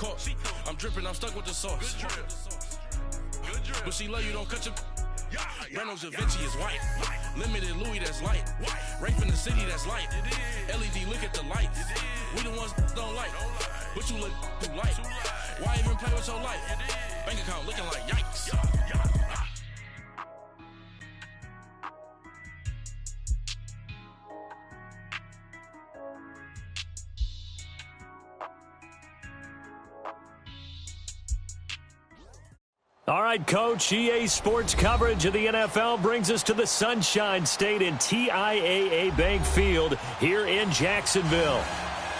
caught. I'm dripping, I'm stuck with the sauce. But she love you, don't cut your. Brano Javinci is white. Limited Louis, that's light. Rape in the city, that's light. LED, look at the lights. We the ones don't like. But you look too light. Why even play with your life? Bank account looking like yikes. All right, Coach, EA Sports coverage of the NFL brings us to the Sunshine State in TIAA Bank Field here in Jacksonville.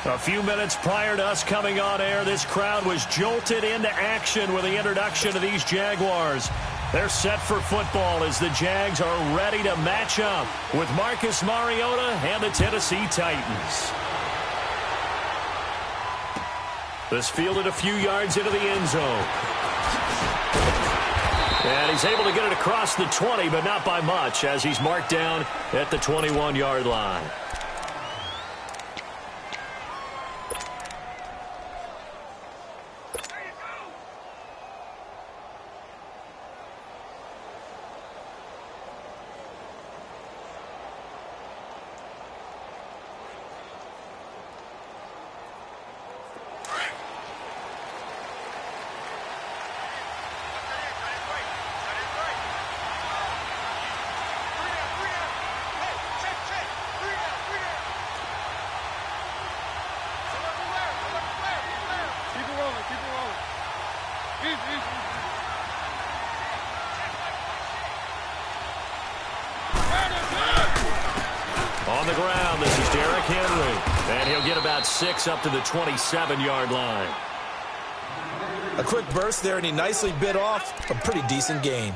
A few minutes prior to us coming on air, this crowd was jolted into action with the introduction of these Jaguars. They're set for football as the Jags are ready to match up with Marcus Mariota and the Tennessee Titans. This fielded a few yards into the end zone. And he's able to get it across the 20, but not by much, as he's marked down at the 21-yard line. On the ground, this is Derrick Henry. And he'll get about 6 up to the 27-yard line. A quick burst there, and he nicely bit off a pretty decent gain.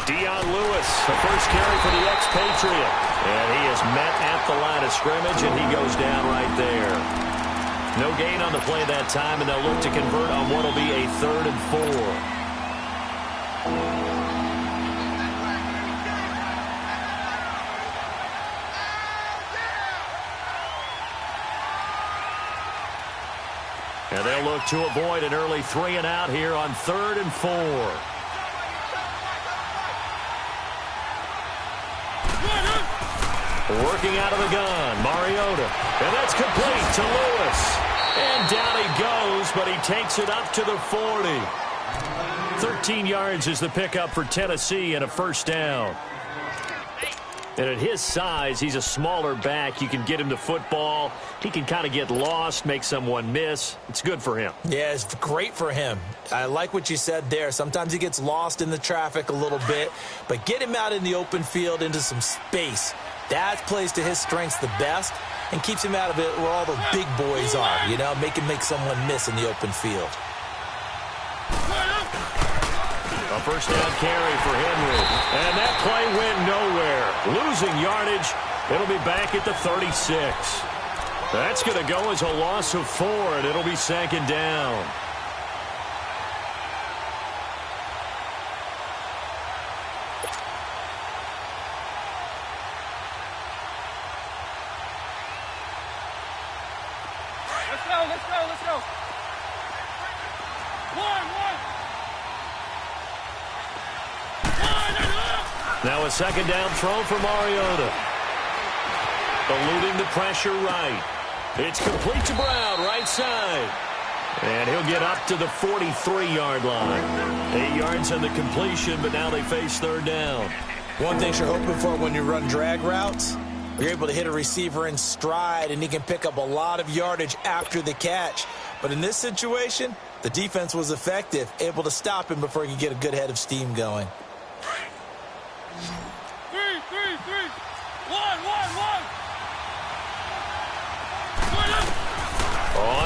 Dion Lewis, the first carry for the expatriate. And he is met at the line of scrimmage, and he goes down right there. No gain on the play that time, and they'll look to convert on what will be a 3rd and 4. And they'll look to avoid an early 3-and-out here on 3rd and 4. Working out of the gun, Mariota. And that's complete to Lewis. And down he goes, but he takes it up to the 40. 13 yards is the pickup for Tennessee and a first down. And at his size, he's a smaller back. You can get him the football. He can kind of get lost, make someone miss. It's good for him. Yeah, it's great for him. I like what you said there. Sometimes he gets lost in the traffic a little bit, but get him out in the open field into some space. That plays to his strengths the best and keeps him out of it where all the big boys are, you know, make someone miss in the open field. A first down carry for Henry. And that play went nowhere. Losing yardage. It'll be back at the 36. That's going to go as a loss of 4, and it'll be 2nd down. Let's go. Now a 2nd down throw for Mariota. Eluding the pressure right. It's complete to Brown, right side. And he'll get up to the 43-yard line. 8 yards on the completion, but now they face 3rd down. One thing you're hoping for when you run drag routes, you're able to hit a receiver in stride, and he can pick up a lot of yardage after the catch. But in this situation, the defense was effective, able to stop him before he could get a good head of steam going. 3, 1.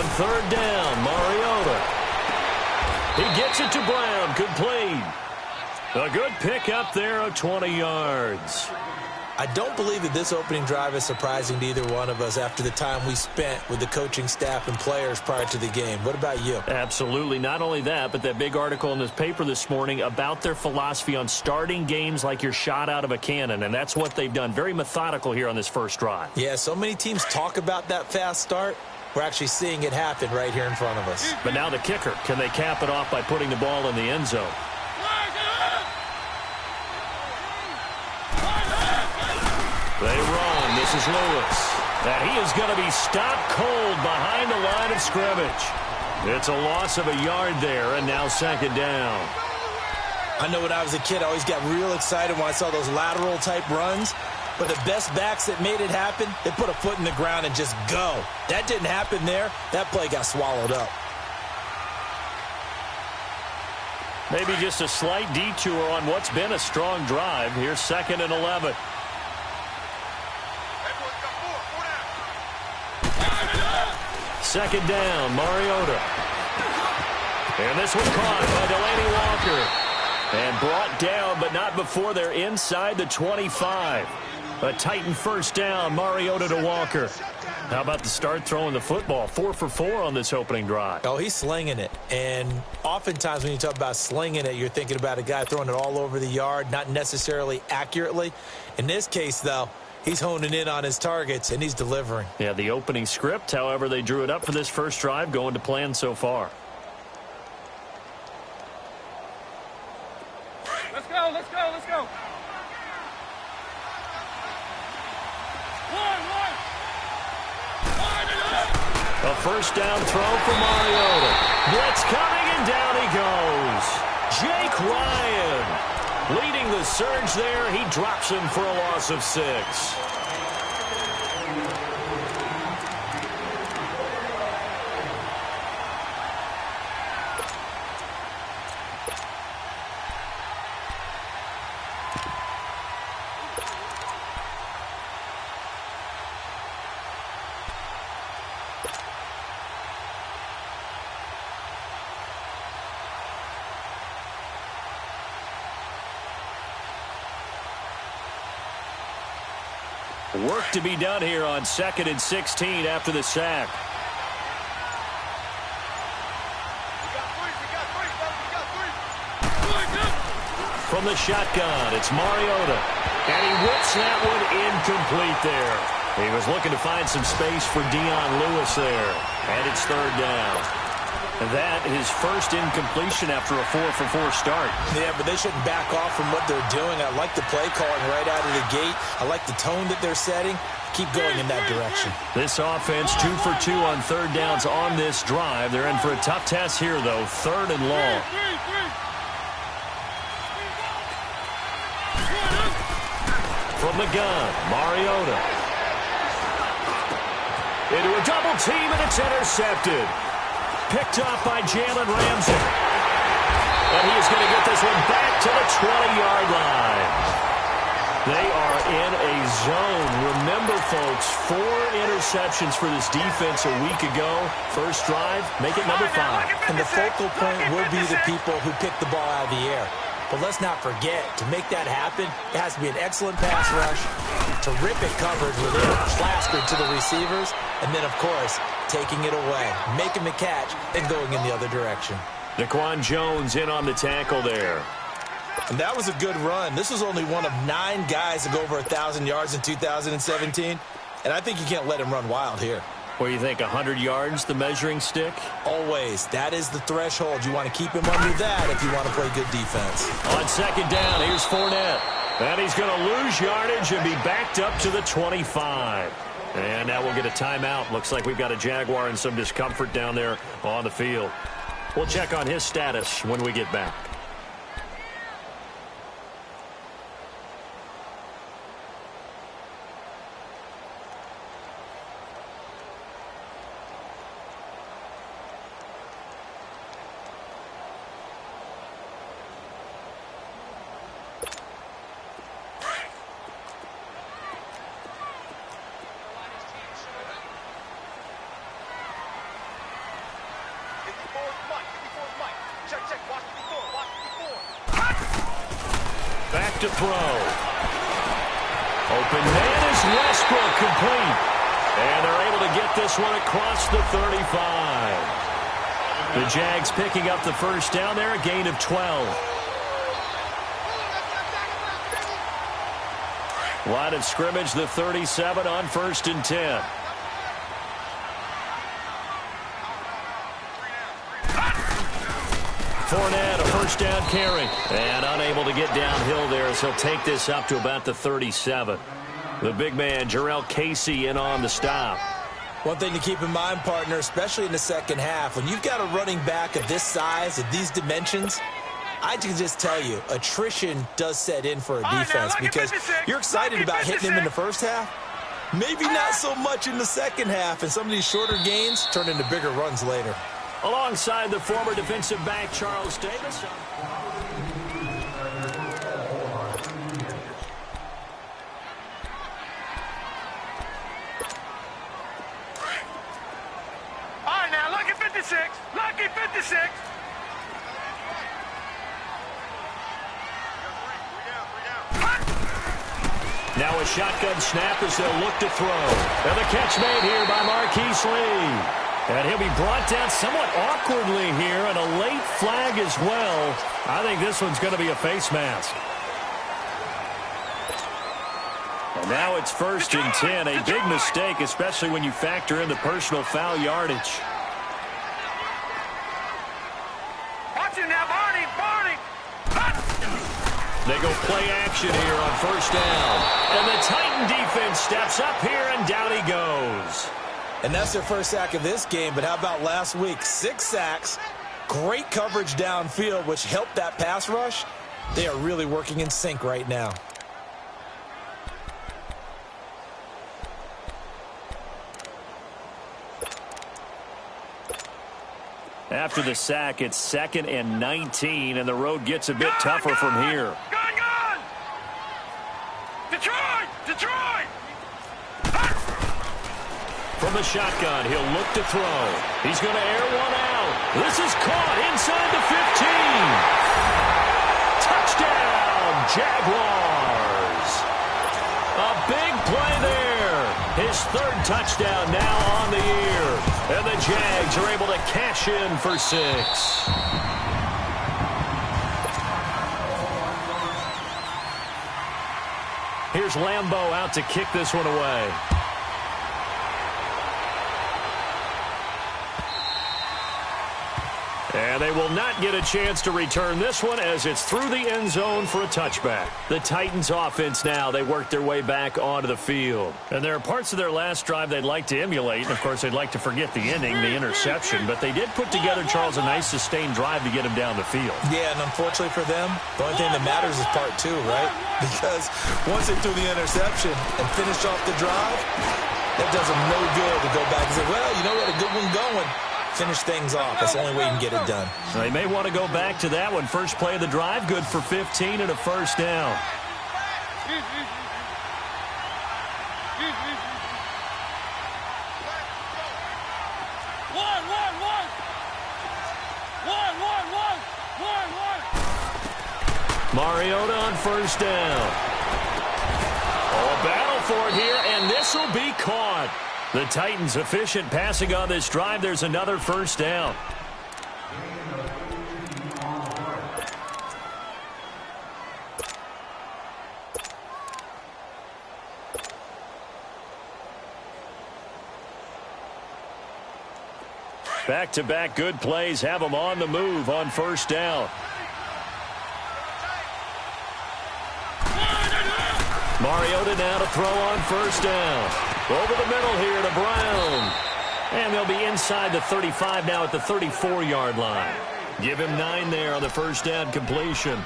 On third down, Mariota. He gets it to Brown, complete. A good pickup there of 20 yards. I don't believe that this opening drive is surprising to either one of us after the time we spent with the coaching staff and players prior to the game. What about you? Absolutely. Not only that, but that big article in this paper this morning about their philosophy on starting games like you're shot out of a cannon, and that's what they've done. Very methodical here on this first drive. Yeah, so many teams talk about that fast start. We're actually seeing it happen right here in front of us. But now the kicker. Can they cap it off by putting the ball in the end zone? They run. This is Lewis. And he is going to be stopped cold behind the line of scrimmage. It's a loss of a yard there, and now second down. I know when I was a kid, I always got real excited when I saw those lateral-type runs. But the best backs that made it happen, they put a foot in the ground and just go. That didn't happen there. That play got swallowed up. Maybe just a slight detour on what's been a strong drive. Here's 2nd and 11. Second down, Mariota. And this one caught by Delaney Walker. And brought down, but not before they're inside the 25. A Titan first down, Mariota to Walker. How about the start throwing the football? 4 for 4 on this opening drive. Oh, he's slinging it. And oftentimes when you talk about slinging it, you're thinking about a guy throwing it all over the yard, not necessarily accurately. In this case, though, he's honing in on his targets, and he's delivering. Yeah, the opening script, however, they drew it up for this first drive, going to plan so far. Let's go, let's go, let's go. A first down throw for Mariota. Blitz coming, and down he goes. Jake Ryan leading the surge there. He drops him for a loss of 6. Work to be done here on 2nd and 16 after the sack. From the shotgun, it's Mariota. And he whips that one incomplete there. He was looking to find some space for Dion Lewis there. And it's 3rd down. That is first incompletion after a 4 for 4 start. Yeah, but they shouldn't back off from what they're doing. I like the play calling right out of the gate. I like the tone that they're setting. Keep going in that direction. This offense 2 for 2 on 3rd downs on this drive. They're in for a tough test here, though. 3rd and long. From the gun, Mariota. Into a double team, and it's intercepted. Picked off by Jalen Ramsey. And he is going to get this one back to the 20-yard line. They are in a zone. Remember, folks, 4 interceptions for this defense a week ago. First drive, make it number 5. And the focal point will be the people who pick the ball out of the air. But let's not forget, to make that happen, it has to be an excellent pass rush, terrific coverage with it plastered to the receivers, and then, of course, taking it away, making the catch, and going in the other direction. Daquan Jones in on the tackle there. And that was a good run. This was only one of 9 guys to go over 1,000 yards in 2017, and I think you can't let him run wild here. What do you think, 100 yards, the measuring stick? Always. That is the threshold. You want to keep him under that if you want to play good defense. On 2nd down, here's Fournette. And he's going to lose yardage and be backed up to the 25. And now we'll get a timeout. Looks like we've got a Jaguar in some discomfort down there on the field. We'll check on his status when we get back. to throw. Open man is Westbrook, complete. And they're able to get this one across the 35. The Jags picking up the first down there, a gain of 12. Line of scrimmage, the 37 on 1st and 10. Fournette, a first down carry. And unable to get downhill there as he'll take this up to about the 37. The big man, Jurrell Casey, in on the stop. One thing to keep in mind, partner, especially in the second half, when you've got a running back of this size, of these dimensions, I can just tell you, attrition does set in for a defense because you're excited about hitting him in the first half. Maybe not so much in the second half, and some of these shorter gains turn into bigger runs later. Alongside the former defensive back, Charles Davis. All right, now, lucky 56. Lucky 56. Now a shotgun snap as they'll look to throw. And the catch made here by Marquise Lee. And he'll be brought down somewhat awkwardly here, and a late flag as well. I think this one's going to be a face mask. And now it's 1st and 10. A big mistake, especially when you factor in the personal foul yardage. Watch him now, Barney. Barney. They go play action here on 1st down. And the Titan defense steps up here, and down he goes. And that's their first sack of this game, but how about last week? 6 sacks, great coverage downfield, which helped that pass rush. They are really working in sync right now. After the sack, it's 2nd and 19, and the road gets a bit tougher from here. Gun! Detroit! Detroit! From the shotgun, he'll look to throw. He's going to air one out. This is caught inside the 15. Touchdown, Jaguars. A big play there. His 3rd touchdown now on the year. And the Jags are able to cash in for 6. Here's Lambeau out to kick this one away. And they will not get a chance to return this one as it's through the end zone for a touchback. The Titans offense now, they work their way back onto the field. And there are parts of their last drive they'd like to emulate. And, of course, they'd like to forget the ending, the interception. But they did put together, Charles, a nice sustained drive to get him down the field. Yeah, and unfortunately for them, the only thing that matters is part 2, right? Because once they threw the interception and finished off the drive, that does them no good to go back and say, well, you know, we had a good one going. Finish things off. That's the only way you can get it done. So they may want to go back to that one. First play of the drive, good for 15 and a first down. Mariota on first down. Oh, a battle for it here, and this will be caught. The Titans efficient passing on this drive. There's another first down. Back-to-back good plays have them on the move on first down. Mariota now to throw on first down. Over the middle here to Brown. And they'll be inside the 35 now at the 34-yard line. Give him 9 there on the first down completion.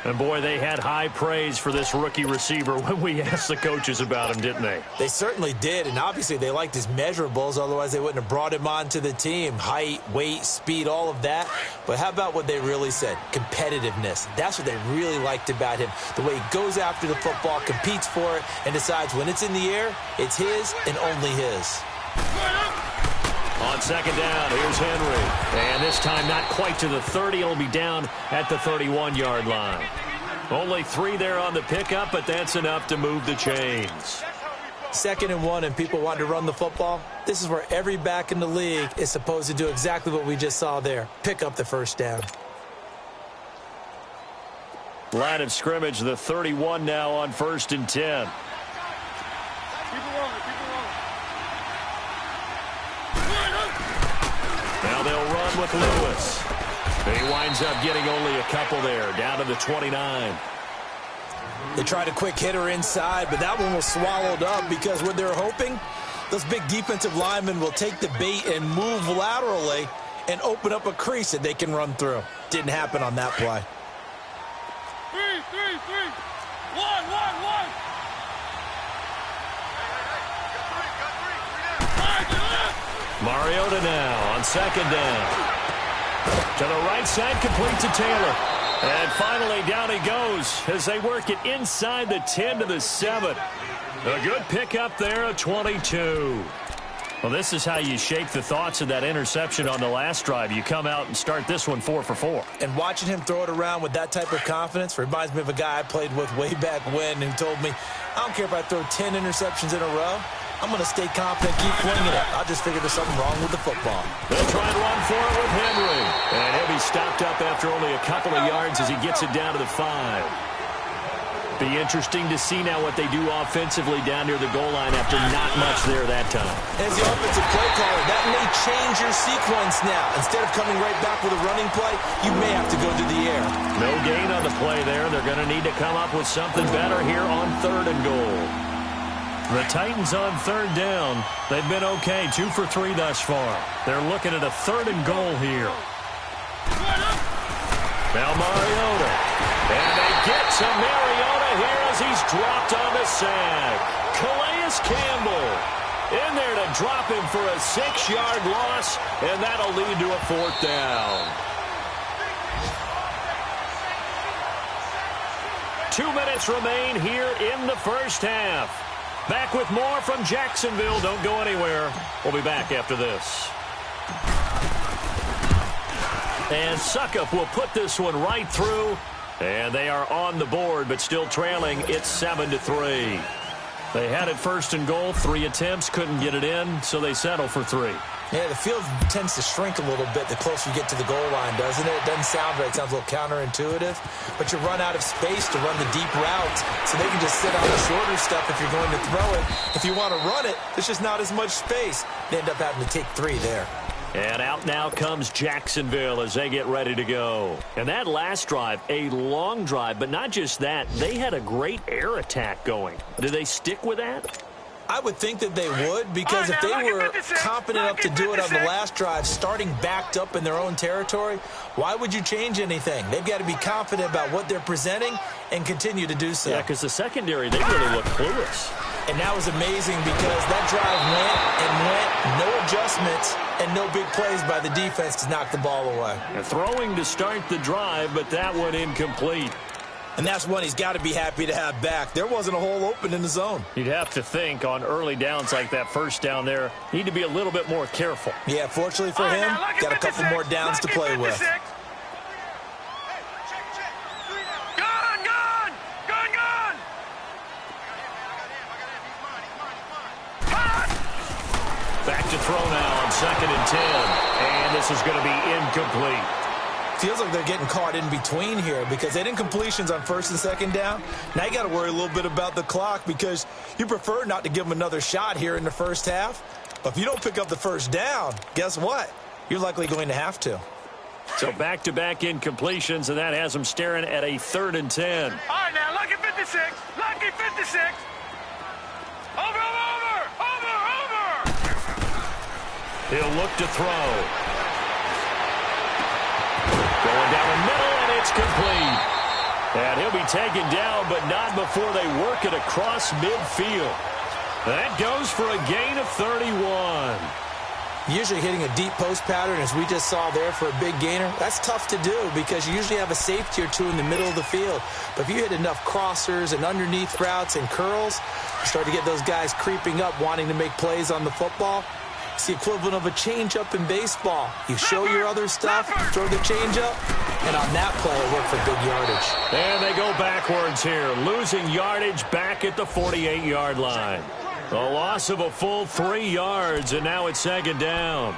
And, boy, they had high praise for this rookie receiver when we asked the coaches about him, didn't they? They certainly did, and obviously they liked his measurables. Otherwise, they wouldn't have brought him onto the team. Height, weight, speed, all of that. But how about what they really said? Competitiveness. That's what they really liked about him. The way he goes after the football, competes for it, and decides when it's in the air, it's his and only his. On second down, here's Henry. And this time not quite to the 30. It'll be down at the 31-yard line. Only 3 there on the pickup, but that's enough to move the chains. 2nd and 1, and people want to run the football. This is where every back in the league is supposed to do exactly what we just saw there. Pick up the first down. Line of scrimmage, the 31 now on 1st and 10. Now they'll run with Lewis. He winds up getting only a couple there, down to the 29. They tried a quick hitter inside, but that one was swallowed up because what they're hoping, those big defensive linemen will take the bait and move laterally and open up a crease that they can run through. Didn't happen on that play. 3, 1. Mariota now on 2nd down. To the right side, complete to Taylor. And finally, down he goes as they work it inside the 10 to the 7. A good pickup there, a 22. Well, this is how you shake the thoughts of that interception on the last drive. You come out and start this one 4 for 4. And watching him throw it around with that type of confidence reminds me of a guy I played with way back when who told me, I don't care if I throw 10 interceptions in a row. I'm going to stay confident, keep flinging it. I'll just figure there's something wrong with the football. They'll try and run for it with Henry. And he'll be stopped up after only a couple of yards as he gets it down to the 5. Be interesting to see now what they do offensively down near the goal line after not much there that time. As the offensive play caller, that may change your sequence now. Instead of coming right back with a running play, you may have to go to the air. No gain on the play there. They're going to need to come up with something better here on 3rd and goal. The Titans on 3rd down. They've been okay, 2 for 3 thus far. They're looking at a 3rd and goal here. Now Mariota. And they get to Mariota here as he's dropped on the sack. Calais Campbell in there to drop him for a 6-yard loss, and that'll lead to a 4th down. 2 minutes remain here in the first half. Back with more from Jacksonville. Don't go anywhere. We'll be back after this. And Succop will put this one right through. And they are on the board, but still trailing. It's 7-3. They had it 1st and goal. 3 attempts, couldn't get it in, so they settle for 3. Yeah, the field tends to shrink a little bit the closer you get to the goal line, doesn't it? It doesn't sound right. It sounds a little counterintuitive. But you run out of space to run the deep routes, so they can just sit on the shorter stuff if you're going to throw it. If you want to run it, there's just not as much space. They end up having to take 3 there. And out now comes Jacksonville as they get ready to go. And that last drive, a long drive, but not just that. They had a great air attack going. Do they stick with that? I would think that they would, because if they were confident enough to do it on the last drive, starting backed up in their own territory, why would you change anything? They've got to be confident about what they're presenting and continue to do so. Yeah, because the secondary, they really look clueless. And that was amazing because that drive went, no adjustments, and no big plays by the defense to knock the ball away. And throwing to start the drive, but that one incomplete. And that's one he's got to be happy to have back. There wasn't a hole open in the zone. You'd have to think on early downs like that first down there, need to be a little bit more careful. Yeah, fortunately for him, got a couple more downs to play with. Back to throw now on 2nd and 10. And this is going to be incomplete. Feels like they're getting caught in between here because they didn't completions on 1st and 2nd down. Now you got to worry a little bit about the clock because you prefer not to give them another shot here in the first half. But if you don't pick up the first down, guess what? You're likely going to have to. So back-to-back incompletions, and that has them staring at a 3rd and 10. All right, now, lucky 56. Lucky 56. Over. He'll look to throw. Going down the middle, and it's complete. And he'll be taken down, but not before they work it across midfield. That goes for a gain of 31. Usually hitting a deep post pattern, as we just saw there for a big gainer, that's tough to do because you usually have a safety or two in the middle of the field. But if you hit enough crossers and underneath routes and curls, you start to get those guys creeping up, wanting to make plays on the football. It's the equivalent of a changeup in baseball. You show your other stuff, throw the changeup, And on that play, it worked for good yardage. And they go backwards here, losing yardage back at the 48-yard line. A loss of a full 3 yards, and now it's second down.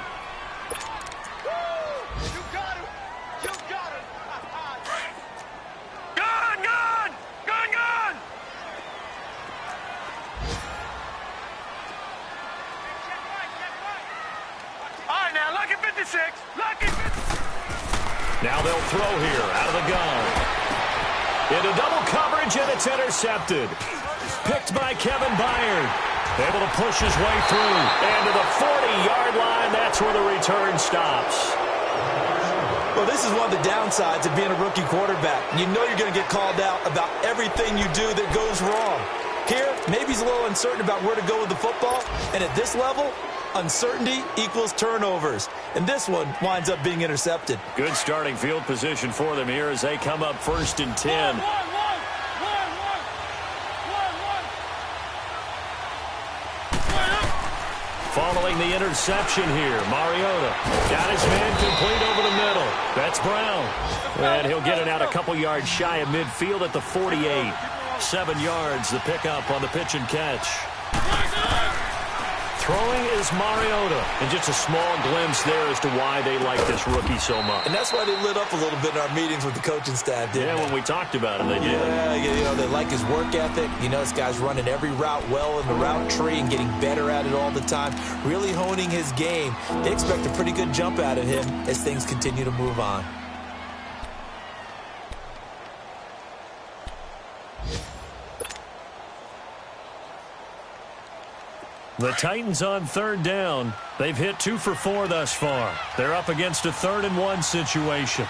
Now they'll throw here out of the gun. Into double coverage, and it's intercepted. Picked by Kevin Byard. Able to push his way through. And to the 40-yard line, that's where the return stops. Well, this is one of the downsides of being a rookie quarterback. You know you're going to get called out about everything you do that goes wrong. Here, maybe he's a little uncertain about where to go with the football. And at this level, uncertainty equals turnovers. And this one winds up being intercepted. Good starting field position for them here as they come up 1st and 10. Following the interception here, Mariota got his man complete over the middle. That's Brown. And he'll get it out a couple yards shy of midfield at the 48. 7 yards, the pickup on the pitch and catch. Throwing is Mariota, and just a small glimpse there as to why they like this rookie so much. And that's why they lit up a little bit in our meetings with the coaching staff, didn't they? When we talked about him, they did. Yeah, you know, they like his work ethic. You know, this guy's running every route well in the route tree and getting better at it all the time, really honing his game. They expect a pretty good jump out of him as things continue to move on. The Titans on 3rd down. They've hit 2 for 4 thus far. They're up against a 3rd and 1 situation.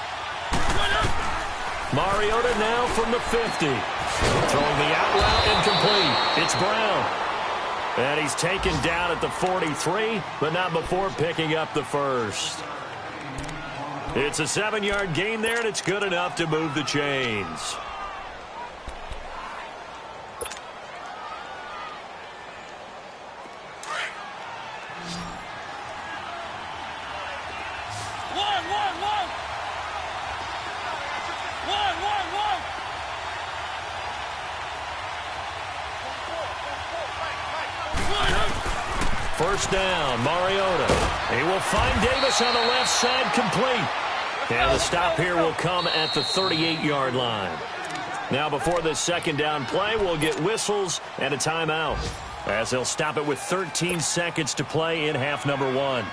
Mariota now from the 50. Throwing the out route incomplete. It's Brown. And he's taken down at the 43, but not before picking up the first. It's a 7-yard gain there, and it's good enough to move the chains. First down, Mariota. He will find Davis on the left side, complete. And the stop here will come at the 38-yard line. Now before this second down play, we'll get whistles and a timeout, as they'll stop it with 13 seconds to play in half number 1.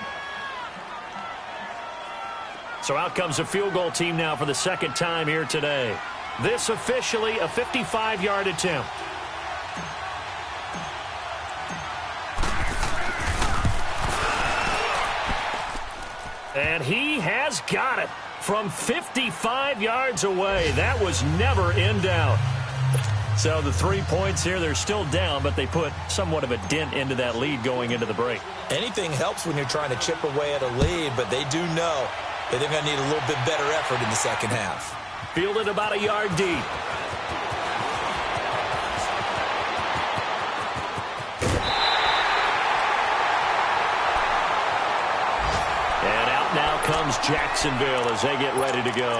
So out comes a field goal team now for the second time here today. This officially a 55-yard attempt. And he has got it from 55 yards away. That was never in doubt. So the 3 points here, they're still down, but they put somewhat of a dent into that lead going into the break. Anything helps when you're trying to chip away at a lead, but they do know that they're going to need a little bit better effort in the second half. Fielded about a yard deep. Comes Jacksonville as they get ready to go.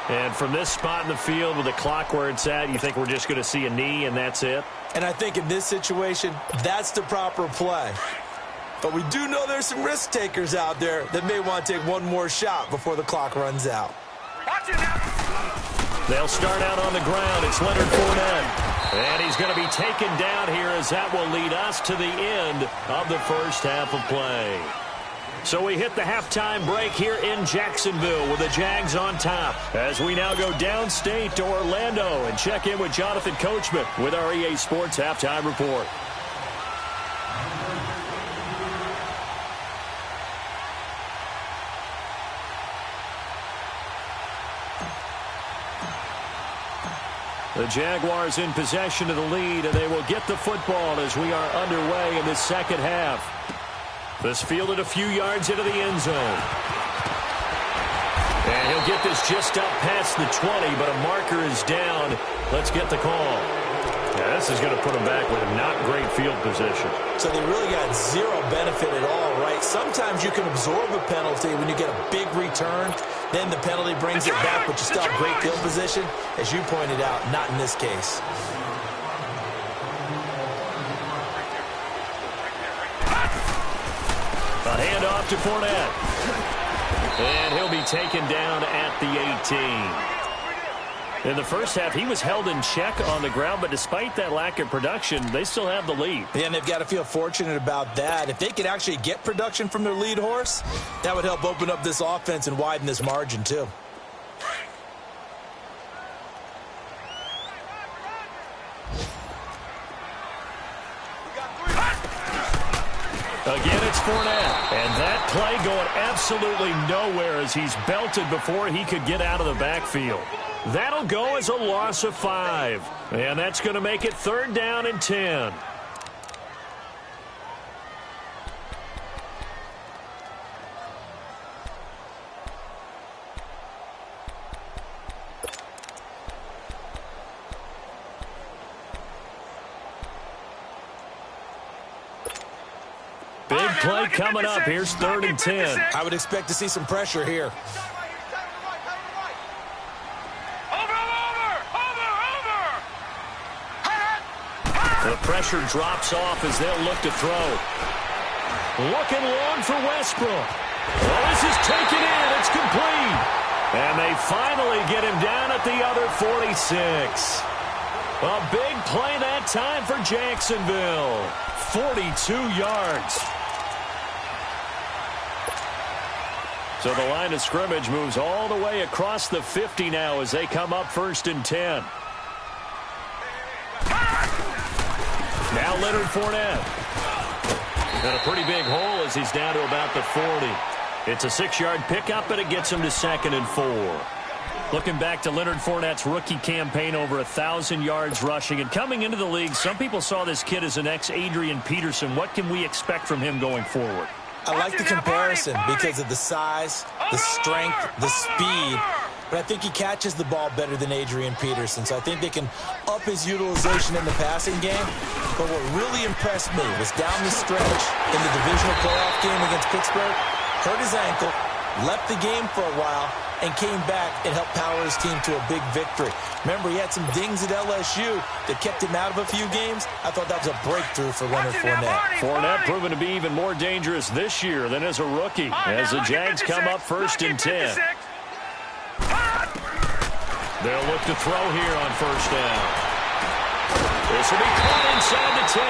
And from this spot in the field with the clock where it's at, you think we're just going to see a knee and that's it? And I think in this situation, that's the proper play. But we do know there's some risk takers out there that may want to take one more shot before the clock runs out. They'll start out on the ground. It's Leonard Fournette. And he's going to be taken down here as that will lead us to the end of the first half of play. So we hit the halftime break here in Jacksonville with the Jags on top, as we now go downstate to Orlando and check in with Jonathan Coachman with our EA Sports Halftime Report. The Jaguars in possession of the lead, and they will get the football as we are underway in the second half. This fielded a few yards into the end zone. And he'll get this just up past the 20, but a marker is down. Let's get the call. Yeah, this is going to put them back with not great field position. So they really got zero benefit at all, right? Sometimes you can absorb a penalty when you get a big return. Then the penalty brings it back, but you still have great field position. As you pointed out, not in this case. A handoff to Fournette. And he'll be taken down at the 18. In the first half, he was held in check on the ground, but despite that lack of production, they still have the lead. Yeah, and they've got to feel fortunate about that. If they could actually get production from their lead horse, that would help open up this offense and widen this margin, too. Again, it's Fournette. And that play going absolutely nowhere as he's belted before he could get out of the backfield. That'll go as a loss of 5. And that's going to make it 3rd down and 10. Big play coming up. Here's 3rd and 10. I would expect to see some pressure here. The pressure drops off as they'll look to throw. Looking long for Westbrook. Well, this is taken in. It's complete. And they finally get him down at the other 46. A big play that time for Jacksonville. 42 yards. So the line of scrimmage moves all the way across the 50 now as they come up 1st and 10. Now Leonard Fournette. Got a pretty big hole as he's down to about the 40. It's a 6-yard pickup, and it gets him to 2nd and 4. Looking back to Leonard Fournette's rookie campaign, over 1,000 yards rushing. And coming into the league, some people saw this kid as an ex-Adrian Peterson. What can we expect from him going forward? I like the comparison because of the size, the strength, the speed. But I think he catches the ball better than Adrian Peterson. So I think they can up his utilization in the passing game. But what really impressed me was down the stretch in the divisional playoff game against Pittsburgh, hurt his ankle, left the game for a while, and came back and helped power his team to a big victory. Remember, he had some dings at LSU that kept him out of a few games. I thought that was a breakthrough for Leonard Fournette. Fournette proven to be even more dangerous this year than as a rookie, as the Jags come up 1st and 10. They'll look to throw here on 1st down. This will be caught inside the 10.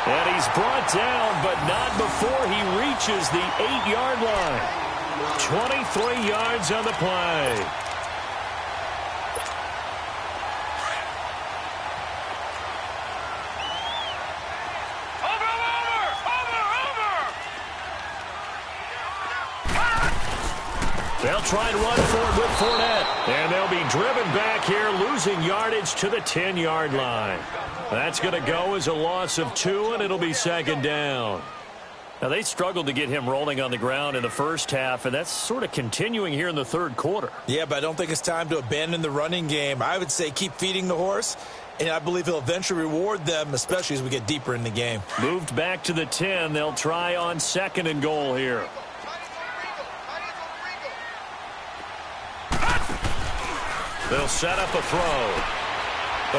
And he's brought down, but not before he reaches the 8-yard line. 23 yards on the play. They'll try and run for it with Fournette. And they'll be driven back here, losing yardage to the 10-yard line. That's going to go as a loss of 2, and it'll be 2nd down. Now, they struggled to get him rolling on the ground in the first half, and that's sort of continuing here in the 3rd quarter. Yeah, but I don't think it's time to abandon the running game. I would say keep feeding the horse, and I believe he'll eventually reward them, especially as we get deeper in the game. Moved back to the 10. They'll try on 2nd and goal here. They'll set up a throw.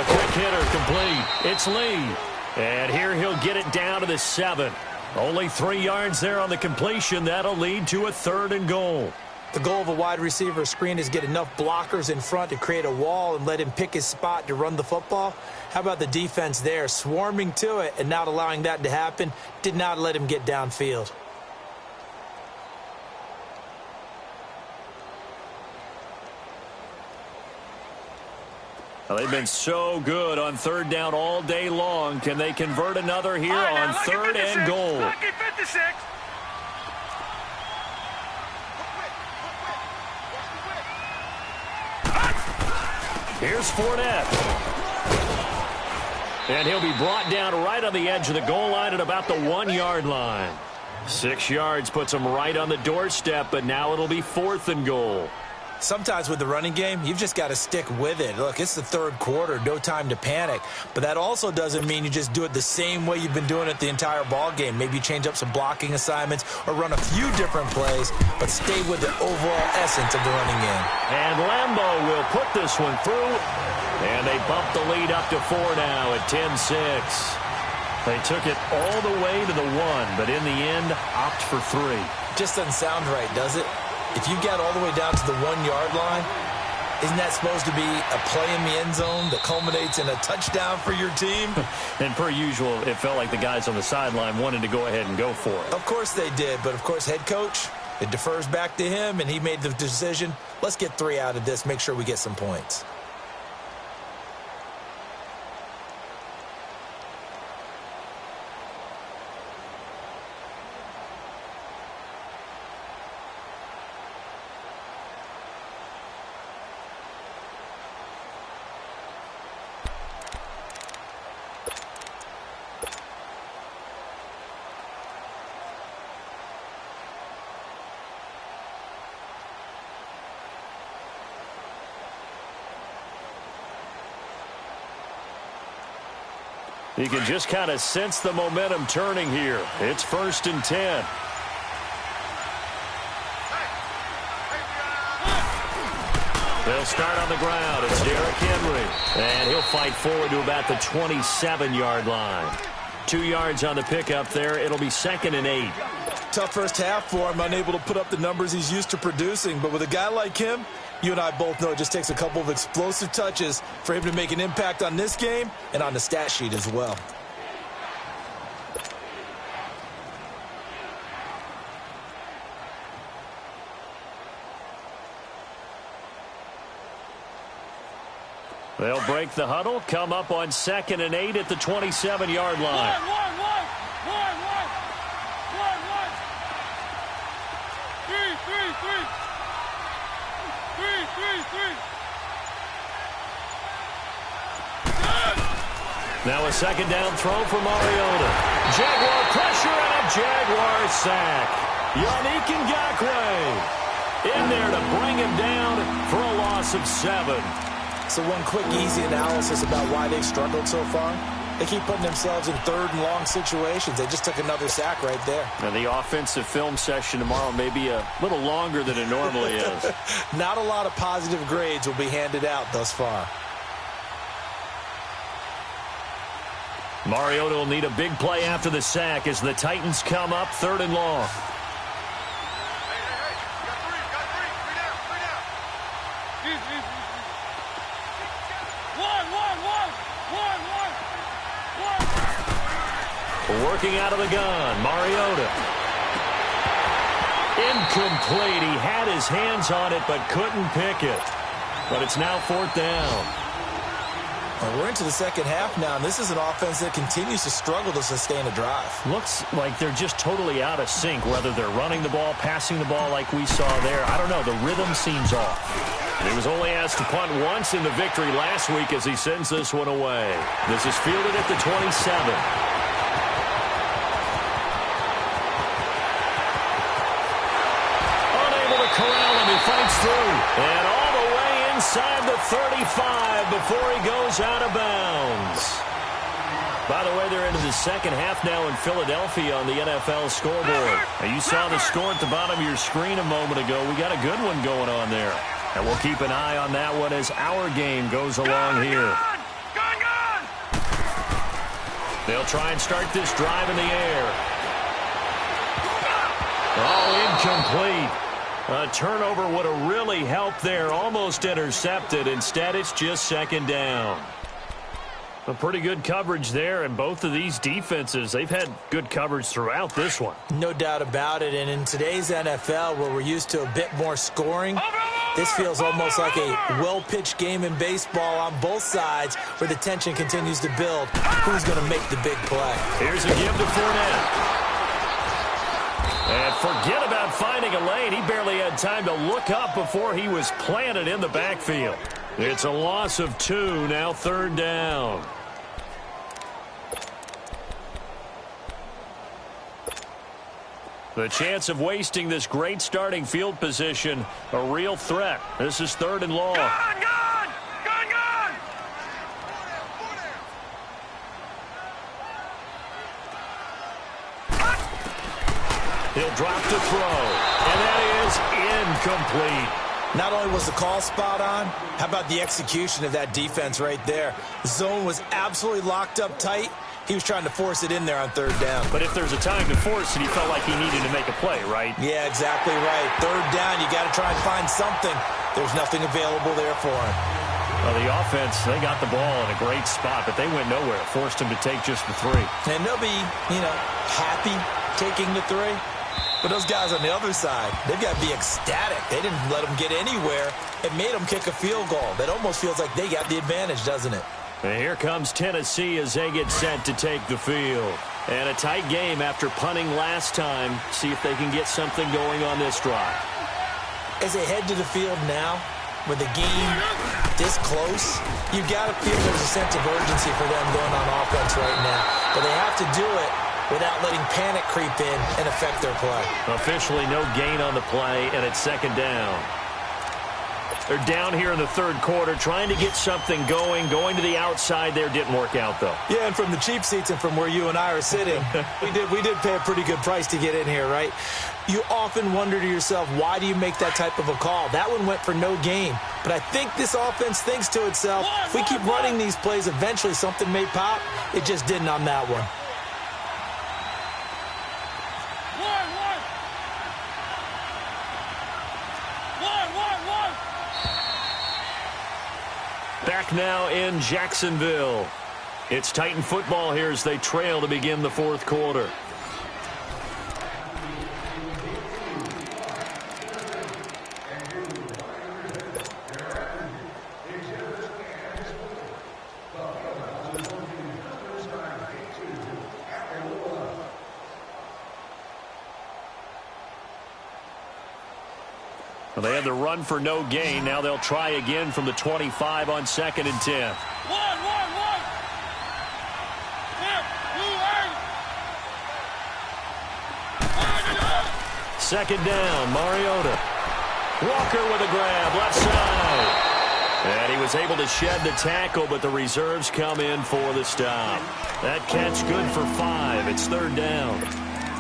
A quick hitter complete. It's Lee. And here he'll get it down to the 7. Only 3 yards there on the completion. That'll lead to a 3rd and goal. The goal of a wide receiver screen is get enough blockers in front to create a wall and let him pick his spot to run the football. How about the defense there, swarming to it and not allowing that to happen? Did not let him get downfield. Well, they've been so good on 3rd down all day long. Can they convert another here on 3rd and goal? Lucky 56. Here's Fournette. And he'll be brought down right on the edge of the goal line at about the 1-yard line. 6 yards puts him right on the doorstep, but now it'll be 4th and goal. Sometimes with the running game, you've just got to stick with it. Look, it's the third quarter, no time to panic. But that also doesn't mean you just do it the same way you've been doing it the entire ball game. Maybe you change up some blocking assignments or run a few different plays, but stay with the overall essence of the running game. And Lambeau will put this one through, and they bump the lead up to 4 now at 10-6. They took it all the way to the 1, but in the end, opt for 3. Just doesn't sound right, does it? If you got all the way down to the 1-yard line, isn't that supposed to be a play in the end zone that culminates in a touchdown for your team? And per usual, it felt like the guys on the sideline wanted to go ahead and go for it. Of course they did, but of course head coach, it defers back to him, and he made the decision, let's get 3 out of this, make sure we get some points. You can just kind of sense the momentum turning here. It's 1st and 10. They'll start on the ground. It's Derrick Henry. And he'll fight forward to about the 27-yard line. 2 yards on the pickup there. It'll be 2nd and 8. Tough first half for him, unable to put up the numbers he's used to producing. But with a guy like him, you and I both know it just takes a couple of explosive touches for him to make an impact on this game and on the stat sheet as well. They'll break the huddle, come up on 2nd and 8 at the 27-yard line. Now a 2nd down throw for Mariota. Jaguar pressure and a Jaguar sack. Yannick Ngakoue in there to bring him down for a loss of 7. So one quick, easy analysis about why they've struggled so far. They keep putting themselves in 3rd and long situations. They just took another sack right there. Now the offensive film session tomorrow may be a little longer than it normally is. Not a lot of positive grades will be handed out thus far. Mariota will need a big play after the sack as the Titans come up 3rd and long. Working out of the gun, Mariota. Incomplete. He had his hands on it but couldn't pick it. But it's now 4th down. Well, we're into the second half now, and this is an offense that continues to struggle to sustain a drive. Looks like they're just totally out of sync, whether they're running the ball, passing the ball like we saw there. I don't know. The rhythm seems off. He was only asked to punt once in the victory last week as he sends this one away. This is fielded at the 27. Corral him, he fights through, and all the way inside the 35 before he goes out of bounds. By the way, they're into the second half now in Philadelphia on the NFL scoreboard. Now, you saw the score at the bottom of your screen a moment ago. We got a good one going on there. And we'll keep an eye on that one as our game goes along here. They'll try and start this drive in the air. Oh, incomplete. A turnover would have really helped there. Almost intercepted. Instead, it's just 2nd down. A pretty good coverage there, and both of these defenses, they've had good coverage throughout this one. No doubt about it, and in today's NFL, where we're used to a bit more scoring, this feels almost like a well-pitched game in baseball on both sides where the tension continues to build. Who's going to make the big play? Here's a give to Fournette. And forget about finding a lane. He barely had time to look up before he was planted in the backfield. It's a loss of 2, now 3rd down. The chance of wasting this great starting field position, a real threat. This is 3rd and long. Gone! He'll drop to throw, and that is incomplete. Not only was the call spot on, how about the execution of that defense right there? The zone was absolutely locked up tight. He was trying to force it in there on 3rd down. But if there's a time to force it, he felt like he needed to make a play, right? Yeah, exactly right. 3rd down, you got to try and find something. There's nothing available there for him. Well, the offense, they got the ball in a great spot, but they went nowhere. Forced him to take just the 3. And they'll be, happy taking the 3. But those guys on the other side, they've got to be ecstatic. They didn't let them get anywhere. It made them kick a field goal. That almost feels like they got the advantage, doesn't it? And here comes Tennessee as they get set to take the field. And a tight game after punting last time. See if they can get something going on this drive. As they head to the field now, with the game this close, you've got to feel there's a sense of urgency for them going on offense right now. But they have to do it without letting panic creep in and affect their play. Officially no gain on the play, and it's 2nd down. They're down here in the 3rd quarter, trying to get something going. Going to the outside there didn't work out, though. Yeah, and from the cheap seats and from where you and I are sitting, we did pay a pretty good price to get in here, right? You often wonder to yourself, why do you make that type of a call? That one went for no gain. But I think this offense thinks to itself, if we keep running these plays, eventually something may pop. It just didn't on that one. Back now in Jacksonville. It's Titan football here as they trail to begin the 4th quarter. Well, they had the run for no gain. Now they'll try again from the 25 on 2nd and 10. Second down, Mariota. Walker with a grab, left side. And he was able to shed the tackle, but the reserves come in for the stop. That catch good for 5. It's 3rd down.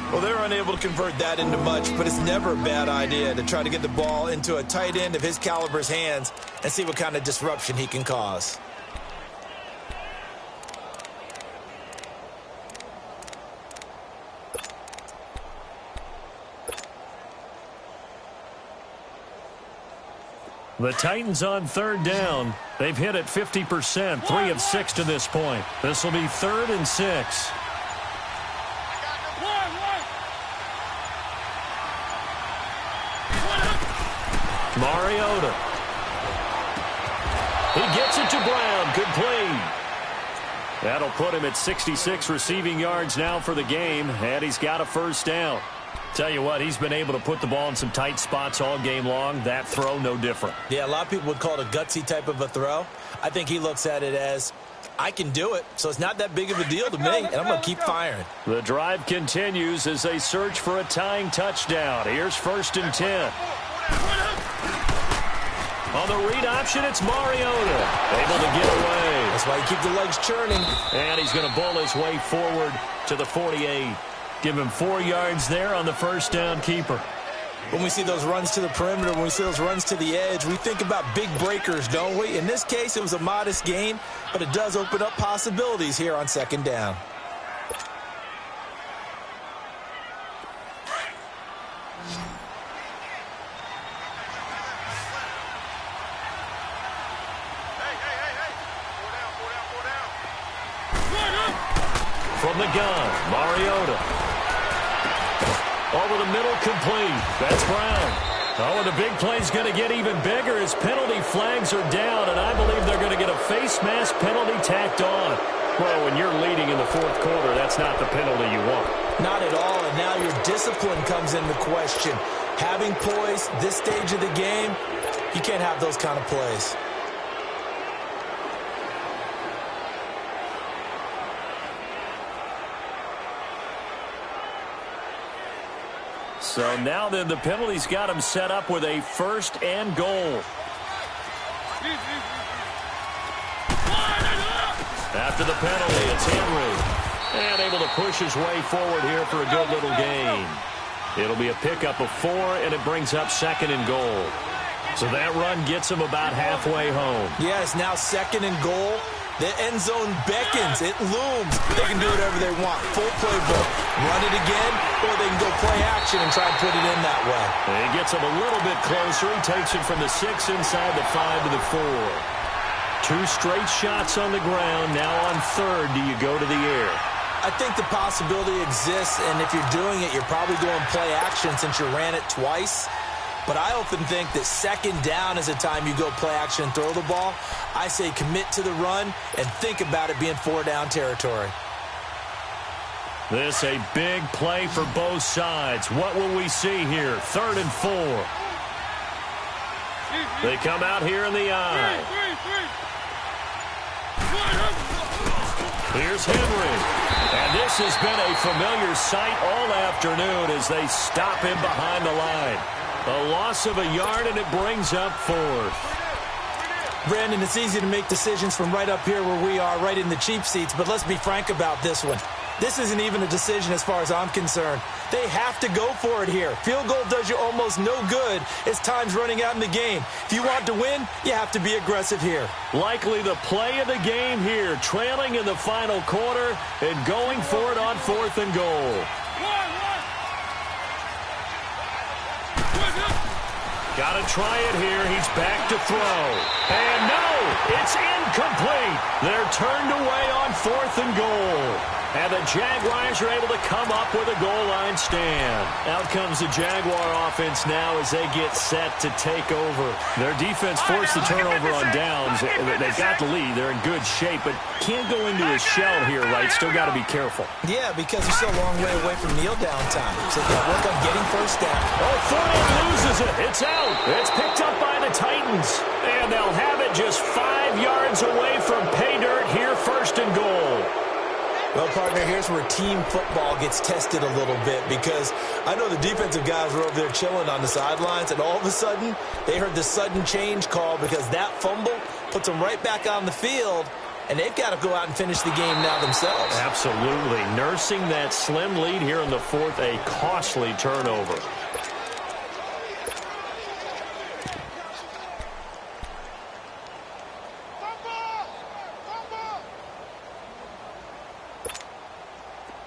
Well, they're unable to convert that into much, but it's never a bad idea to try to get the ball into a tight end of his caliber's hands and see what kind of disruption he can cause. The Titans on 3rd down. They've hit it 50%, 3 of 6 to this point. This will be 3rd and 6. Mariota. He gets it to Brown. Good play. That'll put him at 66 receiving yards now for the game, and he's got a 1st down. Tell you what, he's been able to put the ball in some tight spots all game long. That throw, no different. Yeah, a lot of people would call it a gutsy type of a throw. I think he looks at it as, I can do it, so it's not that big of a deal to me, and I'm going to keep firing. The drive continues as they search for a tying touchdown. Here's 1st and 10. On the read option, it's Mariota. Able to get away. That's why you keep the legs churning. And he's going to bowl his way forward to the 48. Give him 4 yards there on the 1st down keeper. When we see those runs to the perimeter, when we see those runs to the edge, we think about big breakers, don't we? In this case, it was a modest gain, but it does open up possibilities here on 2nd down. From the gun, Mariota. Over the middle, complete. That's Brown. Oh, and the big play's going to get even bigger as penalty flags are down, and I believe they're going to get a face mask penalty tacked on. Well, when you're leading in the 4th quarter, that's not the penalty you want. Not at all, and now your discipline comes into question. Having poise this stage of the game, you can't have those kind of plays. So now then, the penalty's got him set up with a 1st and goal. After the penalty, it's Henry. And able to push his way forward here for a good little gain. It'll be a pickup of 4, and it brings up 2nd and goal. So that run gets him about halfway home. Yeah, it's now 2nd and goal. The end zone beckons. It looms. They can do whatever they want. Full playbook. Run it again, or they can go play action and try and put it in that way. And he gets him a little bit closer. He takes it from the 6 inside the 5 to the 4. 2 straight shots on the ground. Now on 3rd, do you go to the air? I think the possibility exists, and if you're doing it, you're probably going play action since you ran it twice. But I often think that 2nd down is a time you go play action and throw the ball. I say commit to the run and think about it being 4-down territory. This a big play for both sides. What will we see here? 3rd and 4. They come out here in the eye. Here's Henry. And this has been a familiar sight all afternoon as they stop him behind the line. A loss of a yard, and it brings up 4th. Brandon, it's easy to make decisions from right up here where we are, right in the cheap seats, but let's be frank about this one. This isn't even a decision as far as I'm concerned. They have to go for it here. Field goal does you almost no good as time's running out in the game. If you want to win, you have to be aggressive here. Likely the play of the game here, trailing in the final quarter and going for it on 4th and goal. Got to try it here. He's back to throw. And no, it's incomplete. They're turned away on 4th and goal. And the Jaguars are able to come up with a goal line stand. Out comes the Jaguar offense now as they get set to take over. Their defense forced the turnover on downs. They've got the lead. They're in good shape, but can't go into a shell here, right? Still got to be careful. Yeah, because you're still a long way away from kneel down time. So they got to work on getting 1st down. Oh, Fournette loses it. It's out. It's picked up by the Titans. And they'll have it just 5 yards away from pay dirt here, 1st and goal. Well, partner, here's where team football gets tested a little bit because I know the defensive guys were over there chilling on the sidelines, and all of a sudden they heard the sudden change call because that fumble puts them right back on the field, and they've got to go out and finish the game now themselves. Absolutely. Nursing that slim lead here in the 4th, a costly turnover.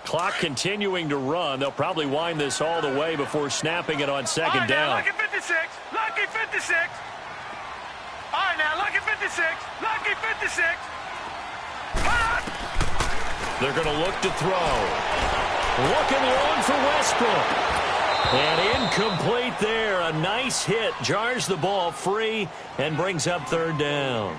Clock continuing to run. They'll probably wind this all the way before snapping it on 2nd down. Lucky 56. Lucky 56. All right, now, lucky 56. Lucky 56. They're going to look to throw. Looking long for Westbrook. And incomplete there. A nice hit. Jars the ball free and brings up 3rd down.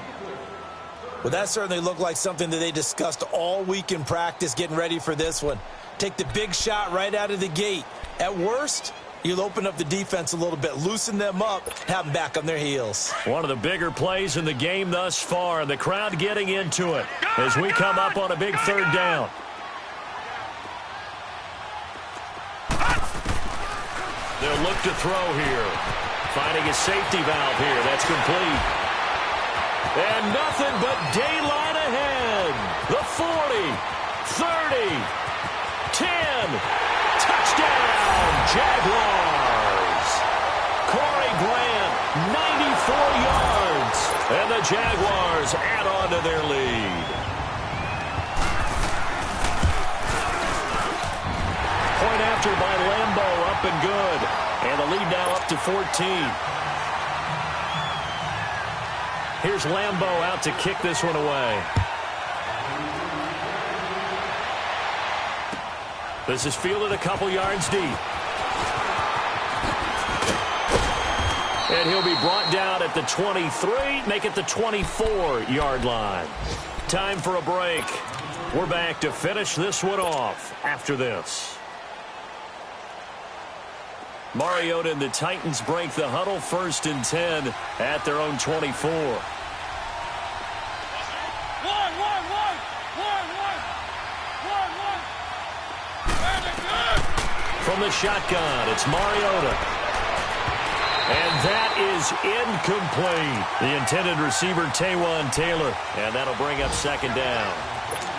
Well, that certainly looked like something that they discussed all week in practice getting ready for this one. Take the big shot right out of the gate. At worst, you'll open up the defense a little bit, loosen them up, have them back on their heels. One of the bigger plays in the game thus far. The crowd getting into it as we come up on a big 3rd down. They'll look to throw here. Finding a safety valve here. That's complete. And nothing but daylight ahead. The 40, 30, 10. Touchdown, Jaguars. Corey Grant, 94 yards. And the Jaguars add on to their lead. Point after by Lambo, up and good. And the lead now up to 14. Here's Lambo out to kick this one away. This is fielded a couple yards deep. And he'll be brought down at the 23, make it the 24-yard line. Time for a break. We're back to finish this one off after this. Mariota and the Titans break the huddle, 1st and 10 at their own 24. from the shotgun. It's Mariota. And that is incomplete. The intended receiver, Taywan Taylor. And that'll bring up second down.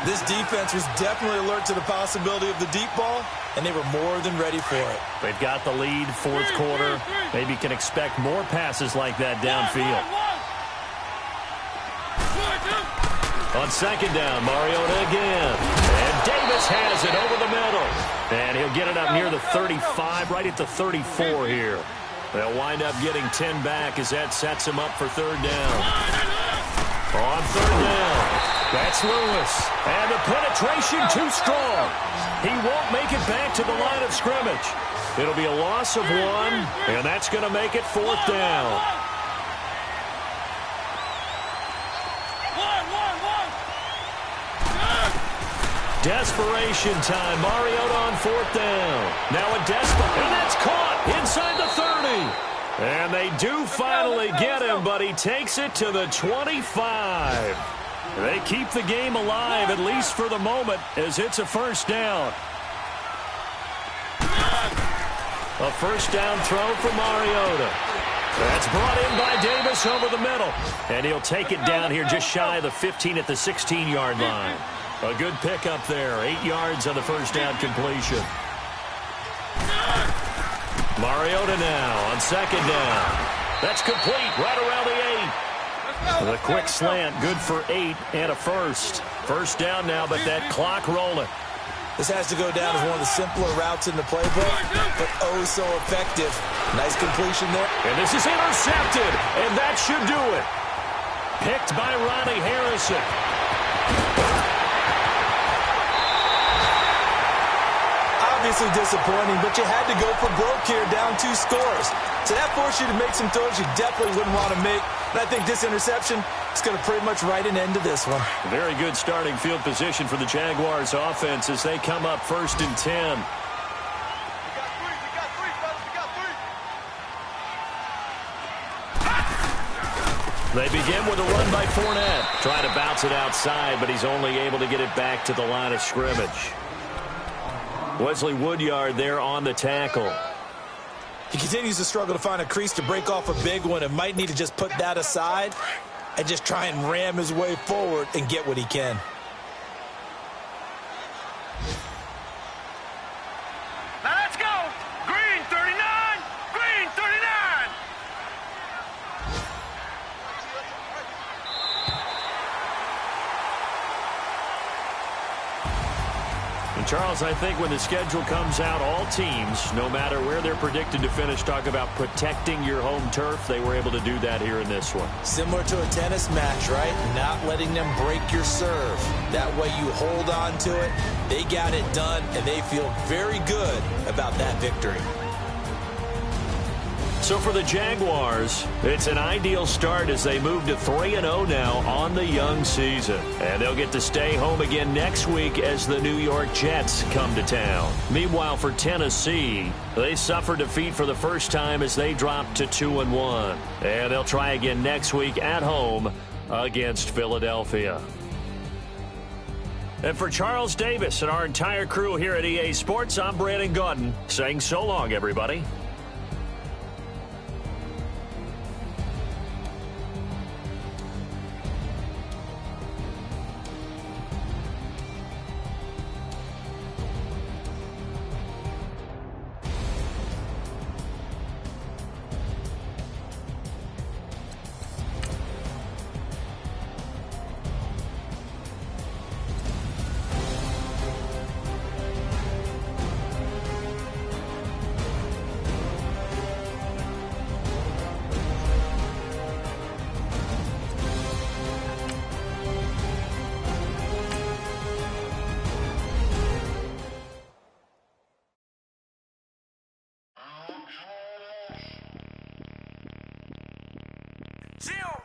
This defense was definitely alert to the possibility of the deep ball, and they were more than ready for it. They've got the lead, fourth quarter. Maybe can expect more passes like that downfield. On second down, Mariota again. And Davis has it over the middle. And he'll get it up near the 35, right at the 34 here. They'll wind up getting 10 back as that sets him up for third down. On third down. That's Lewis. And the penetration too strong. He won't make it back to the line of scrimmage. It'll be a loss of 1, and that's going to make it fourth down. Desperation time. Mariota on fourth down. Now a desperate, and that's caught inside the 30. And they do finally get him, but he takes it to the 25. They keep the game alive, at least for the moment, as it's a first down. A first down throw for Mariota. That's brought in by Davis over the middle. And he'll take it down here just shy of the 15 at the 16-yard line. A good pickup there. 8 yards on the first down completion. Mariota now on second down. That's complete right around the 8. The quick slant, good for 8 and a first. First down now, but that clock rolling. This has to go down as one of the simpler routes in the playbook, but oh so effective. Nice completion there. And this is intercepted, and that should do it. Picked by Ronnie Harrison. Obviously disappointing, but you had to go for broke here, down 2 scores. So that forced you to make some throws you definitely wouldn't want to make. And I think this interception is going to pretty much write an end to this one. Very good starting field position for the Jaguars offense as they come up first and 10. They begin with a run by Fournette. Trying to bounce it outside, but he's only able to get it back to the line of scrimmage. Wesley Woodyard there on the tackle. He continues to struggle to find a crease to break off a big one and might need to just put that aside and just try and ram his way forward and get what he can. Now let's go. Green 39. Green 39. And Charles, I think when the schedule comes out, all teams, no matter where they're predicted to finish, talk about protecting your home turf. They were able to do that here in this one. Similar to a tennis match, right? Not letting them break your serve. That way you hold on to it. They got it done, and they feel very good about that victory. So for the Jaguars, it's an ideal start as they move to 3-0 now on the young season. And they'll get to stay home again next week as the New York Jets come to town. Meanwhile, for Tennessee, they suffered defeat for the first time as they dropped to 2-1. And they'll try again next week at home against Philadelphia. And for Charles Davis and our entire crew here at EA Sports, I'm Brandon Gaudin saying so long, everybody.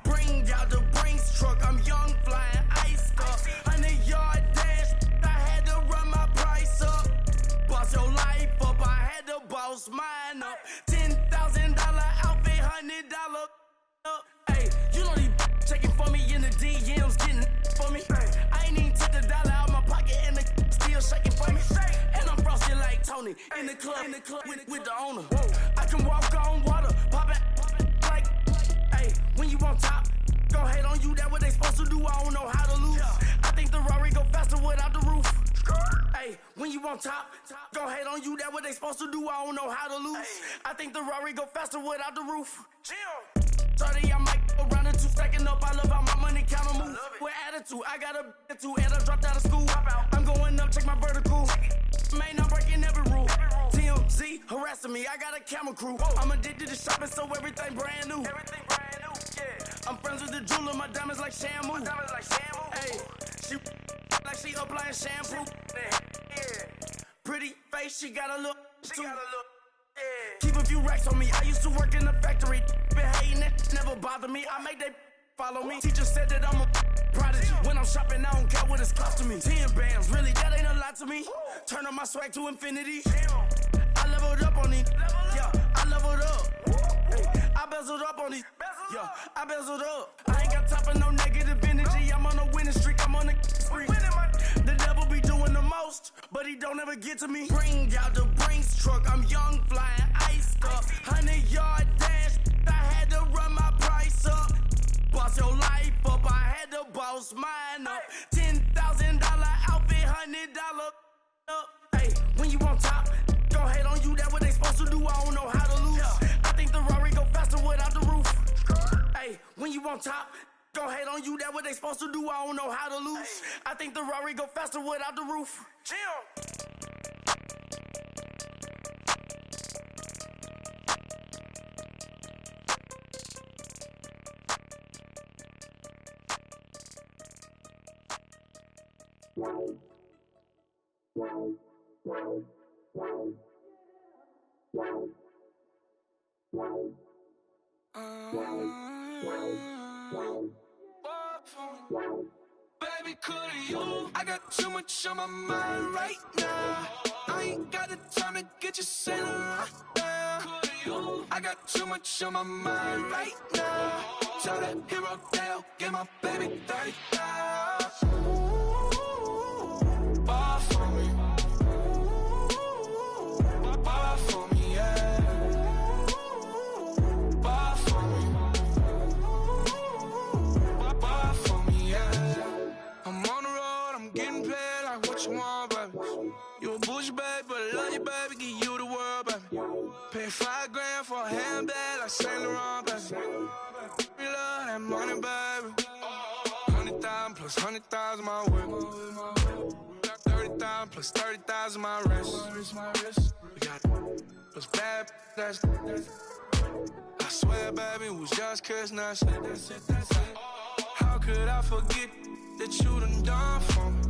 Bring out the Brinks truck, I'm young, flying ice up. 100-yard dash, I had to run my price up. Boss your life up, I had to boss mine up. $10,000 outfit, $100 up. Hey, you know these checking for me in the DMs, getting for me. I ain't even took $1 out my pocket and the still shaking for me. And I'm frosted like Tony. Tony in the club with the owner. I can walk on water, pop it like, hey, when you on top, go hate on you, that what they supposed to do, I don't know how to lose. I think the Rari go faster without the roof. Hey, when you on top, go hate on you, that what they supposed to do, I don't know how to lose. I think the Rari go faster without the roof. 30, I might go round and two, stacking up, I love how my money count on move. With attitude, I got a attitude, and I dropped out of school. I'm going up, check my vertical. Man, I'm breaking every rule. TMZ harassing me, I got a camera crew. I'm addicted to shopping, so everything brand new. I'm friends with the jeweler, my diamonds like Shamu. Hey, she like she applying shampoo. Pretty face, she got a look. Keep a few racks on me. I used to work in the factory. Been hating it, never bother me. I make they follow me. Teacher said that I'm a prodigy. When I'm shopping, I don't care what it's costing me. 10 bands, really, that ain't a lot to me. Turn on my swag to infinity. I leveled up on these. Yeah, I leveled up. I bezeled up on these. Yeah, I bezeled up. I ain't got time for no negative energy. I'm on a winning streak. I'm on a spree. The devil be doing the most, but he don't ever get to me. Bring out the Brinks truck. I'm young, flying, iced up. 100-yard dash. I had to run my price up. Boss your life up. I had to boss mine up. $10,000 outfit, $100 up. Hey, when you on top, go hate on you. That what they supposed to do. I don't know how to lose. I think the Rari go faster without the roof. Hey, when you on top, go hate on you. That what they supposed to do. I don't know how to lose. I think the Rari go faster without the roof. Baby, could you? I got too much on my mind right now. I ain't got the time to get you sailing right now. Could you? I got too much on my mind right now. Tell that hero Dale, get my baby 30,000. Ball for me. Ball for me, yeah. Ball for me. Ball for me, yeah. I'm on the road, I'm getting paid like what you want, baby. You a bougie, baby, but I love you, baby. Give you the world, baby. Pay $5 grand for a handbag like Saint Laurent, baby. We love that money, baby. 100,000 plus 100,000 my whip. 30,000 plus 30,000 my wrist. We got those bad, that's I swear, baby, it was just kiss, that's it. How could I forget that you done for me?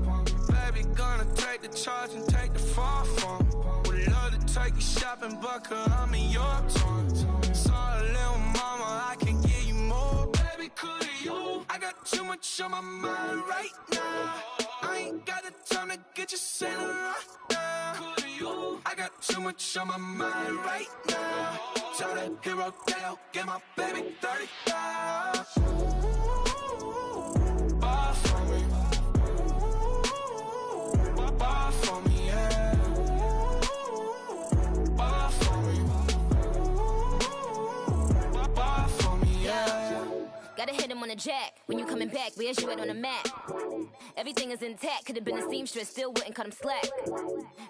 Baby, gonna take the charge and take the fall for me. Would love to take you shopping, but cause I'm in your town. Sorry, little mama, I can give you more. Baby, could you? I got too much on my mind right now. I ain't got the time to get you sailing right now. Could you? I got too much on my mind right now. Tell that hero Dale, get my baby 30,000. Ball for me. Ball for me, yeah. Ball for me. Ball for me, yeah. Gotta hit him on the jack. When you coming back, where's you at on the map? Everything is intact. Could've been a seamstress, still wouldn't cut him slack.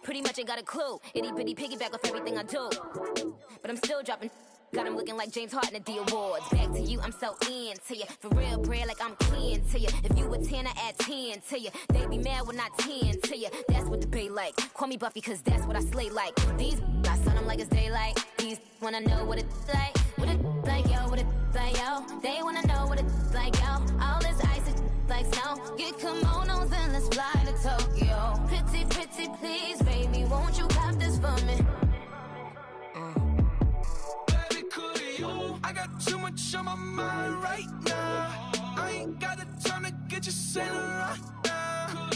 Pretty much ain't got a clue. Itty bitty piggyback off everything I do. But I'm still dropping. Got him looking like James Harden at the awards. Back to you, I'm so into you. For real, bread, like I'm kin to you. If you a 10, I add 10 to you. They be mad when I 10 to you. That's what the bay like. Call me Buffy, cause that's what I slay like. These, I son them like it's daylight. These wanna know what it's like. What it like, yo, what it like, yo. They wanna know what it's like, yo. All this ice is like snow. Get kimonos and let's fly to Tokyo. Pretty, pretty, please, baby, won't you cop this for me? I got too much on my mind right now. I ain't got the time to get you sailing right now.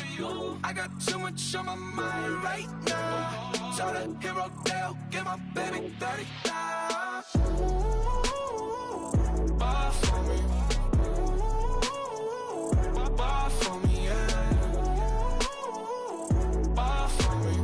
I got too much on my mind right now. Tell that hero Dale, get my baby 30,000. Ball for me. Ball for me, yeah. Ball for me.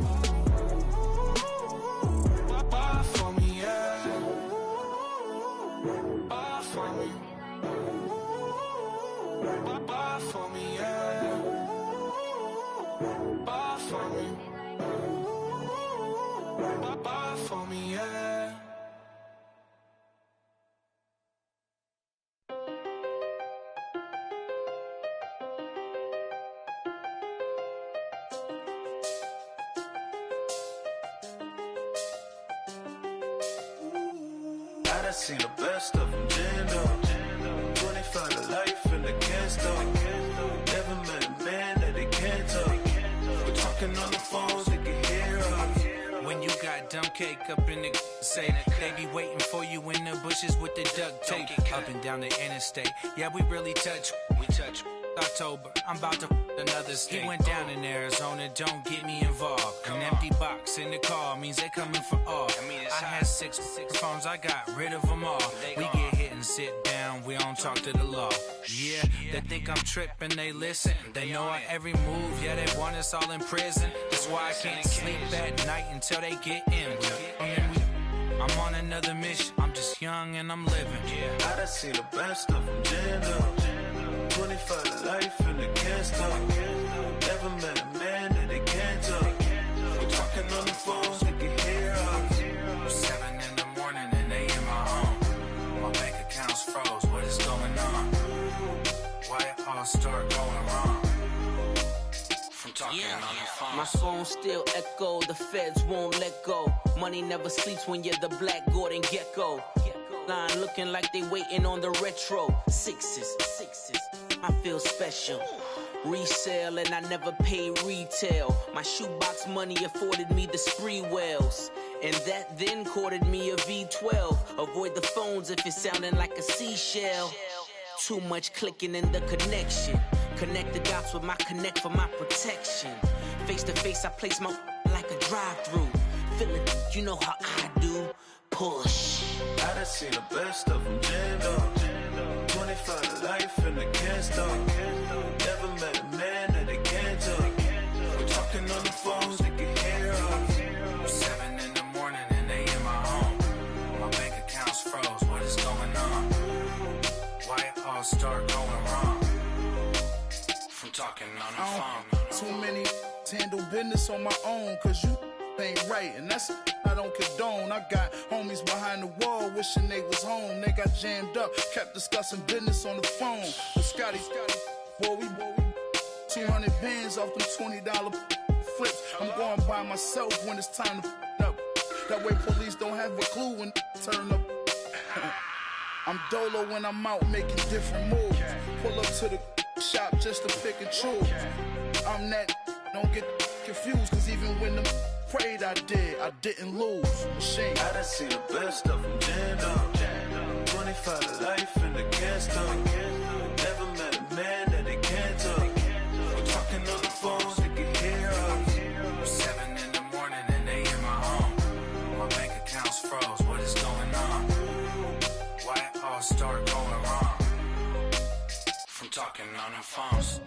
done seen the best of them, jammed up. 25 to life in the can't stop. Never met a man that they can't talk. We're talking on the phones, they can hear us. When you got dumb cake up in the say they be waiting for you in the bushes with the duct tape. Up and down the interstate, yeah, we really touch. We touch. October, I'm about to another state. He went down in Arizona, don't get me involved. An empty box in the car means they coming for all. I had six phones, I got rid of them all. We get hit and sit down, we don't talk to the law. Yeah, they think I'm tripping, they listen. They know our every move, yeah, they want us all in prison. That's why I can't sleep at night until they get in. I'm on another mission, I'm just young and I'm living. I done seen the best of them, jammed up. 25 to life and they can't stop. Never met a man that they can't talk. We're talking on the phones, they can hear us. 7 in the morning and they in my home. My bank account's froze, what is going on? Why it all start going wrong? From talking on the phone. My phone still echo, the feds won't let go. Money never sleeps when you're the Black Gordon Gecko. Line looking like they waiting on the retro. Sixes, I feel special. Resale and I never pay retail. My shoebox money afforded me the spree wells. And that then courted me a V12. Avoid the phones if it's sounding like a seashell. Too much clicking in the connection. Connect the dots with my connect for my protection. Face to face I place my like a drive-through. Feeling, you know how I do. Push. I done seen the best of them, jammed up. 25 to life and they can't stop. Never met a man that they can't talk. We're talking on the phones, they can hear us. 7 in the morning and they in my home. My bank account's froze, what is going on? Why it all start going wrong? From talking on the phone. Too many handle business on my own, cause you ain't right, and that's I don't condone. I got homies behind the wall wishing they was home. They got jammed up, kept discussing business on the phone. But Scotty, boy, we 200 bands off them $20 flips. I'm going by myself when it's time to up. That way police don't have a clue when turn up. I'm dolo when I'm out making different moves. Pull up to the shop just to pick and choose. I'm that, don't get confused, cause even when the prayed I didn't lose. Machine. I done seen the best of them, jammed up. 25 to life and they can't stop. Never met a man that they can't talk. We're talking on the phones, they can hear us. 7 in the morning and they in my home. My bank account's froze, what is going on? Why it all start going wrong? From talking on the phones.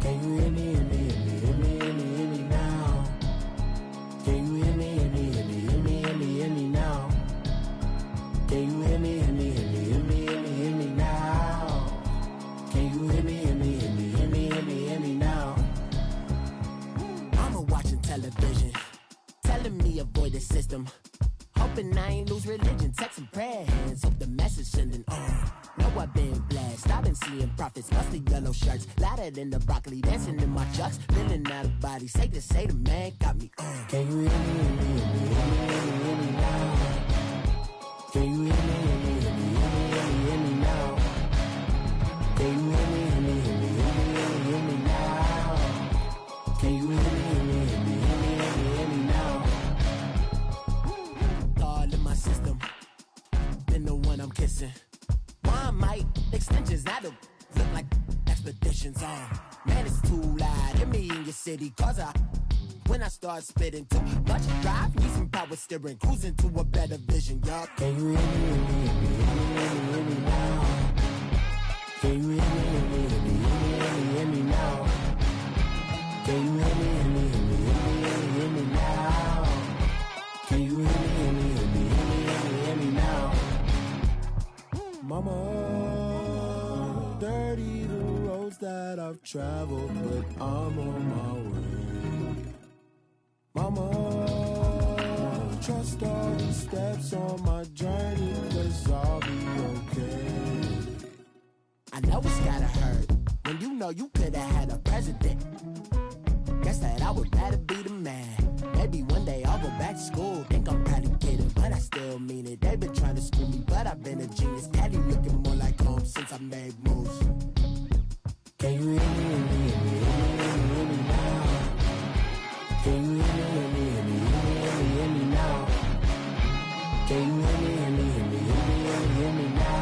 Can you hear me, hear me, hear me, hear me, hear me, hear me now? Can you hear me, hear me, hear me, hear me, hear me, hear me now? Can you hear me, hear me, hear me, hear me, hear me, hear me now? Can you hear me, hear me, hear me, hear me, hear me, hear me now? Mama watching television, telling me avoid the system. Hoping I ain't lose religion, texting prayer hands, hope the message sending on. Know I've been blessed, I've been seeing prophets, mostly yellow shirts, louder than the broccoli, dancing in my chucks, feeling out of body, say the man got me on. Can you hear me, hear me, hear me, hear me, hear me, hear me now? Can you hear me, hear me, hear me, hear me, hear me, hear me now? Can you hear me, hear me, hear me, hear me, hear me, hear me now? Can you hear me, hear me, hear me, hear me, hear me, hear me now? All in my system, been the one I'm kissing. One might extensions, I don't look like expeditions on. Man, it's too loud. Hit me in your city, cause when I start spitting too much drive, need some power steering, cruising to a better vision, y'all. Can you hear me, hear me, hear me, hear me, hear me, hear me now? Can you hear me, hear me, hear me, hear me, hear me, hear me now? Can you hear me, hear me, hear me, hear me, hear me, hear me now? Can you hear me, hear me, hear me, hear me, hear me, hear me now? Mama, dirty the roads that I've traveled, but I'm on my way. Mama, trust all the steps on my journey, 'cause I'll be okay. I know it's gotta hurt when you know you could've had a president. Guess that I would rather be the man. Maybe one day I'll go back to school. Think I'm proud to get it, but I still mean it. They've been trying to school me, but I've been a genius. Daddy looking more like home since I made moves. Can you hear me, hear me, hear me, hear me, hear me now? Can you hear me, hear me, hear me, hear me, hear me now? Can you hear me, hear me, hear me, hear me, hear me, hear me now?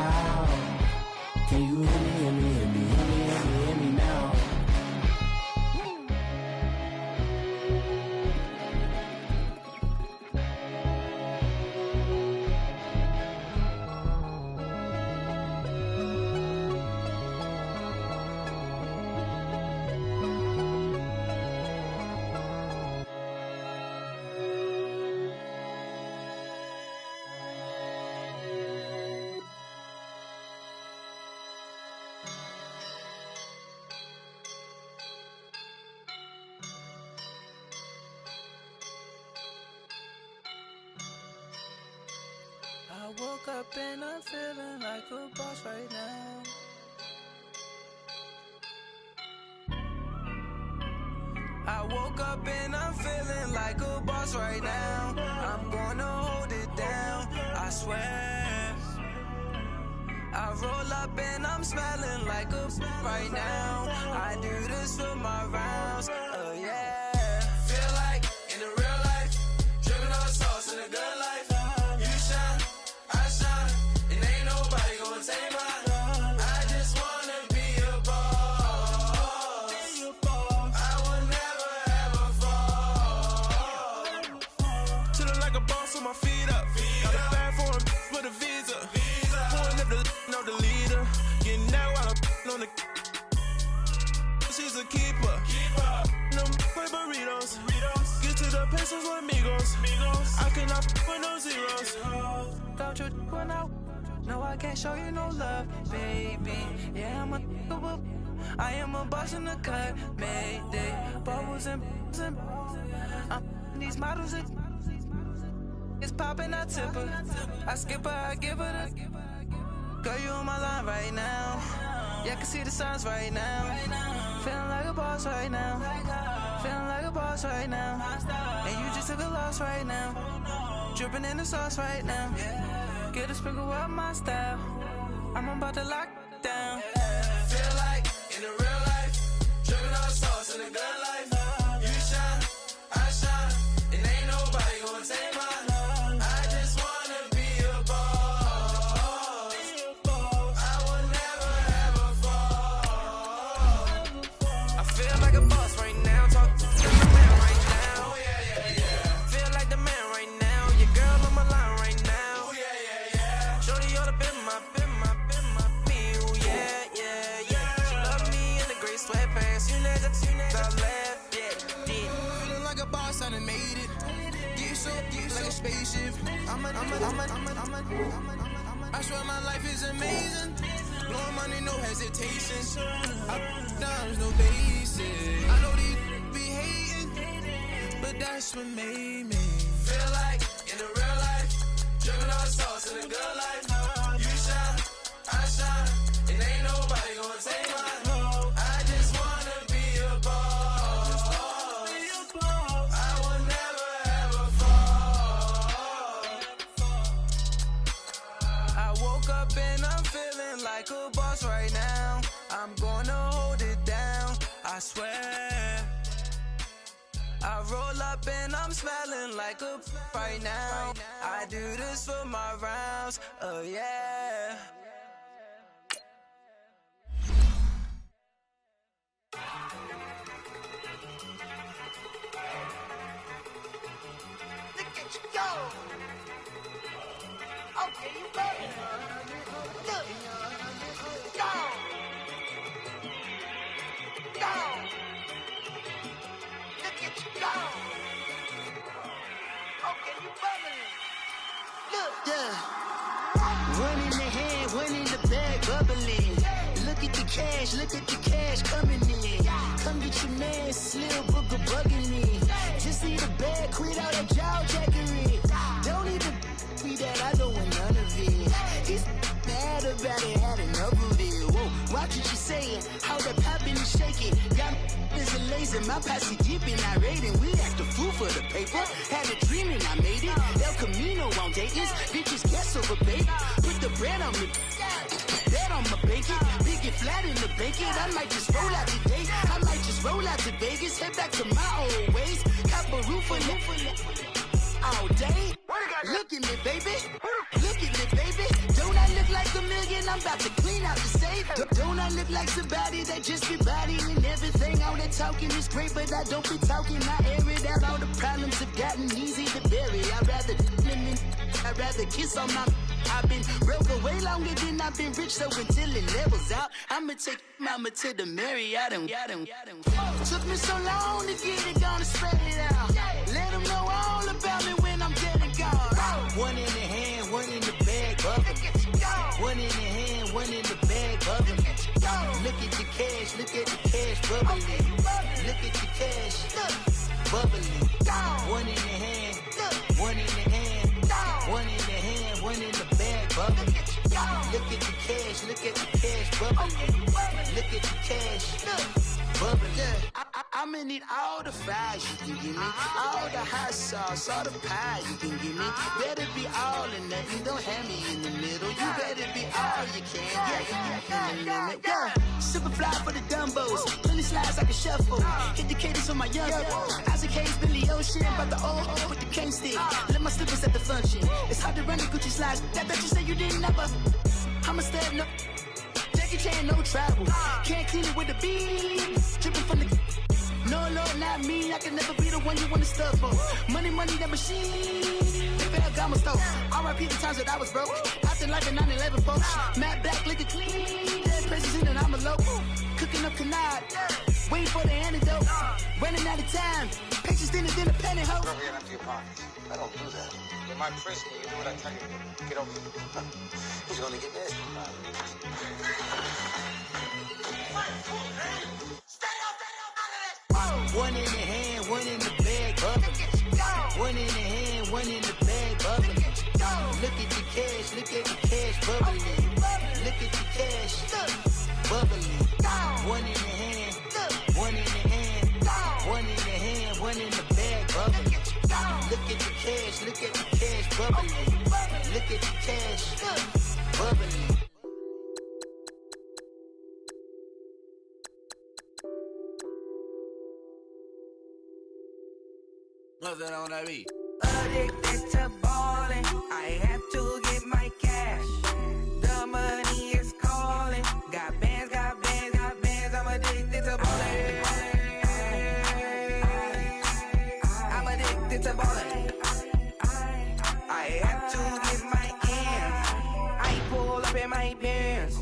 Can you hear me, hear me, hear me, hear me, hear me, hear me now? I woke up and I'm feeling like a boss right now. I woke up and I'm feeling like a boss right now. I'm gonna hold it down, I swear. I roll up and I'm smelling like a right now. I do this for my rounds, oh yeah. Feel like in the real life, dripping on sauce in a good life. You shine, I shine, and ain't nobody gonna take mine. I just wanna be a boss. I will never ever fall. Chillin' like a boss with my feet up. Got a bag for him with a visa. Pulling up the know the leader. Getting out while I'm on the. She's a keeper. No play burritos. Get to the pesos with amigos. I cannot with no zeros. Don't you run out? No, I can't show you no love, baby. Yeah, I am a boss in the cut, Mayday. Bubbles and I'm these models. It's popping, I tip her. I skip her, I give her the. Girl, you on my line right now. Yeah, I can see the signs right now. Feeling like a boss right now. Feeling like a boss right now. And you just took a loss right now. Dripping in the sauce right now. Get a sprinkle up my style. I'm about to lock down. Feel like in the real life, dripping on sauce in a good life. You shine, I shine, and ain't nobody gonna take mine. I just wanna be a boss. I will never ever fall. I feel like a boss right now. Talk to the man right now. Oh yeah, yeah, yeah. Feel like the man right now. Your girl on my line right now. Oh yeah, yeah, yeah. Shorty oughta been my me. Ooh yeah, yeah, yeah. She love me in the gray sweatpants. You never I left, yeah. Feeling like a boss, I done made it. Get so like a spaceship. I swear my life is amazing. Blowing money, no hesitation. Dimes, no basic. I know these be hating, but that's what made me. Feel like in the real life, dripping on sauce in a good life. You shine, I shine, and ain't nobody gonna take mine. I just wanna be a boss. I will never ever fall. I woke up and I'm feeling like a boss right now. I'm gonna hold it down, I swear. I roll up and I'm smelling like a right now. I do this for my rounds, oh yeah. Look at you go. Okay, you ready? Look. Go. Go. Look at you go. Okay, you bubbling. Look. Yeah. One in the hand, one in the bag, bubbling. Look at the cash coming in. Come get your man, Slim Booker bugging me. Just need a bag, quit all that jaw jackery. Don't even be that, I don't want none of it. He's mad about it, had enough of it. Whoa, watch what you saying, how that poppin' and shaking. Got is a blazing, my posse deep and I raiding. We act a fool for the paper. Had a dream and I made it. El Camino on Dayton's. Bitches guess over baby. Put the bread on me. That on my bacon. Big and flat in the bacon. I might just roll out today. I might just roll out to Vegas. Head back to my old ways. Cop a roof for all day. Look at me, baby. Look at me, baby. Don't I look like a million? I'm about to clean out the safe. Don't I look like somebody that just be bodying everything? All that talking is great, but I don't be talking. I air it out. All the problems have gotten easy to bury. I'd rather kiss on my. I've been broke for way longer than I've been rich, so until it levels out, I'ma take mama to the Marriott. Took me so long to get it, gonna spread it out. Let them know all about me when I'm dead and gone. One in the hand, one in the bag, bubbling. One in the hand, one in the bag, bubbling. Look at the cash, look at the cash, bubbling. Look at the cash, bubbling. One in the hand, one in the hand, one in the hand, one in the bag, bubbling. Look at the cash, look at the cash, bubbling. Look at the cash, bubbling. I'ma need all the fries you can give me, all the hot sauce, all the pie you can give me. Better be all or nothing, don't have me in the middle. You better be all you can, yeah. Super fly for the Dumbos, plenty slides like a shuffle. Hit the cadence on my young Isaac Hayes, Billy Ocean, but the old with the cane stick. Let my slippers at the function. It's hard to run the Gucci slides. That bet you say you didn't never. I'ma step no. Jackie Chan, no travel. Can't clean it with the beat. Dripping from the. No, Lord, not me. I can never be the one you want to stuff for. Money, that machine. They fell Gama stove. R.I.P. the times that I was broke. Acting like a 9/11 folks. Matte black, liquor clean. Dead places in an envelope. Cooking up canard. Waiting for the antidote. Running out of time. Pictures thinner than a penny hoe. Don't get empty your pockets. I don't do that. In my prison, you do what I tell you. Get over here. He's gonna get nasty. One in the hand, one in the bag, bubbling. One in the hand, one in the bag, bubbling. Look at the cash, look at the cash, bubbling. Look at the cash, bubbling. One in the hand, one in the hand, one in the hand, one in the bag, bubbling. Look at the cash, look at the cash, bubbling. Look at the cash, bubbling. Nothing on that beat. Addicted to ballin', I have to get my cash. The money is calling. Got bands, got bands, got bands. I'm addicted to ballin'. I'm addicted to ballin'. I have to get my ends. I pull up in my bands,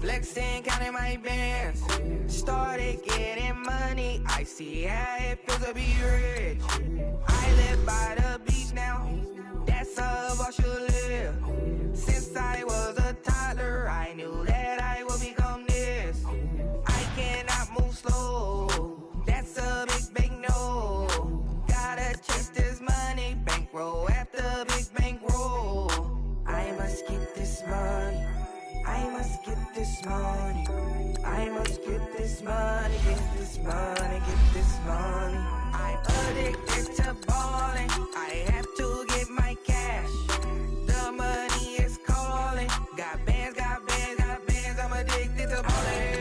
flexing, counting my bands. Started getting money. I see how it feels to be rich. I live by the beach now, that's how I should live. Since I was a toddler, I knew that I would become this. I cannot move slow, that's a big no. Gotta chase this money, bankroll after big bankroll. I must get this money, I must get this money. I must get this money, get this money, get this money. I'm addicted to ballin', I have to get my cash. The money is calling. Got bands, got bands, got bands. I'm addicted to ballin'.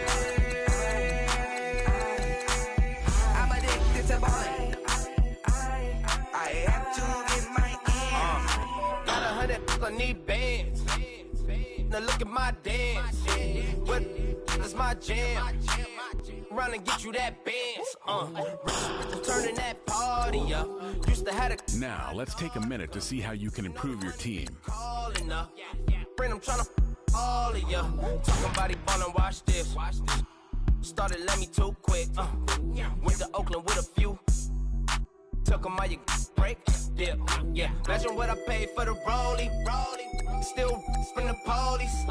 I'm addicted to ballin'. I have to get my ends. Got 100, I need bands. Now look at my dance. What is my jam? Run and get you that bands. Turning that party up. Used to have a. Now let's take a minute to see how you can improve your team. Calling up. Friend, I'm trying to all of ya. Talking about it, ballin', watch this. Started let me too quick. Went to Oakland with a few. Took 'em all you break. Yeah. Imagine what I paid for the rollie. Still from the police.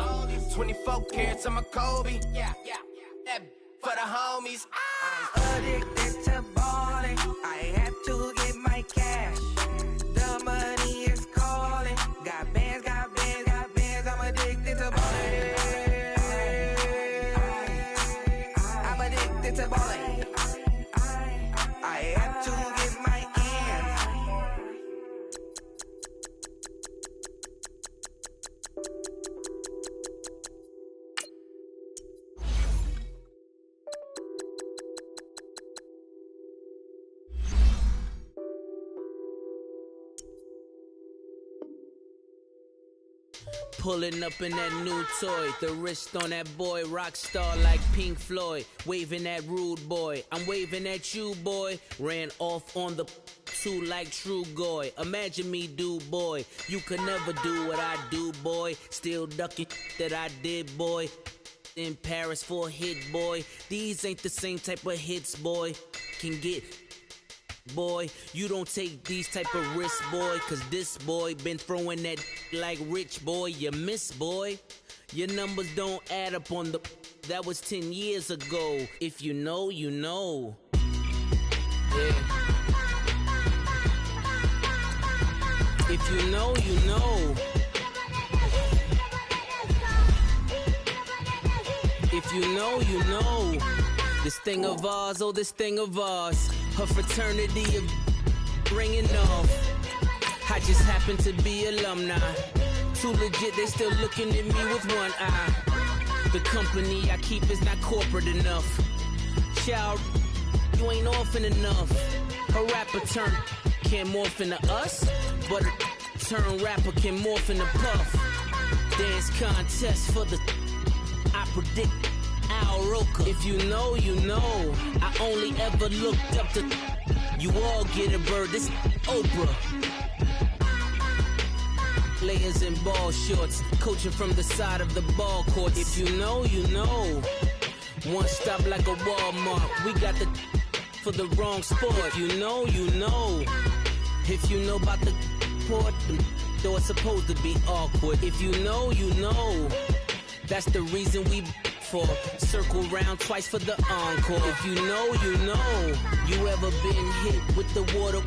24 carats on my Kobe. Yeah. That for the homies. I'm addicted to ballin'. I have to get my cash. The money is calling. Got bands, got bands, got bands. I'm addicted to ballin'. I'm addicted to ballin'. Pulling up in that new toy, the wrist on that boy, rock star like Pink Floyd. Waving at rude boy, I'm waving at you boy. Ran off on the two like True Goy. Imagine me do boy, you could never do what I do boy. Still ducking that I did boy. In Paris for a hit boy. These ain't the same type of hits boy can get. Boy, you don't take these type of risks, boy, cause this boy been throwing that like rich boy. You miss, boy. Your numbers don't add up on the. That was 10 years ago. If you know, you know. Yeah. If you know, you know. If you know, you know. This thing of ours, oh, this thing of ours. Her fraternity of ringing off. I just happen to be alumni. Too legit, they still looking at me with one eye. The company I keep is not corporate enough. Child, you ain't orphan enough. A rapper turn can't morph into us, but a turn rapper can morph into Puff. Dance contest for the I predict Al Roker. If you know, you know. I only ever looked up to. You all get a bird. This Oprah. Layers in ball shorts, coaching from the side of the ball court. If you know, you know. One stop like a Walmart. We got the for the wrong sport. If you know, you know. If you know about the port, though it's supposed to be awkward. If you know, you know. That's the reason we for circle round twice for the encore. If you know, you know. You ever been hit with the water,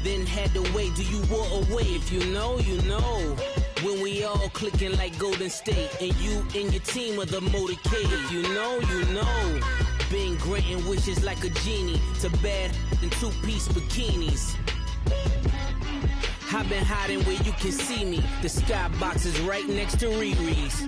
then had to wait? Do you walk away? If you know, you know. When we all clicking like Golden State, and you and your team are the motorcade. If you know, you know. Been granting wishes like a genie to bad in two-piece bikinis. I've been hiding where you can see me. The skybox is right next to Riri's.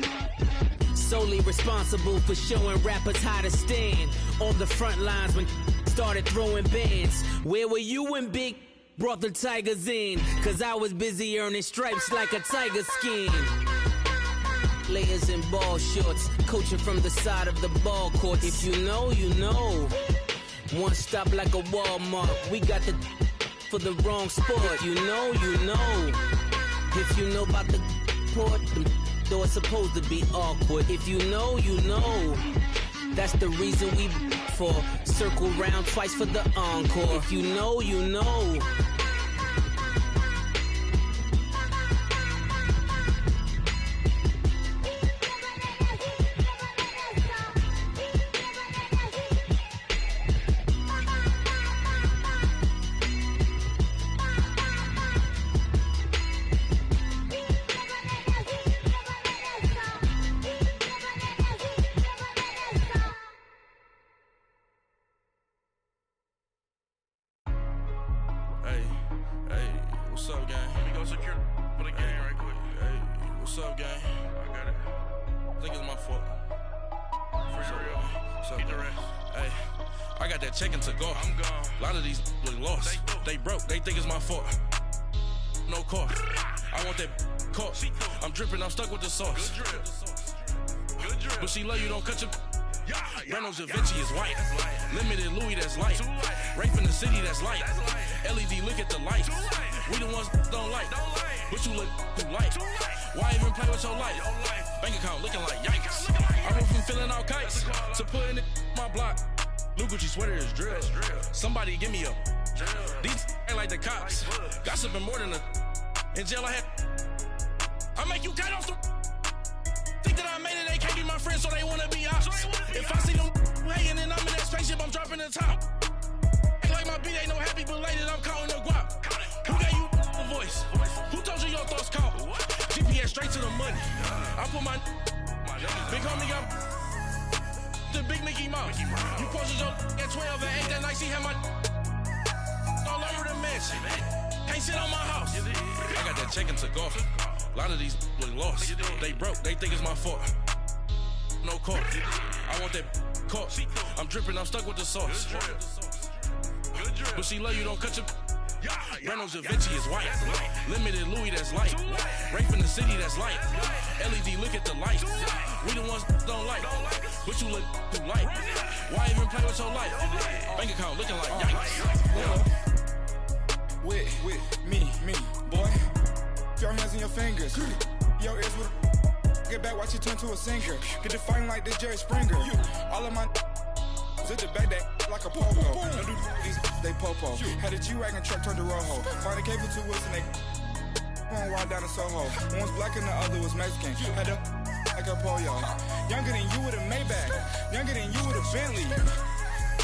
Solely responsible for showing rappers how to stand on the front lines when started throwing bands. Where were you when Big brought the Tigers in? Cause I was busy earning stripes like a tiger skin. Layers in ball shorts, coaching from the side of the ball court. If you know, you know. One stop like a Walmart. We got the for the wrong sport. You know, you know. If you know about the port, though it's supposed to be awkward. If you know, you know. That's the reason we for circle round twice for the encore. If you know, you know. But she love you, don't cut your. Reynolds Da Vinci is white. Limited Louis, that's light. Rape in the city, that's light. LED, look at the light. We the ones don't like. But you look too light. Why even play with your life? Bank account looking like yikes. I went from feeling all kites to putting it my block. Blue Gucci sweater is drill. Somebody give me a. These ain't like the cops. Gossiping more than a. In jail I had. I make you cut off the. Think that I made it, they can't be my friends, so they wanna be ops. If I see them hating and I'm in that spaceship, I'm dropping the top. Ain't like my beat ain't no happy belated, I'm counting the guap. Who gave you the voice? Who told you your thoughts count? GPS straight to the money. I put my big homie got the big Mickey Mouse. You posted your at 12 and 8 that night, she had my all over the mansion. Can't sit on my house. I got that chicken to go. A lot of these look lost. They broke, they think it's my fault. No court. I want that caught. I'm dripping, I'm stuck with the sauce. But she love you, don't cut your. Reynolds Da Vinci is white. Limited Louis that's light. Rafe in the city that's light. LED look at the light. We the ones don't like. But you look too light. Why even play with your life? Bank account looking like yikes. With me, boy. Your hands and your fingers. Your ears with get back, watch you turn to a singer. Get the fighting like this Jerry Springer. All of my sit the back that like a pogo. Don't do these, they popo. Had a G-Wagon truck turned to Rojo. Find a cable 2 wheels and they going wild down in Soho. One was black and the other was Mexican. Had a like a pollo. Younger than you with a Maybach. Younger than you with a Bentley.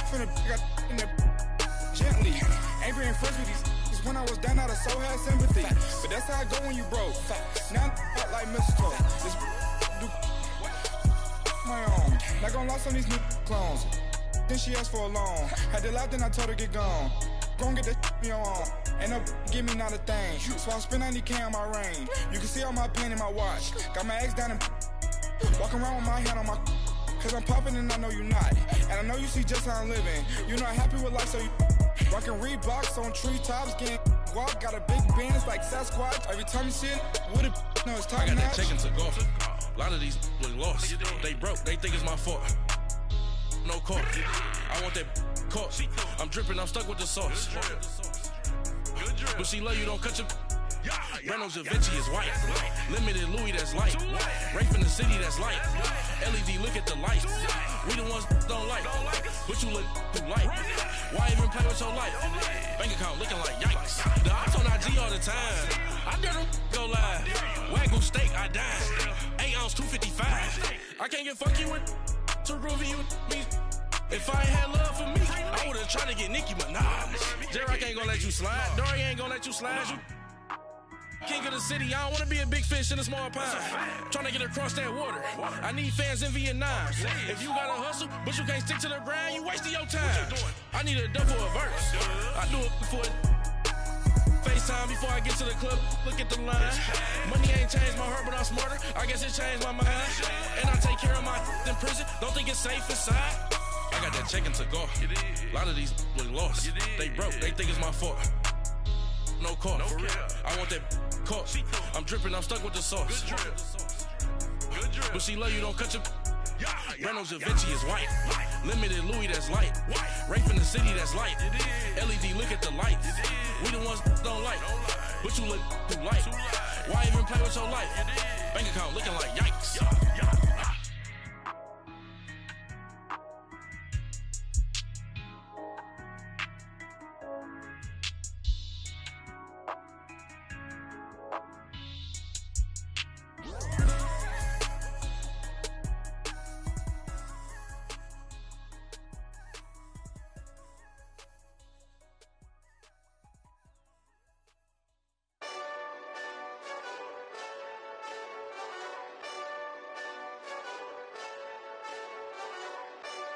From the got in the gently. Ain't being friends with these. When I was down, I so had sympathy. But that's how I go when you broke. Now I'm like mistletoe. This do my own. Not gonna lost on these new clones. Then she asked for a loan. Had to laugh, then I told her get gone. Gon' get that me on. Ain't no give me not a thing. So I spend 90K on my range. You can see all my pain in my watch. Got my ex down and walking around with my hand on my. Cause I'm popping and I know you not. And I know you see just how I'm living. You're not happy with life, so you rockin' Reeboks on treetops, getting walk. Got a big Benz like Sasquatch. Every time you see it, with it, no, it's time. I got that check into golf. A lot of these look lost. They broke, they think it's my fault. No court. I want that court. I'm dripping, I'm stuck with the sauce. But she love you, don't cut your. Reynolds Da Vinci is white. Limited Louis that's light. Rafe in the city that's light. LED look at the light. We the ones don't like. But you look too light. Why even play with your life? Bank account looking like yikes. The ops on IG all the time. I dare them go live. Wagyu steak, I dine. 8 ounce, 255. I can't get funky with to groovy with me. If I ain't had love for me, I would've tried to get Nicki Minaj. J-Rock ain't gonna let you slide. Dory ain't gonna let you slide. You king of the city, I don't wanna be a big fish in a small pond. Trying to get across that water. I need fans in Vietnam. If you gotta hustle, but you can't stick to the grind, you wasting your time. I need a double a verse. I do it before FaceTime before I get to the club. Look at the line. Money ain't changed my heart, but I'm smarter. I guess it changed my mind. And I take care of my in prison. Don't think it's safe inside. I got that check into golf. A lot of these look lost. They broke, they think it's my fault. No court. I want that court. I'm dripping, I'm stuck with the sauce. But she love you, don't cut your. Reynolds Da Vinci is white. Limited Louis that's light. Rafe in the city that's light. LED look at the light. We the ones don't like. But you look too light. Why even play with your life? Bank account looking like yikes.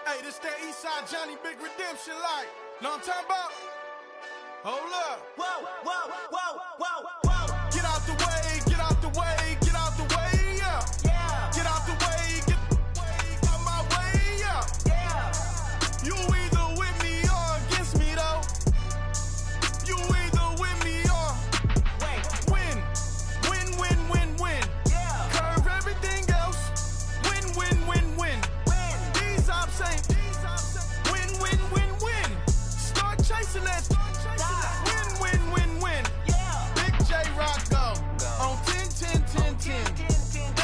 Hey, this that Eastside Johnny Big Redemption like. Know what I'm talking about? Hold up. Whoa, whoa, whoa, whoa, whoa. Get out the way, get out the way, get out the way, yeah. Yeah. Get out the way, get out my way, yeah. Yeah. You either with me or against me, though. You either with me or win. Win, win, win, win. Yeah. Curve everything else. Win, win, win, win. These ops ain't win, win, win, win. Start chasing that. Win, win, win, win. Yeah. Big J-Rock go. On 10, 10, 10, 10.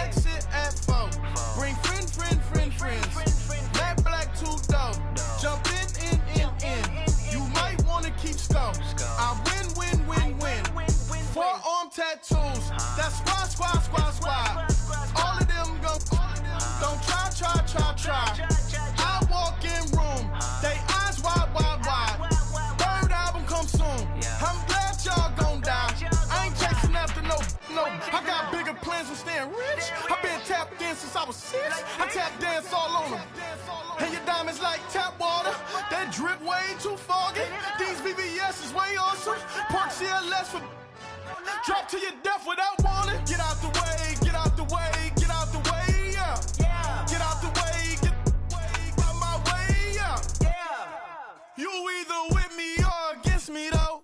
Exit at 4. Bring friends. Matt Black 2 dope. Jump in. You might wanna keep scope. I win. Forearm tattoos. That's squad. All of them go. Don't try. I walk in room. They eyes wide. Third album come soon. I'm glad y'all gon' die. I ain't chasing after no. I got bigger plans than staying rich. I've been tapped in since I was 6. I tap dance all on them. And your diamonds like tap water. That drip way too foggy. These VVS is way awesome. Park CLS for drop to your death without warning. Get out the way, yeah. Get out the way, get out my way, yeah. You either with me or against me, though.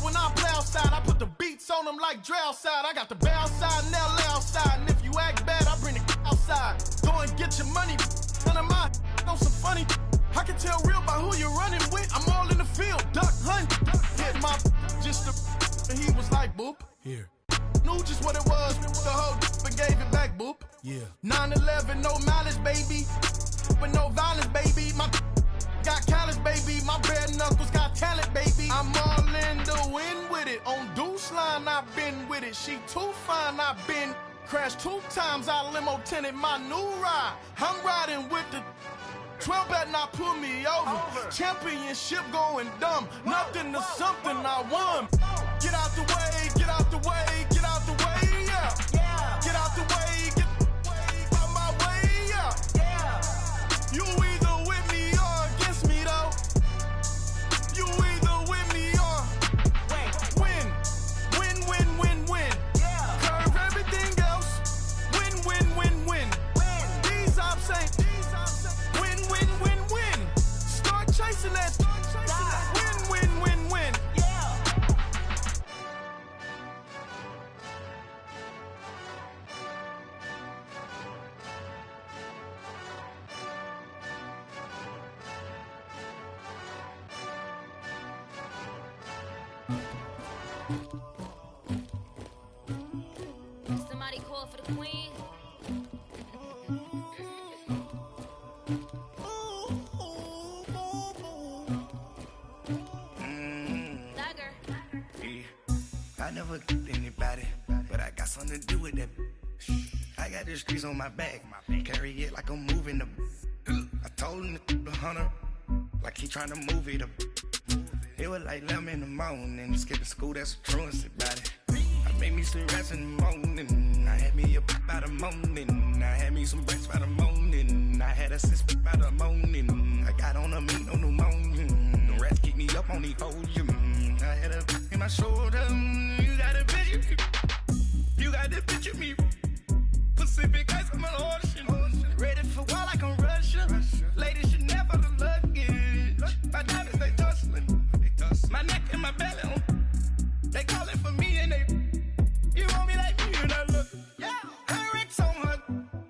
when I play outside. I put the beats on them like Dre outside. I got the bay outside and LA outside. And if you act bad, I bring the outside. Go and get your money. None of my know some funny. I can tell real by who you're running with. I'm all in the field, duck hunt. Hit my just and he was like, boop. Here. Knew just what it was. The whole but gave it back, boop. Yeah. 9/11, no malice, baby. But no violence, baby. My got callous, baby. My bare knuckles got talent, baby. I'm all in the wind with it. On Deuce line, I've been with it. She too fine, I've been crashed 2 times. I limo tinted my new ride. I'm riding with the 12 better not pull me over. Championship going dumb. Nothing to something I won. Get out the way, get out the way, get out the way, yeah. Get out the way, get out my way, yeah. You either with me or against me, though. You either with me or win. Win, win, win, win. Curve everything else. Win, win, win, win. These ops ain't. Win, win, win, win. Start chasing that. Win, win, win, win. Somebody call for the queen. I never killed anybody, but I got something to do with that. I got the streets on my back, carry it like I'm moving the. I told him to the hunter, like he trying to move it up. It was like 11 in the morning, skipping school, that's a truancy about it. I made me some rest in the morning, I had me a pop by the morning, I had me some breakfast by the morning, I had a six by the morning, I got on a meat on the morning, the rats keep me up on the podium, I had a in my shoulder, you got a picture, you got the picture me, Pacific ice on my ocean, ready for war like I'm Russia, ladies should never the luggage, my diamonds they tussling, my neck and my belly, they calling for me and they, you want me like me and I look, yeah, her Rex on her,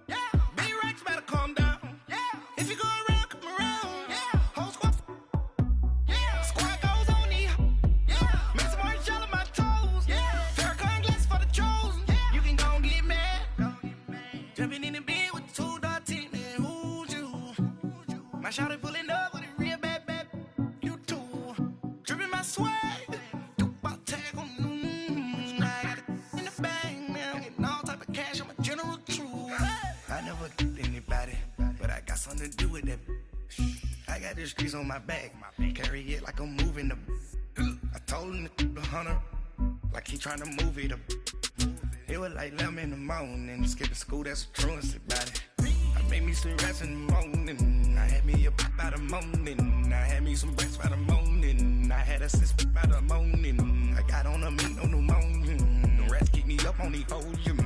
yeah, B-Rex better calm down, yeah, if you go around, come around, yeah, whole squad, yeah, squad goes on the, yeah, make some orange gel on my toes, yeah, Farrakhan glass for the chosen, yeah, you can go and get mad, jumping in the bed with the 2 dot team, and who's you, my shawty pulling up with a real bad, you too, dripping my swag, I never killed anybody, but I got something to do with that. I got the streets on my back, carry it like I'm moving the. I told him to the hunter, like he trying to move it up. It was like 11 in the morning, skipping school, that's a truancy about it. I made me some rest in the morning, I had me a pop by the morning, I had me some breakfast by the morning, I had a six by the morning, I got on a meat on the morning, the rats keep me up on the podium,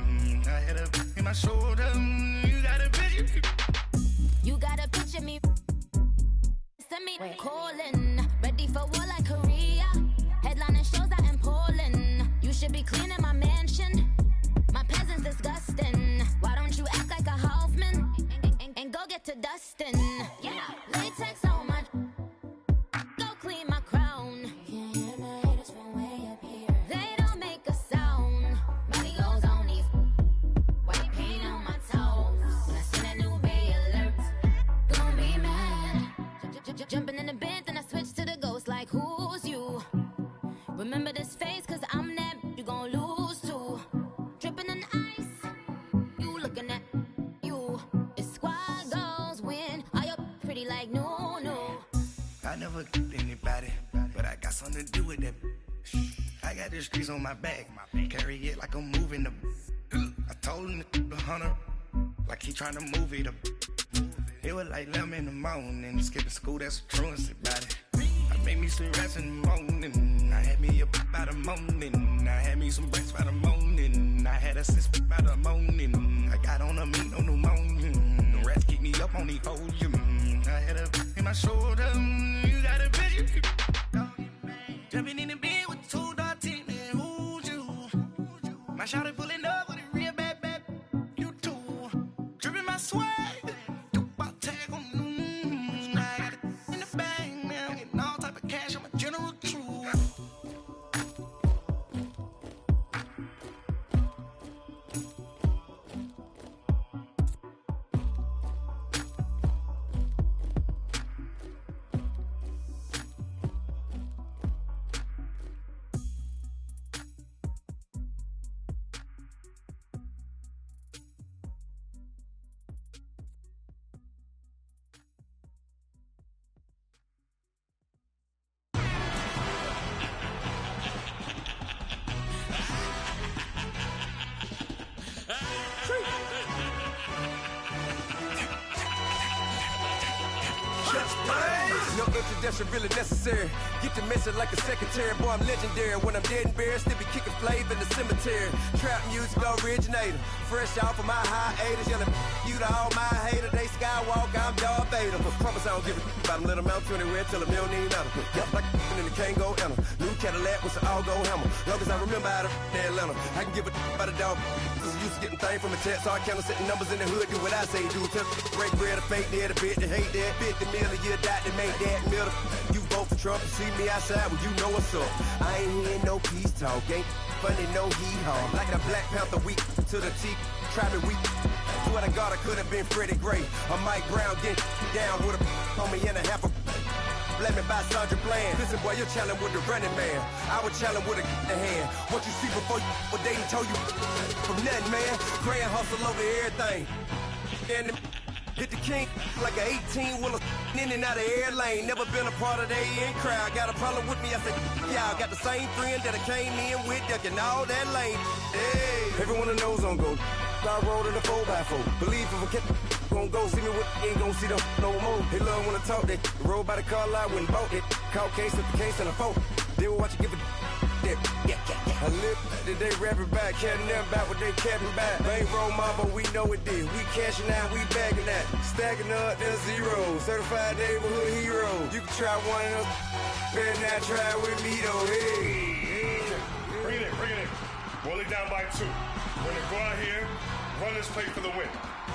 I had a in my shoulder, you got a picture. You got a picture me. Send me calling, ready for war like Korea. Headlining shows out in Poland. You should be cleaning my mansion. My peasants disgusting. Why don't you act like a Hoffman and go get to dustin'? Yeah, latex on my. Go clean my crown. Can't hear my haters from way up here. They don't make a sound. Money goes on these. White paint on my toes. When I see that new Bay alert, gonna be mad. Jumping in the bed, then I switch to the ghost like who's you? Remember this face, cause I'm that you gon' lose too. Dripping in ice, you looking at you. It's squad goals win. Are you pretty like no? I never killed anybody, but I got something to do with that. I got the streets on my back, carry it like I'm moving the. I told him to the hunter, like he trying to move it up. It was like 11 in the morning, skipping school, that's a truancy about it. I made me some rest in the morning, I had me a pop by the morning, I had me some breakfast by the morning, I had a six by the morning, I got on a meat on the morning, the rats keep me up on the podium, I had a in my shoulder, you got a picture, jumping in the bed with 2 dogs. No introduction really necessary. Get the message like a secretary. Boy, I'm legendary. When I'm dead and buried, still be kicking flavor in the cemetery. Trap music originator. Fresh off of my hiatus. Yelling you to all my haters. They skywalk, I'm Darth Vader. But promise I don't give a about them. Let them out to anywhere. Tell them they don't need nothing. Yup, like and the can't go enter. New Cadillac with an all-go hammer. Long as I remember how to Atlanta. I can give a about a dog. Cause I'm used to getting things from a text. So I count setting numbers in the hood. Do what I say do. Tell break bread, a fake dead, a bit to hate that. 50 million, you die to make that middle. You vote for Trump and see me outside, well, you know what's up. I ain't hearing no peace talk, ain't funny, no hee-haw. Like the Black Panther week to the T, Travis week. Swear to God, I could have been Freddie Gray. Or Mike Brown getting down with a homie and a half a blame me by Sandra Bland. Listen, boy, you're challenging with the running man. I was challenging with a in the hand. What you see before you, what they done told you from nothing, man. Grand hustle over everything. And hit the king like an 18-wheeler in and out of air lane. Never been a part of the in crowd. Got a problem with me, I said, y'all got the same friend that I came in with, ducking all that lane. Hey, everyone knows on go. I rolled in a 4x4. Believe if a kid gon' go see me with ain't gon' see them no more. They love when I talk, they roll by the car lot when bought it. Caught case at the case and a phone. They will watch you give a I live that they rapping back, can't never back what they capping back. They ain't roll mama, we know it did. We cashing out, we bagging that. Stacking up, there's zero. Certified neighborhood hero. You can try one of those, better not try with me though. Hey. Bring it in. Roll it down by 2. We're gonna go out here, run this play for the win.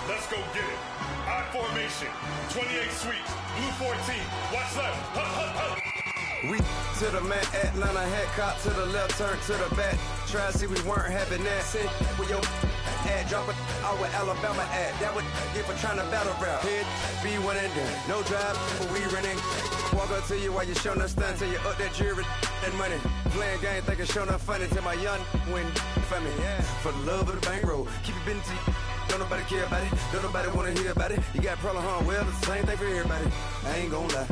Let's go get it. I formation, 28 sweeps, blue 14. Watch left. Hup. We to the man, Atlanta head cop to the left, turn to the back. Try to see we weren't having that. Send with your ad, drop it out with Alabama ad. That would get for trying to battle rap. Head, be one and done. No drive, but we running. Walk up to you while you showing us stun till you up that jury and money. Playing game, thinking showing up funny till my young win for me. Yeah. For the love of the bankroll, keep it busy. Don't nobody care about it. Don't nobody wanna hear about it. You got a problem, huh? Well, it's the same thing for everybody. I ain't gon' lie.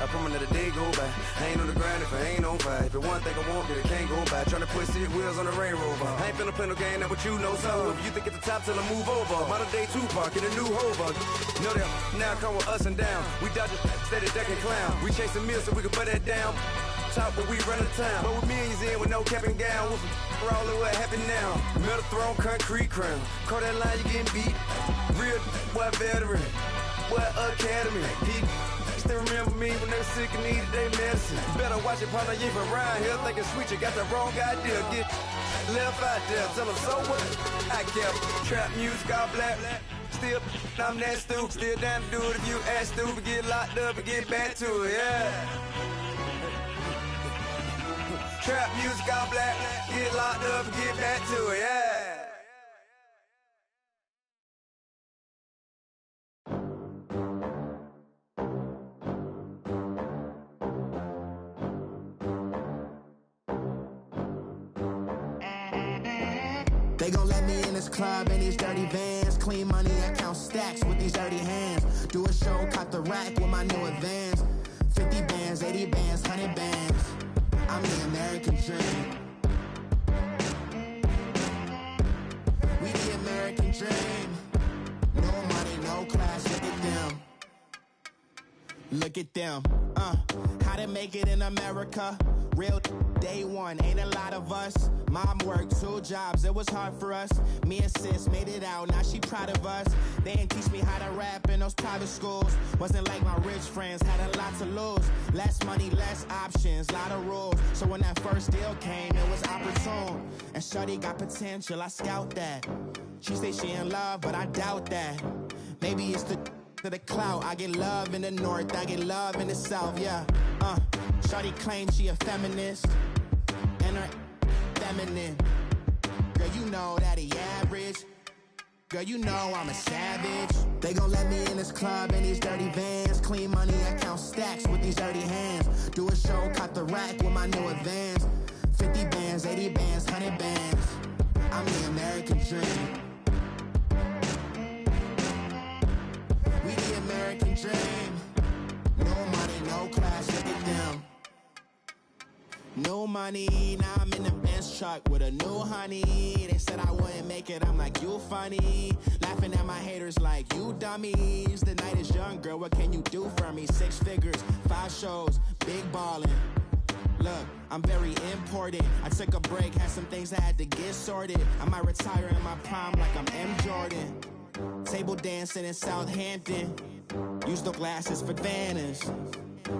I promise that a day go by. I ain't on the grind if I ain't on fire. If it one thing I want, then it can't go by. Tryna put seat wheels on the Range Rover. I ain't finna play no game, that what you know. So if you think at the top till I move over. Modern day Tupac in a new Hova. Know that now come with us and down. We dodge it, steady ducking clown. We chasing meals so we can put that down. Top but we run the town. But with millions in with no cap and gown. We're all in what happened now. Metal throne, concrete crown. Call that line, you getting beat. Real what veteran. What academy. Still remember me when they were sick and needed their medicine. Better watch it, partner, you from around here thinking sweet, you got the wrong idea. Get left out there, tell them so what? I kept trap music all black. Still, I'm that stupid. Still down to do it if you ask stupid. Get locked up and get back to it, yeah. Trap music all black. Get locked up and get back to it, yeah. They gon' let me in this club in these dirty vans. Clean money, I count stacks with these dirty hands. Do a show, cop the rack with my new advance. 50 bands, 80 bands, 100 bands. I'm the American dream. We the American dream. No money, no class, look at them. Look at them, how to make it in America. Real day one, ain't a lot of us. Mom worked 2 jobs, it was hard for us. Me and sis made it out, now she proud of us. They didn't teach me how to rap in those private schools. Wasn't like my rich friends, had a lot to lose. Less money, less options, lot of rules. So when that first deal came, it was opportune. And shorty got potential, I scout that. She say she in love, but I doubt that. Maybe it's to the clout. I get love in the north, I get love in the south, yeah. Shorty claims she a feminist, and her feminine. Girl, you know that he average. Girl, you know I'm a savage. They gon' let me in this club in these dirty vans. Clean money, I count stacks with these dirty hands. Do a show, cop the rack with my new advance. 50 bands, 80 bands, 100 bands. I'm the American dream. We the American dream. No money, no class, look at them. No money, now I'm in the Benz truck with a new honey. They said I wouldn't make it, I'm like, you funny. Laughing at my haters like, you dummies. The night is young, girl, what can you do for me? 6 figures, 5 shows, big ballin'. Look, I'm very important. I took a break, had some things I had to get sorted. I might retire in my prime like I'm M. Jordan. Table dancing in Southampton. Use the glasses for Vannas.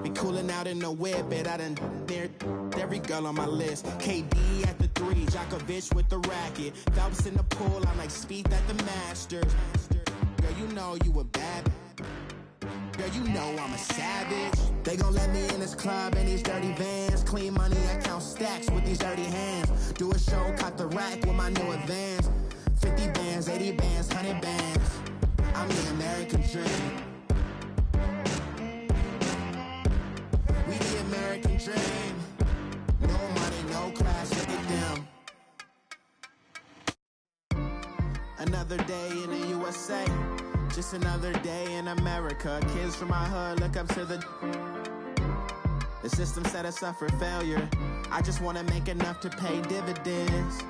Be cooling out in the whip, but I done near every girl on my list. KD at the 3, Djokovic with the racket. Phelps in the pool, I'm like Spieth at the Masters. Girl, you know you a bad. Girl, you know I'm a savage. They gon' let me in this club in these dirty vans. Clean money, I count stacks with these dirty hands. Do a show, caught the rack with my new advance. 50 bands, 80 bands, 100 bands. I'm the American dream. We the American dream. No money, no class, look at them. Another day in the USA. Just another day in America. Kids from my hood look up to the system set us up for failure. I just wanna make enough to pay dividends.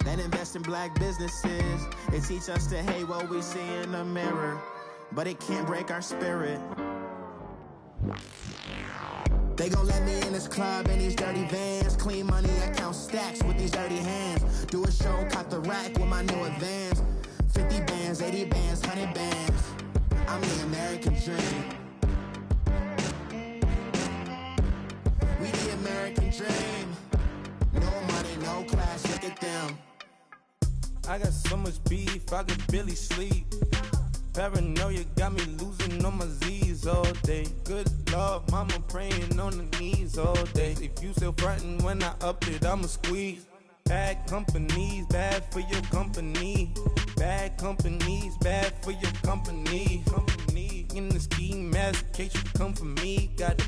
Then invest in black businesses. They teach us to hate what we see in the mirror, but it can't break our spirit. They gon' let me in this club in these dirty vans. Clean money, I count stacks with these dirty hands. Do a show, caught the rack with my new advance. 50 bands, 80 bands, 100 bands. I'm the American dream. We the American dream. No money, no class, look at them. I got so much beef, I could barely sleep. Paranoia got me losing on my Z's all day. Good Lord, mama praying on the knees all day. If you still frontin' when I up it, I'ma squeeze. Bad companies, bad for your company. Bad companies, bad for your company. Company in the ski mask in case you come for me. Got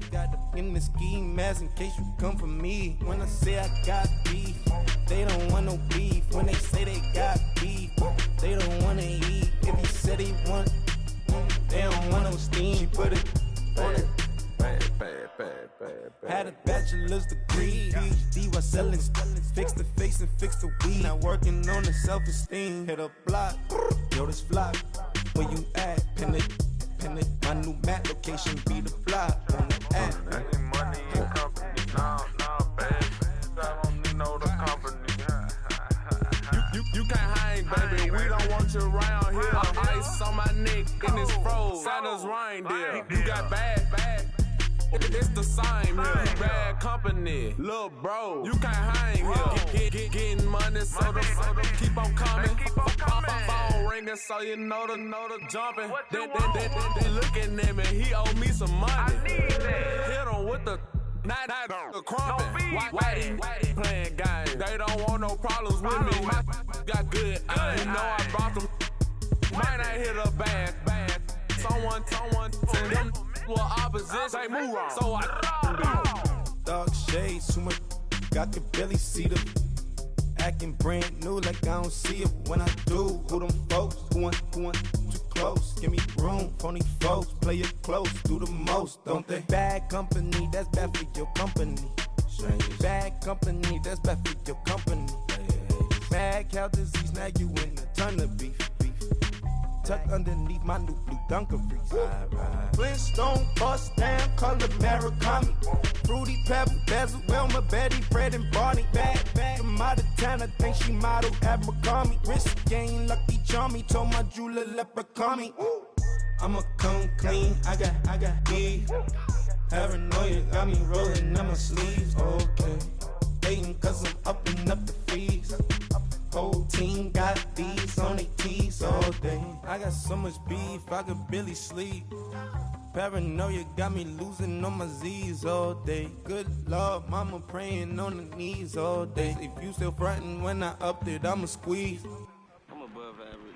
in the ski mask in case you come for me. When I say I got beef, they don't want no beef. When they say they got beef, they don't wanna eat. If you said they want, they don't want no steam. She put it on it. Had a bachelor's degree, PhD while selling. Fix the face and fix the weed. Now working on the self-esteem. Hit a block, yo this flock. Where you at? Pin it. My new map location be the block on the app. Money and company, no, baby. I don't need no the company. You can't hang, baby. We don't want you around here. Ice on my neck in this froze. Santa's reindeer. You got bad. It's the same here. Bad company, little bro. You can't hang here. Getting money, so the keep on coming. Phone ringing, so you know the jumping. They looking at me, he owe me some money. I need that. Hit him with the the crumpin'. Whitey playing games. They don't want no problems with me. My got good. I know I brought them. Might not hit a bad. Someone tell them. Well, opposition, they move wrong. So I dark shades, too much. I could barely see them. Acting brand new, like I don't see it. When I do, who them folks? Who want too close? Give me room, phony folks. Play it close, do the most, don't they? Bad company, that's bad for your company. Bad company, that's bad for your company. Mad cow disease, now you in a ton of beef. Tucked underneath my new blue Dunkarees. Flintstone, bust down, color Murakami. Fruity Pebble, Bezel, Wilma, Betty, Fred, and Barney. Bad from out of town, I think she modeled at McCarmy. Wrist game, lucky charmy, told my jeweler leprechaun. I'ma come clean, I got beef. Paranoia got me rolling on my sleeves. Okay, hating cause I'm upping up the fees. Whole team got these on their tees all day. I got so much beef, I could barely sleep. Paranoia got me losing on my Z's all day. Good Lord, mama praying on the knees all day. If you still frontin' when I upped it, I'ma squeeze. I'm above average.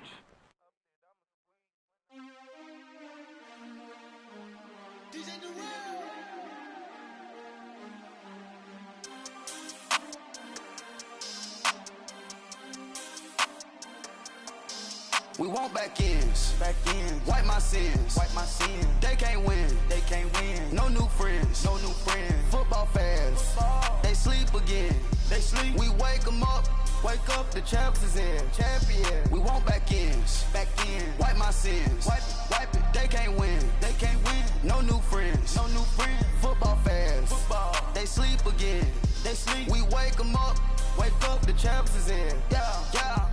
We want back ends. Wipe my sins. They can't win. No new friends. Football fans. They sleep again. We wake them up. Wake up, the champs is in. We want back ends. Wipe my sins. Wipe it. They can't win. no new friends. No new friends. Football fans, football. They sleep again. They sleep. We wake them up. Wake up, the champs is in. Yeah, yeah.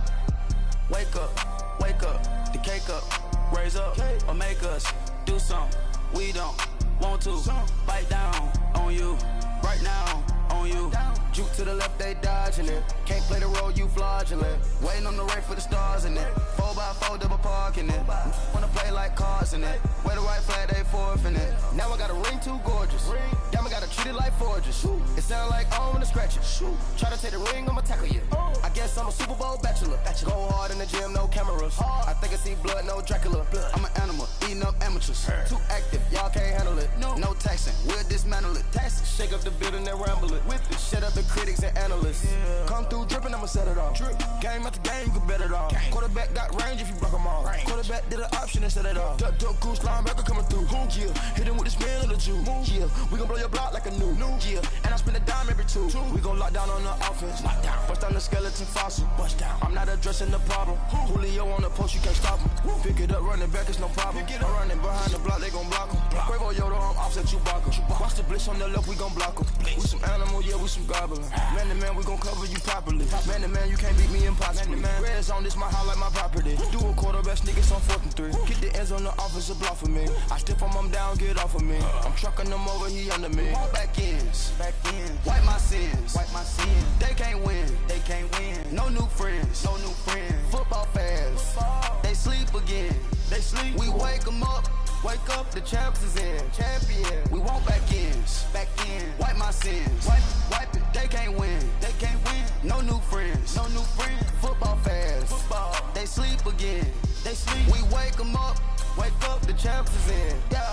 Wake up, the cake up. Raise up, or make us do something. We don't want to bite down on you. Right now, on you. Juke to the left, they dodging it. Can't play the role, you fraudulent. Waiting on the race for the stars in it. 4x4 double parking it. Wanna play like cars in it. Wear the right flag, they forfeiting it. Now I got a ring too gorgeous. Damn, I gotta treat it like forges. It sound like I wanna scratch it. Try to take the ring, I'ma tackle you. I guess I'm a Super Bowl bachelor. Go hard in the gym, no cameras. I think I see blood, no Dracula. I'm an animal, eating up amateurs. Too active, y'all can't handle it. No taxing, we'll dismantle it. Shake up the building and ramble it. With it, shut up the critics and analysts. Come through dripping, I'ma set it off. Game after game, you can bet it off. Quarterback got range if you block them off. Quarterback did an option and set it off. Duck goose, linebacker coming through. Yeah, hit him with the spin of the Jew. Yeah, we gon' blow your block like a new. Yeah, and I spend a dime every two. We gon' lock down on the offense. Bust down the skeleton fossil. Bust down. I'm not addressing the problem. Julio on the post, you can't stop him. Pick it up, running back, it's no problem. I'm running behind the block, they gon' block him. Quavo Yoda, I'm offset Chewbacca. Watch the blitz on the left, we gon' block him. We some animal, yeah, we some goblin. Man to man, we gon' cover you properly. Man to man, you can't beat me impossibly. Red zone, this my highlight, my property. Do a quarterback sneakers on 4th and 3. Get the ends on the offensive block for me. I step on them down, get off of me. I'm trucking them over, he under me. Back ends, wipe my sins, They can't win, No new friends, Football fans, they sleep again. We wake them up. Wake up, the champs is in. Champion. We want back ends. Wipe my sins. Wipe it. They can't win. No new friends. Football fans. They sleep again. We wake them up. Wake up, the champs is in. Yeah.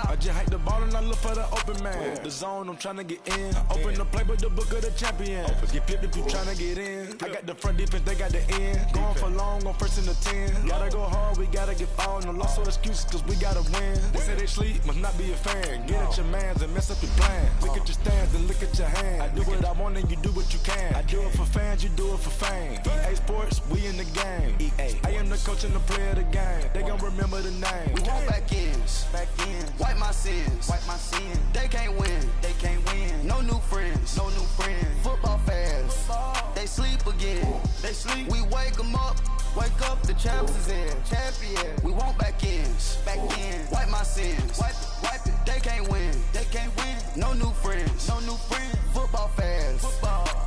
I just hike the ball and I look for the open man. The zone, I'm tryna get in. Open the playbook, the book of the champion. Get flipped if you tryna get in. I got the front defense, they got the end. Going for long, on 1st and the 10. Gotta go hard, we gotta get all. No loss or excuses, cause we gotta win. They say they sleep, must not be a fan. Get at your mans and mess up your plans. Look at your stands and look at your hands. I do what I want and you do what you can. I do it for fans, you do it for fame. EA Sports, we in the game. I am the coach and the player of the game. They gon' remember the name. We want back ends. Wipe my sins. They can't win. No new friends. Football fans. They sleep again. We wake them up. Wake up, the champs is in. Champion. We want back ends. Wipe my sins. Wipe it. They can't win. No new friends. Football fans.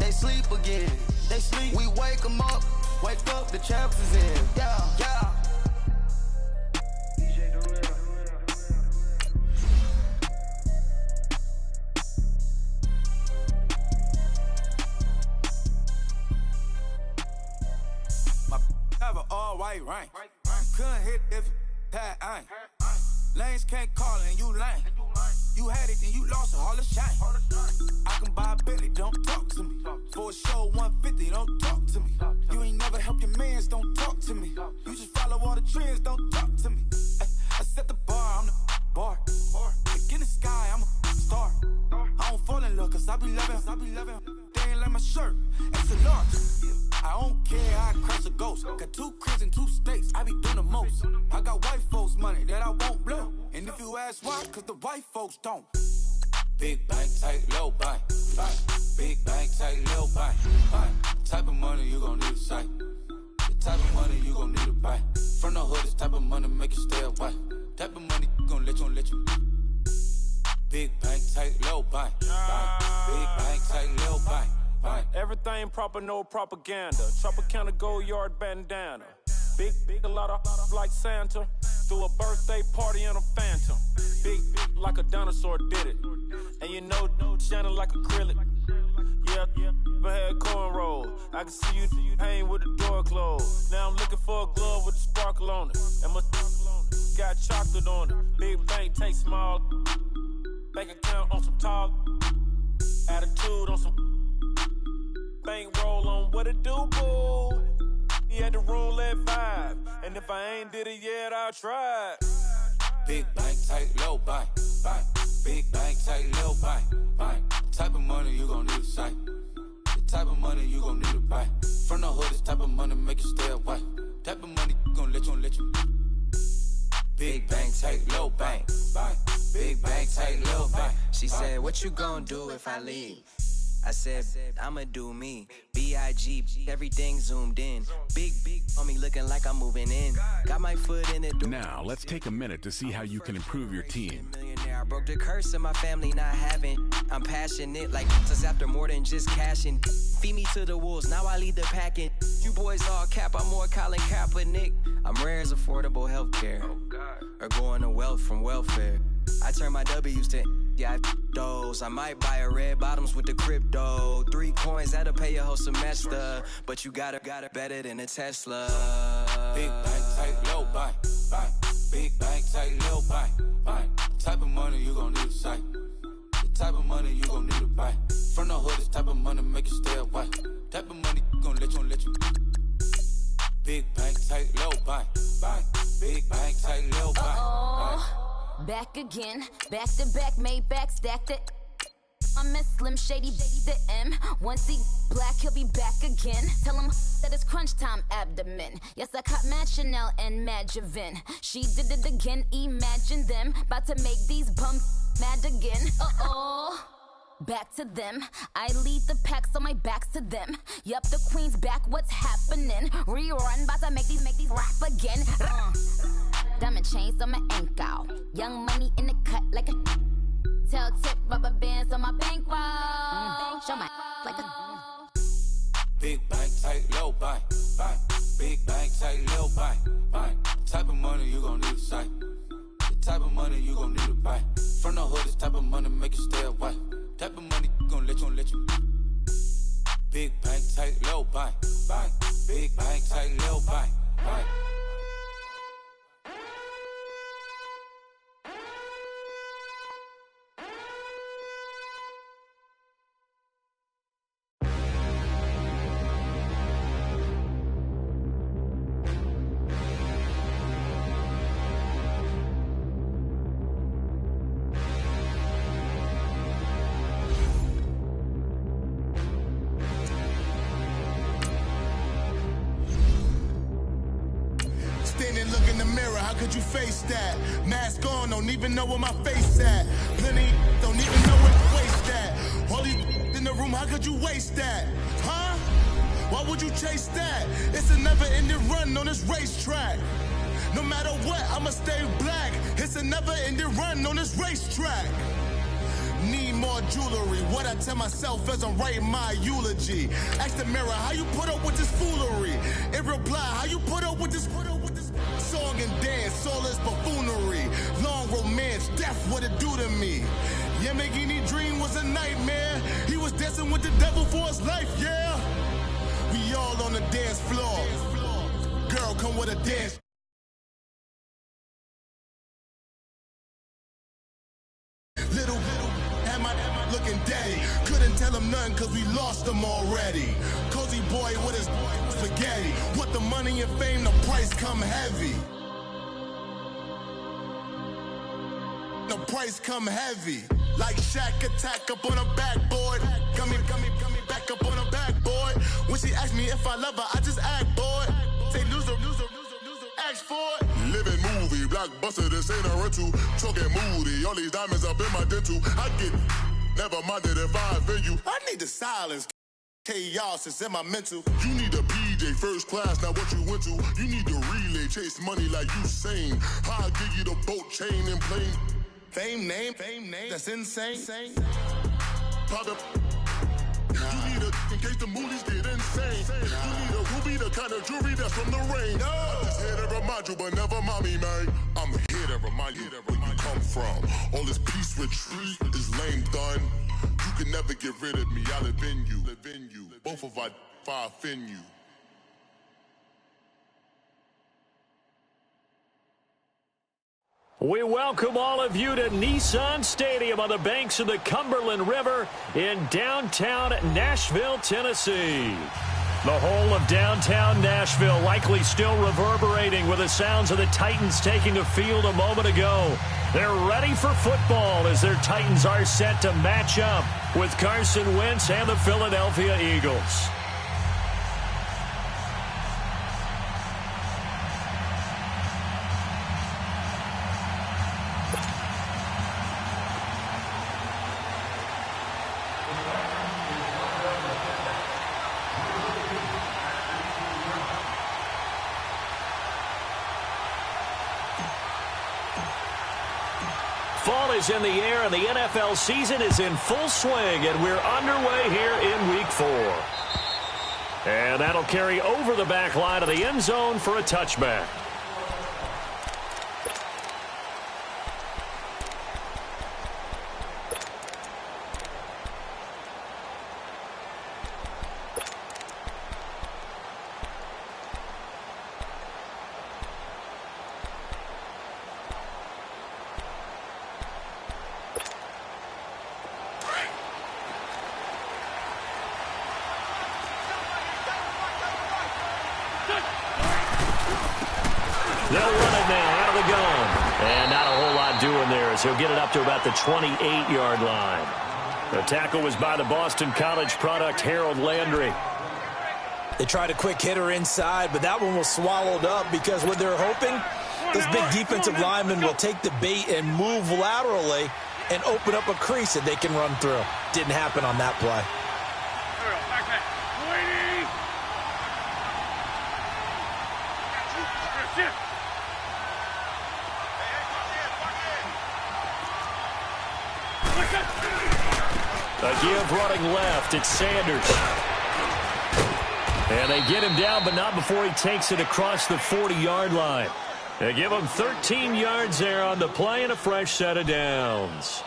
They sleep again. We wake them up. Wake up, the champs is in. Yeah. Have an all-white rank. Couldn't hit if that ain't. Lanes can't call it and you lame. You had it and you lost it, all the shame. I can buy a Bentley, don't talk to me. For a show 150, don't talk to me. You ain't never help your mans, don't talk to me. You just follow all the trends, don't talk to me. I set the bar, I'm the bar. Look in the sky, I'm a star. I don't fall in love, cause I be loving. They ain't like my shirt, it's a large. I don't care how I crash a ghost. Got 2 cribs in 2 states, I be doing the most. I got white folks' money that I won't blow. And if you ask why, cause the white folks don't. Big bank, tight, low bank. Big bank, tight, low bank. Type of money you gon' need a sight. The type of money you gon' need to buy. From the hood, this type of money make you stay away. Type of money gon' let you. Big bank, tight, low bank. Big bank, tight, low bank. Everything proper, no propaganda. Tropicana gold yard bandana. Big, a lot of like Santa. Threw a birthday party in a phantom. Big like a dinosaur did it. And you know, shining like acrylic. Yeah, I had cornrow. I can see you hang with the door closed. Now I'm looking for a glove with a sparkle on it. And my got chocolate on it. Big bank take small. Bank account on some talk. Attitude on some. Bank roll on what it do, boo. He had to roll that vibe. And if I ain't did it yet, I'll try. Big bank, tight, low bank. Big bank, tight, low bank. Type of money you gon' need a sight. The type of money you gon' need to buy. From the hood, this type of money make you stay away. Type of money gon' let you. Big bank, tight, low bank. Big She said, what you gonna do if I leave? I said, I'ma do me. B.I.G. Everything zoomed in. Big on me looking like I'm moving in. Got my foot in it. Now, let's take a minute to see how you can improve your team. I broke the curse of my family not having. I'm passionate like since after more than just cashing. Feed me to the wolves, now I lead the packing. You boys all cap, I'm more Colin Kaepernick. I'm rare as affordable healthcare. Or going to wealth from welfare. I turn my W's to those. I might buy a red bottoms with the crypto. 3 coins, that'll pay your whole semester. But you got it better than a Tesla. Big bank, tight, low buy. Big bank, tight, low buy. Type of money you gon' need to sight. The type of money you gon' need to buy. From the hood, this type of money make you stay away. Type of money gon' let you. Big bank, tight, low buy. Big bank, tight, low buy. Back again, back to back, made back, stacked it. I'm a Slim Shady, the M. Once he black, he'll be back again. Tell him that it's crunch time abdomen. Yes, I caught Mad Chanel and Mad Javin. She did it again, imagine them. About to make these bums mad again. Back to them. I lead the pack, so my back's to them. Yup, the queen's back, what's happening? Rerun, about to make these rap again. Diamond chains on my ankle. Young money in the cut like a tail tip, rubber bands on my bankroll. Show my like a big bank, tight, low buy. Big bank, tight, low buy. Type of money you gon' need to sight. The type of money you gon' need to buy. From the hood, this type of money make you stay away. Type of money gon' let you. Big bank, tight, low buy. Big bank, tight, low buy. Look in the mirror, how could you face that? Mask on, don't even know where my face at. Plenty don't even know where to waste that. All these in the room, how could you waste that? Huh? Why would you chase that? It's a never-ending run on this racetrack. No matter what, I'ma stay black. It's a never-ending run on this racetrack. Need more jewelry. What I tell myself as I'm writing my eulogy. Ask the mirror, how you put up with this foolery? It reply, how you put up with this song and dance, all this buffoonery. Long romance, death, what it do to me? Yamagini dream was a nightmare. He was dancing with the devil for his life, yeah. We all on the dance floor. Girl, come with a dance. Little had my looking daddy. Couldn't tell him nothing cause we lost him already. Cozy boy with his spaghetti. What the money and fame, the price come heavy. The price come heavy. Like Shaq attack up on a backboard. Gummy, back up on a backboard. When she asked me if I love her, I just act bored. Say loser, ask for it. Living movie, blockbuster, this ain't a rental. Talking moody, all these diamonds up in my dental. I get never minded if I offend you. I need the silence. Chaos is in my mental. You need a PJ first class, not what you went to. You need the relay, chase money like you sane. I'll give you the boat, chain, and plane. Fame name, that's insane. Private. You need a in case the movies get insane. You need a ruby, the kind of jewelry that's from the rain. I'm just here to remind you, but never mind me, man. I'm here to remind you where you come from. All this peace retreat is lame done. You can never get rid of me. I live in you. Both of our fire offend you. We welcome all of you to Nissan Stadium on the banks of the Cumberland River in downtown Nashville, Tennessee. The whole of downtown Nashville likely still reverberating with the sounds of the Titans taking the field a moment ago. They're ready for football as their Titans are set to match up with Carson Wentz and the Philadelphia Eagles. Fall is in the air, and the NFL season is in full swing, and we're underway here in Week 4. And that'll carry over the back line of the end zone for a touchback. They'll run it now out of the gun. And not a whole lot doing there as he'll get it up to about the 28-yard line. The tackle was by the Boston College product, Harold Landry. They tried a quick hitter inside, but that one was swallowed up because what they're hoping, this big defensive lineman will take the bait and move laterally and open up a crease that they can run through. Didn't happen on that play. A give running left. It's Sanders. And they get him down, but not before he takes it across the 40-yard line. They give him 13 yards there on the play and a fresh set of downs.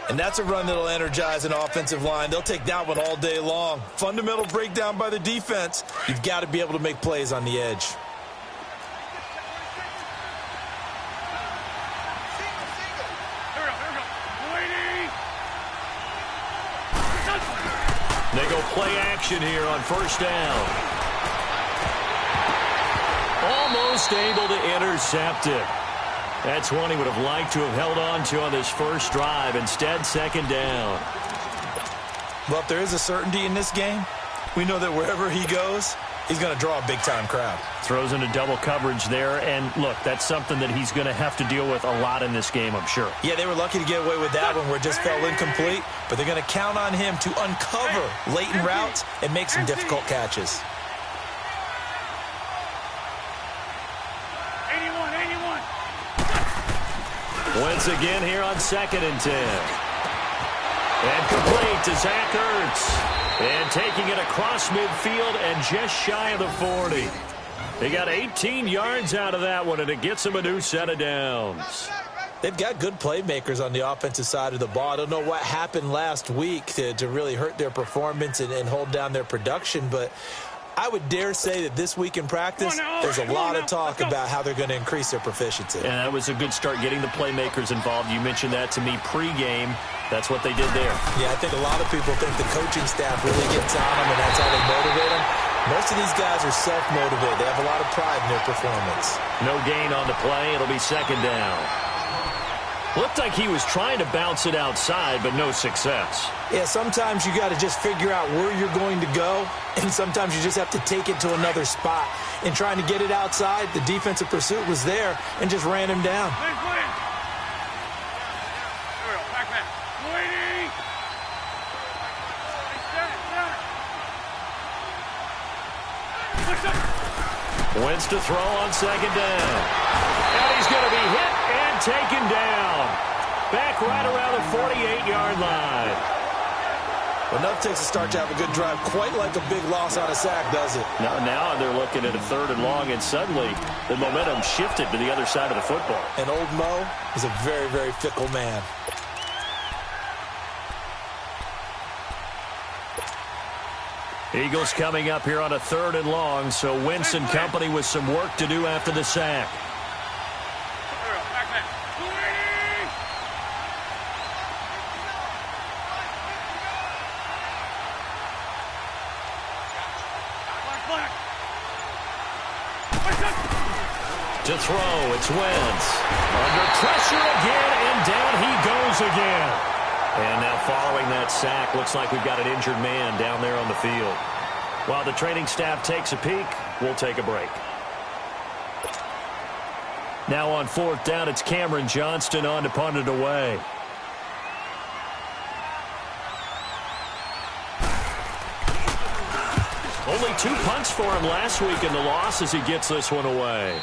And that's a run that'll energize an offensive line. They'll take that one all day long. Fundamental breakdown by the defense. You've got to be able to make plays on the edge. They go play action here on first down. Almost able to intercept it. That's one he would have liked to have held on to on this first drive. Instead, second down. Well, if there is a certainty in this game, we know that wherever he goes, he's going to draw a big-time crowd. Throws into double coverage there, and look, that's something that he's going to have to deal with a lot in this game, I'm sure. Yeah, they were lucky to get away with that one where it just fell incomplete, but they're going to count on him to uncover latent routes and make some difficult catches. Once again here on 2nd and 10. And complete to Zach Ertz. And taking it across midfield and just shy of the 40. They got 18 yards out of that one, and it gets them a new set of downs. They've got good playmakers on the offensive side of the ball. I don't know what happened last week to really hurt their performance and hold down their production, but I would dare say that this week in practice, there's a lot of talk about how they're going to increase their proficiency. And that was a good start getting the playmakers involved. You mentioned that to me pregame. That's what they did there. Yeah, I think a lot of people think the coaching staff really gets on them, and that's how they motivate them. Most of these guys are self-motivated. They have a lot of pride in their performance. No gain on the play. It'll be second down. Looked like he was trying to bounce it outside, but no success. Yeah, sometimes you got to just figure out where you're going to go, and sometimes you just have to take it to another spot. In trying to get it outside, the defensive pursuit was there and just ran him down. Wentz to throw on second down. And he's going to be hit and taken down. Back right around the 48-yard line. Well, enough takes a start to have a good drive. Quite like a big loss on a sack, does it? Now they're looking at a 3rd and long, and suddenly the momentum shifted to the other side of the football. And old Mo is a very, very fickle man. Eagles coming up here on a 3rd and long, so Wentz and company with some work to do after the sack. To throw, it's Wentz. Under pressure again, and down he goes again. And now following that sack, looks like we've got an injured man down there on the field. While the training staff takes a peek, we'll take a break. Now on 4th down, it's Cameron Johnston on to punt it away. Only 2 punts for him last week in the loss as he gets this one away.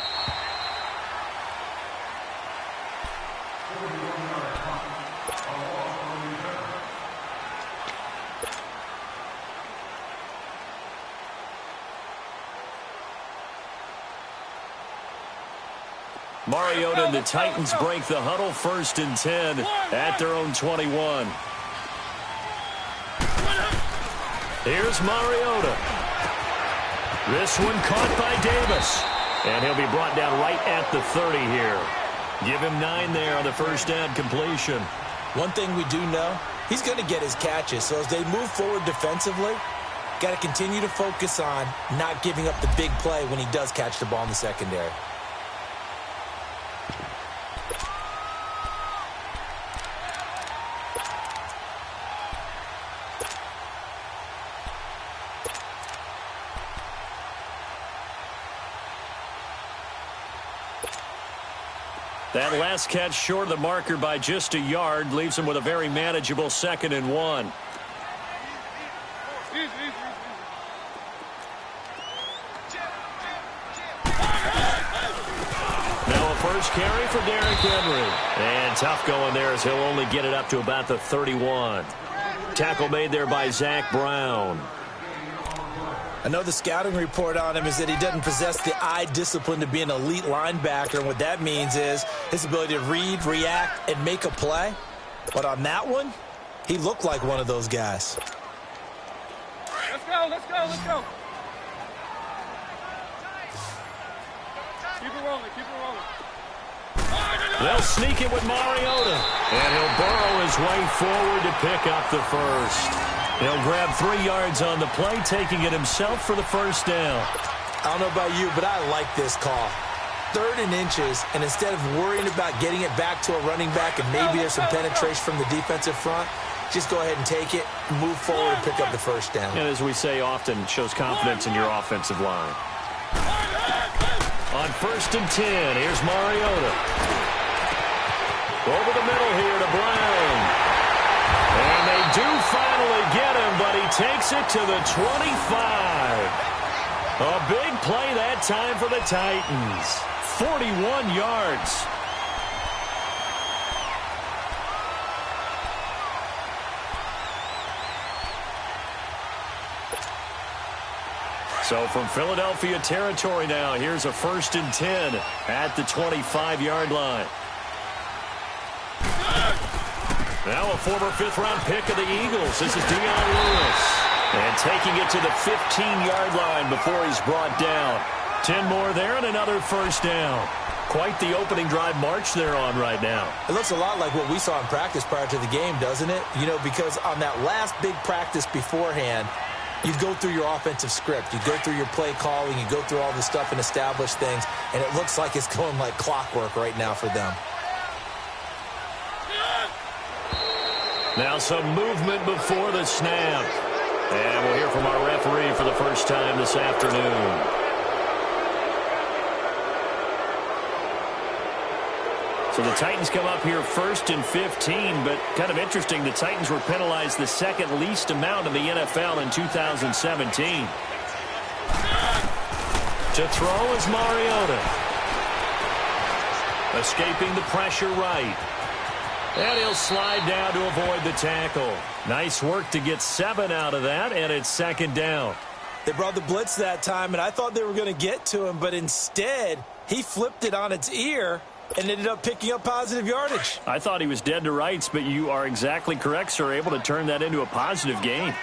Mariota and the Titans break the huddle, 1st and 10 at their own 21. Here's Mariota. This one caught by Davis. And he'll be brought down right at the 30 here. Give him 9 there on the first down completion. One thing we do know, he's going to get his catches. So as they move forward defensively, got to continue to focus on not giving up the big play when he does catch the ball in the secondary. That last catch short of the marker by just a yard leaves him with a very manageable 2nd and 1. Now a first carry for Derrick Henry. And tough going there as he'll only get it up to about the 31. Tackle made there by Zach Brown. I know the scouting report on him is that he doesn't possess the eye discipline to be an elite linebacker, and what that means is his ability to read, react, and make a play. But on that one, he looked like one of those guys. Let's go, let's go, let's go. Keep it rolling, keep it rolling. They'll sneak it with Mariota, and he'll burrow his way forward to pick up the first. He'll grab 3 yards on the play, taking it himself for the first down. I don't know about you, but I like this call. 3rd and inches, and instead of worrying about getting it back to a running back and maybe there's some penetration from the defensive front, just go ahead and take it, move forward, and pick up the first down. And as we say often, it shows confidence in your offensive line. On 1st and 10, here's Mariota. Over the middle here to Brown. And they do finally get him, but he takes it to the 25. A big play that time for the Titans. 41 yards. So from Philadelphia territory now, here's a 1st and 10 at the 25-yard line. Now a former 5th-round pick of the Eagles. This is Dion Lewis. And taking it to the 15-yard line before he's brought down. 10 more there and another first down. Quite the opening drive march they're on right now. It looks a lot like what we saw in practice prior to the game, doesn't it? You know, because on that last big practice beforehand, you'd go through your offensive script. You'd go through your play calling. You go through all the stuff and establish things. And it looks like it's going like clockwork right now for them. Now some movement before the snap. And we'll hear from our referee for the first time this afternoon. So the Titans come up here 1st and 15, but kind of interesting, the Titans were penalized the 2nd least amount in the NFL in 2017. To throw is Mariota. Escaping the pressure right. And he'll slide down to avoid the tackle. Nice work to get 7 out of that, and it's 2nd down. They brought the blitz that time, and I thought they were going to get to him, but instead, he flipped it on its ear and ended up picking up positive yardage. I thought he was dead to rights, but you are exactly correct, sir. Able to turn that into a positive gain.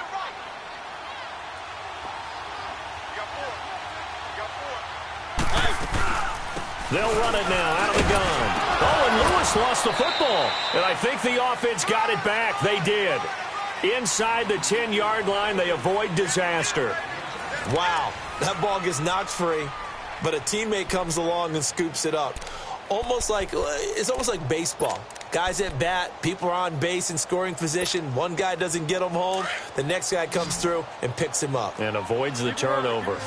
They'll run it now out of the gun. Oh, and Lewis lost the football. And I think the offense got it back. They did. Inside the 10-yard line, they avoid disaster. Wow, that ball gets knocked free, but a teammate comes along and scoops it up. It's almost like baseball. Guys at bat, people are on base in scoring position. One guy doesn't get him home. The next guy comes through and picks him up. And avoids the turnover.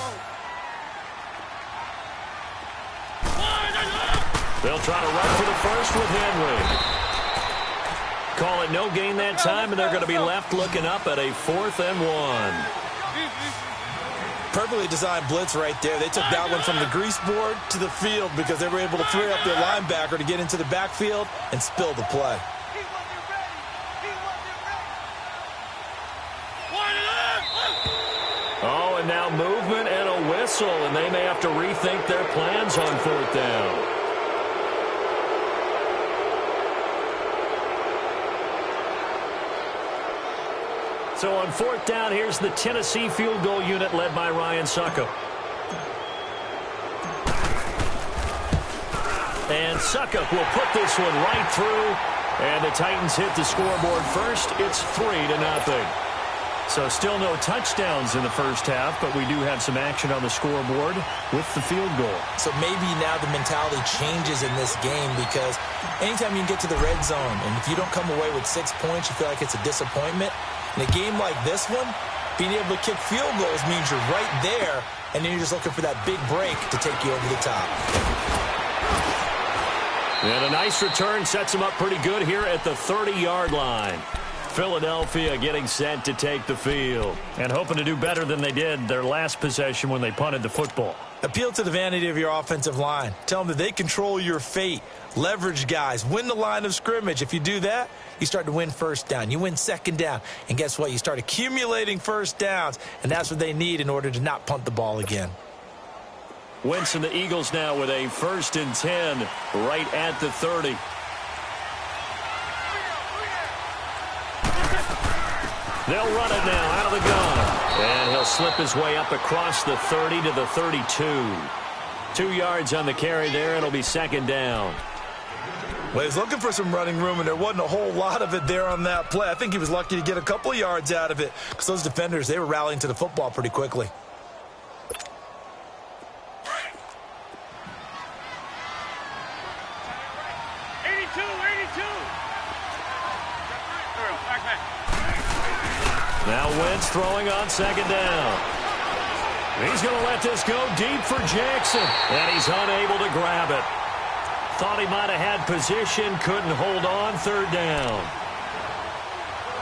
They'll try to run for the first with Henry. Call it no gain that time, and they're going to be left looking up at a 4th and 1. Perfectly designed blitz right there. They took that one from the grease board to the field because they were able to free up their linebacker to get into the backfield and spill the play. Oh, and now movement and a whistle, and they may have to rethink their plans on 4th down. So on 4th down, here's the Tennessee field goal unit led by Ryan Succop. And Succop will put this one right through. And the Titans hit the scoreboard first. It's 3-0. So still no touchdowns in the first half, but we do have some action on the scoreboard with the field goal. So maybe now the mentality changes in this game because anytime you can get to the red zone, and if you don't come away with 6 points, you feel like it's a disappointment. In a game like this one, being able to kick field goals means you're right there, and then you're just looking for that big break to take you over the top. And a nice return sets him up pretty good here at the 30-yard line. Philadelphia getting set to take the field and hoping to do better than they did their last possession when they punted the football. Appeal to the vanity of your offensive line. Tell them that they control your fate. Leverage guys. Win the line of scrimmage. If you do that, you start to win first down. You win second down. And guess what? You start accumulating first downs, and that's what they need in order to not punt the ball again. Wentz and the Eagles now with a 1st and 10 right at the 30. They'll run it now out of the gun. And he'll slip his way up across the 30 to the 32. 2 yards on the carry there. It'll be 2nd down. Well, he's looking for some running room, and there wasn't a whole lot of it there on that play. I think he was lucky to get a couple of yards out of it because those defenders, they were rallying to the football pretty quickly. Now Wentz throwing on 2nd down. He's going to let this go deep for Jackson. And he's unable to grab it. Thought he might have had position, couldn't hold on. 3rd down.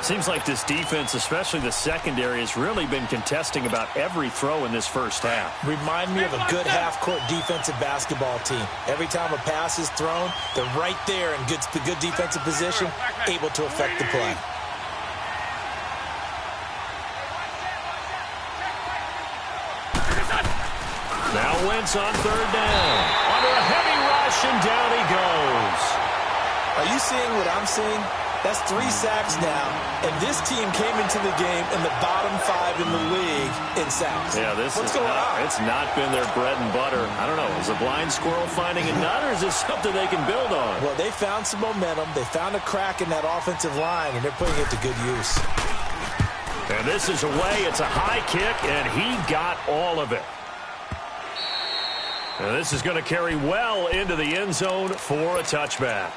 Seems like this defense, especially the secondary, has really been contesting about every throw in this first half. Remind me of a good half-court defensive basketball team. Every time a pass is thrown, they're right there in good defensive position, able to affect the play. Now Wentz on 3rd down. Under a heavy rush, and down he goes. Are you seeing what I'm seeing? That's 3 sacks now, and this team came into the game in the bottom 5 in the league in sacks. Yeah, what's going on? It's not been their bread and butter. I don't know. Is a blind squirrel finding a nut, or is this something they can build on? Well, they found some momentum. They found a crack in that offensive line, and they're putting it to good use. And this is away. It's a high kick, and he got all of it. And this is going to carry well into the end zone for a touchback.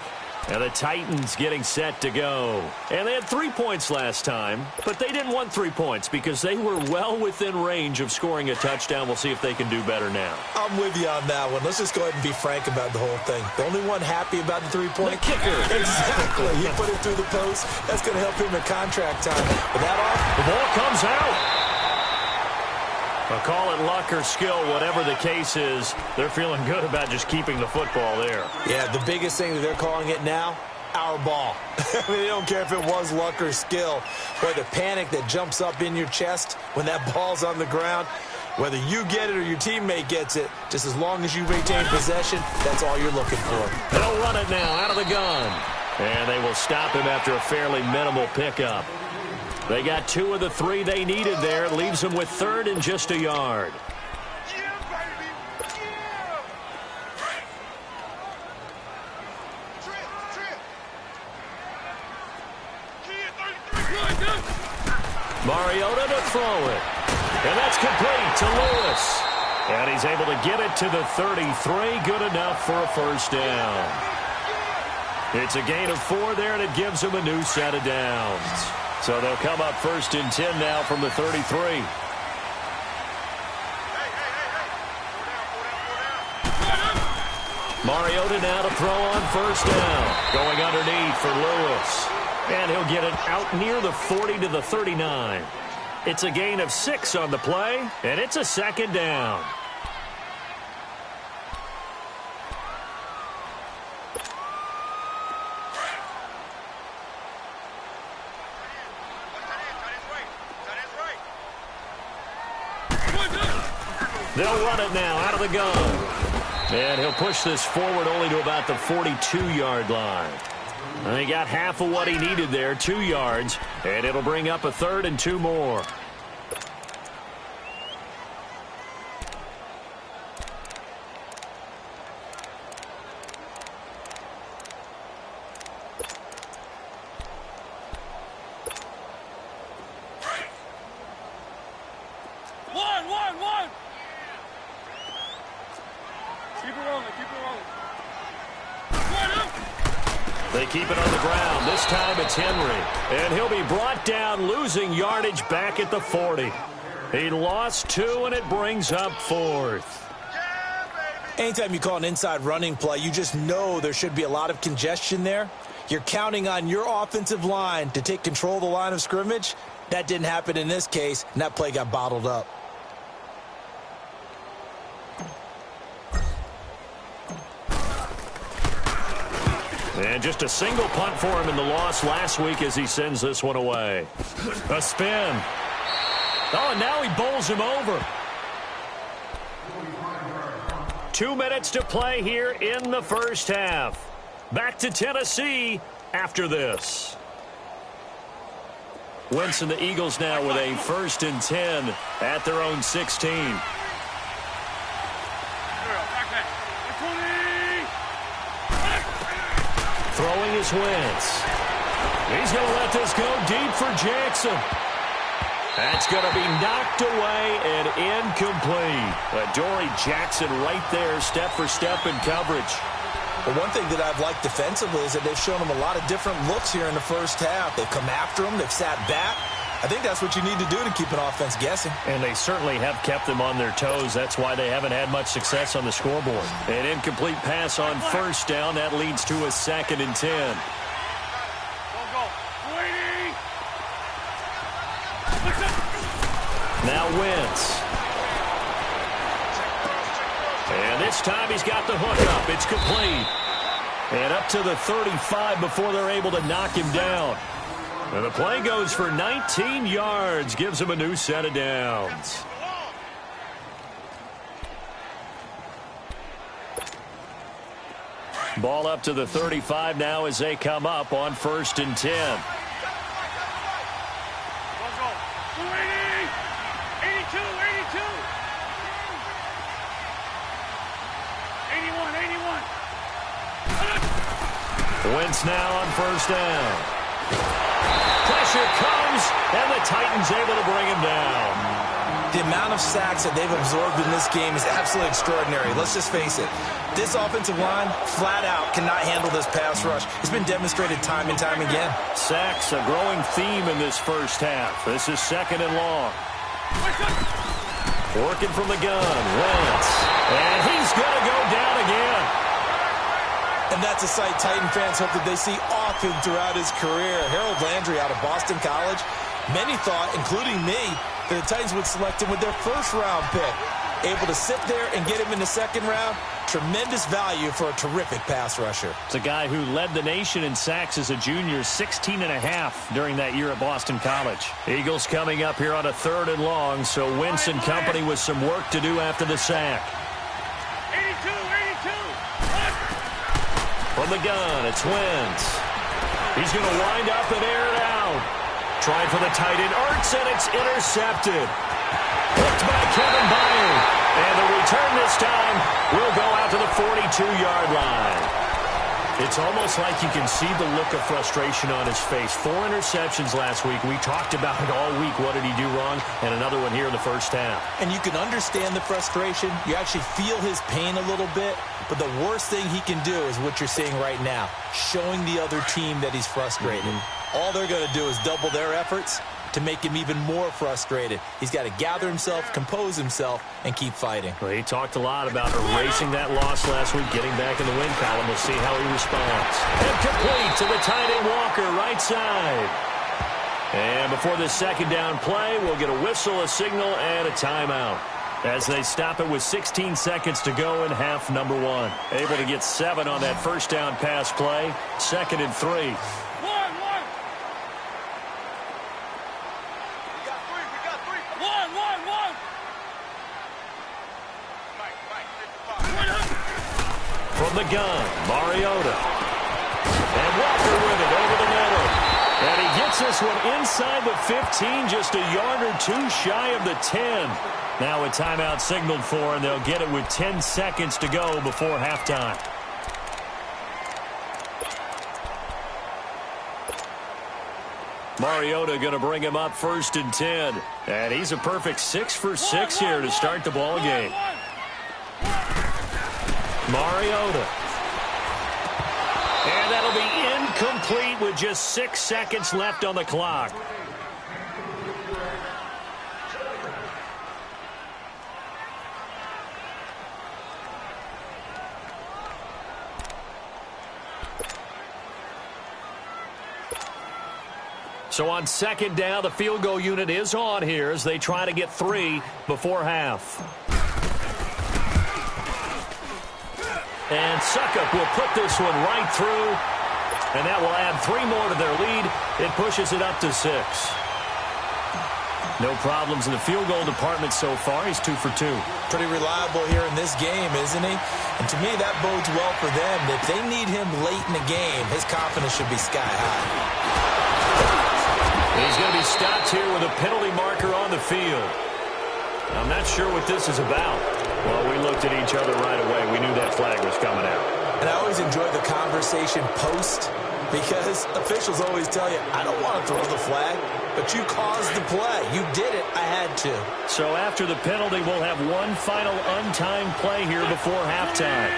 And the Titans getting set to go. And they had 3 points last time, but they didn't want 3 points because they were well within range of scoring a touchdown. We'll see if they can do better now. I'm with you on that one. Let's just go ahead and be frank about the whole thing. The only one happy about the 3-point kicker. Exactly. He put it through the post. That's going to help him in contract time. With that off, the ball comes out. I'll call it luck or skill, whatever the case is. They're feeling good about just keeping the football there. Yeah, the biggest thing that they're calling it now, our ball. They don't care if it was luck or skill. Or the panic that jumps up in your chest when that ball's on the ground. Whether you get it or your teammate gets it, just as long as you retain possession, that's all you're looking for. They'll run it now out of the gun. And they will stop him after a fairly minimal pickup. They got 2 of the 3 they needed there. Leaves them with 3rd and just a yard. Mariota to throw it. And that's complete to Lewis. And he's able to get it to the 33. Good enough for a 1st down. It's a gain of 4 there, and it gives them a new set of downs. So they'll come up 1st and 10 now from the 33. Mariota now to throw on 1st down. Going underneath for Lewis. And he'll get it out near the 40 to the 39. It's a gain of 6 on the play, and it's a 2nd down. They'll run it now out of the gun. And he'll push this forward only to about the 42-yard line. And he got half of what he needed there, 2 yards, and it'll bring up a 3rd and 2 more. One. Keep it rolling. They keep it on the ground. This time it's Henry. And he'll be brought down, losing yardage back at the 40. He lost 2, and it brings up 4th. Anytime you call an inside running play, you just know there should be a lot of congestion there. You're counting on your offensive line to take control of the line of scrimmage. That didn't happen in this case, and that play got bottled up. And just a single punt for him in the loss last week as he sends this one away. A spin. Oh, and now he bowls him over. 2 minutes to play here in the first half. Back to Tennessee after this. Wentz and the Eagles now with a 1st and 10 at their own 16. Throwing is Wentz. He's going to let this go deep for Jackson. That's going to be knocked away and incomplete. Adoree Jackson right there, step for step in coverage. Well, one thing that I've liked defensively is that they've shown him a lot of different looks here in the first half. They've come after him. They've sat back. I think that's what you need to do to keep an offense guessing. And they certainly have kept them on their toes. That's why they haven't had much success on the scoreboard. An incomplete pass on 1st down. That leads to a 2nd and 10. Now Wentz. And this time he's got the hook up. It's complete. And up to the 35 before they're able to knock him down. And the play goes for 19 yards. Gives him a new set of downs. Ball up to the 35 now as they come up on 1st and 10. 81. Wentz now on 1st down. Pressure comes, and the Titans able to bring him down. The amount of sacks that they've absorbed in this game is absolutely extraordinary. Let's just face it. This offensive line, flat out, cannot handle this pass rush. It's been demonstrated time and time again. Sacks, a growing theme in this first half. This is 2nd and long. Working from the gun, Wentz. And he's going to go down again. And that's a sight Titan fans hope that they see often throughout his career. Harold Landry out of Boston College. Many thought, including me, that the Titans would select him with their 1st-round pick. Able to sit there and get him in the 2nd round. Tremendous value for a terrific pass rusher. It's a guy who led the nation in sacks as a junior, 16 and a half during that year at Boston College. Eagles coming up here on a 3rd and long, so Wentz and company with some work to do after the sack. 82. From the gun, it's Wentz. He's going to wind up and air it out. Trying for the tight end, Ertz, and it's intercepted. Hooked by Kevin Byard. And the return this time will go out to the 42-yard line. It's almost like you can see the look of frustration on his face. 4 interceptions last week. We talked about it all week. What did he do wrong? And another one here in the first half. And you can understand the frustration. You actually feel his pain a little bit. But the worst thing he can do is what you're seeing right now, showing the other team that he's frustrated. All they're going to do is double their efforts to make him even more frustrated. He's got to gather himself, compose himself, and keep fighting. Well, he talked a lot about erasing that loss last week, getting back in the win column. We'll see how he responds. And complete to the tight end Walker, right side. And before this 2nd down play, we'll get a whistle, a signal, and a timeout. As they stop it with 16 seconds to go in half number 1. Able to get 7 on that 1st down pass play. 2nd and 3. From the gun, Mariota. And Walker one inside the 15, just a yard or two shy of the 10. Now a timeout signaled for, and they'll get it with 10 seconds to go before halftime. Mariota going to bring him up 1st and 10. And he's a perfect 6 for 6 here to start the ball game. Mariota. And that'll be incomplete with just 6 seconds left on the clock. So on 2nd down, the field goal unit is on here as they try to get 3 before half. And Succop will put this one right through, and that will add 3 more to their lead. It pushes it up to 6. No problems in the field goal department so far. He's 2 for 2. Pretty reliable here in this game, isn't he? And to me, that bodes well for them. If they need him late in the game, his confidence should be sky high. He's going to be stopped here with a penalty marker on the field. I'm not sure what this is about. Well, we looked at each other right away. We knew that flag was coming out. And I always enjoy the conversation post because officials always tell you, I don't want to throw the flag, but you caused the play. You did it. I had to. So after the penalty, we'll have one final untimed play here before halftime.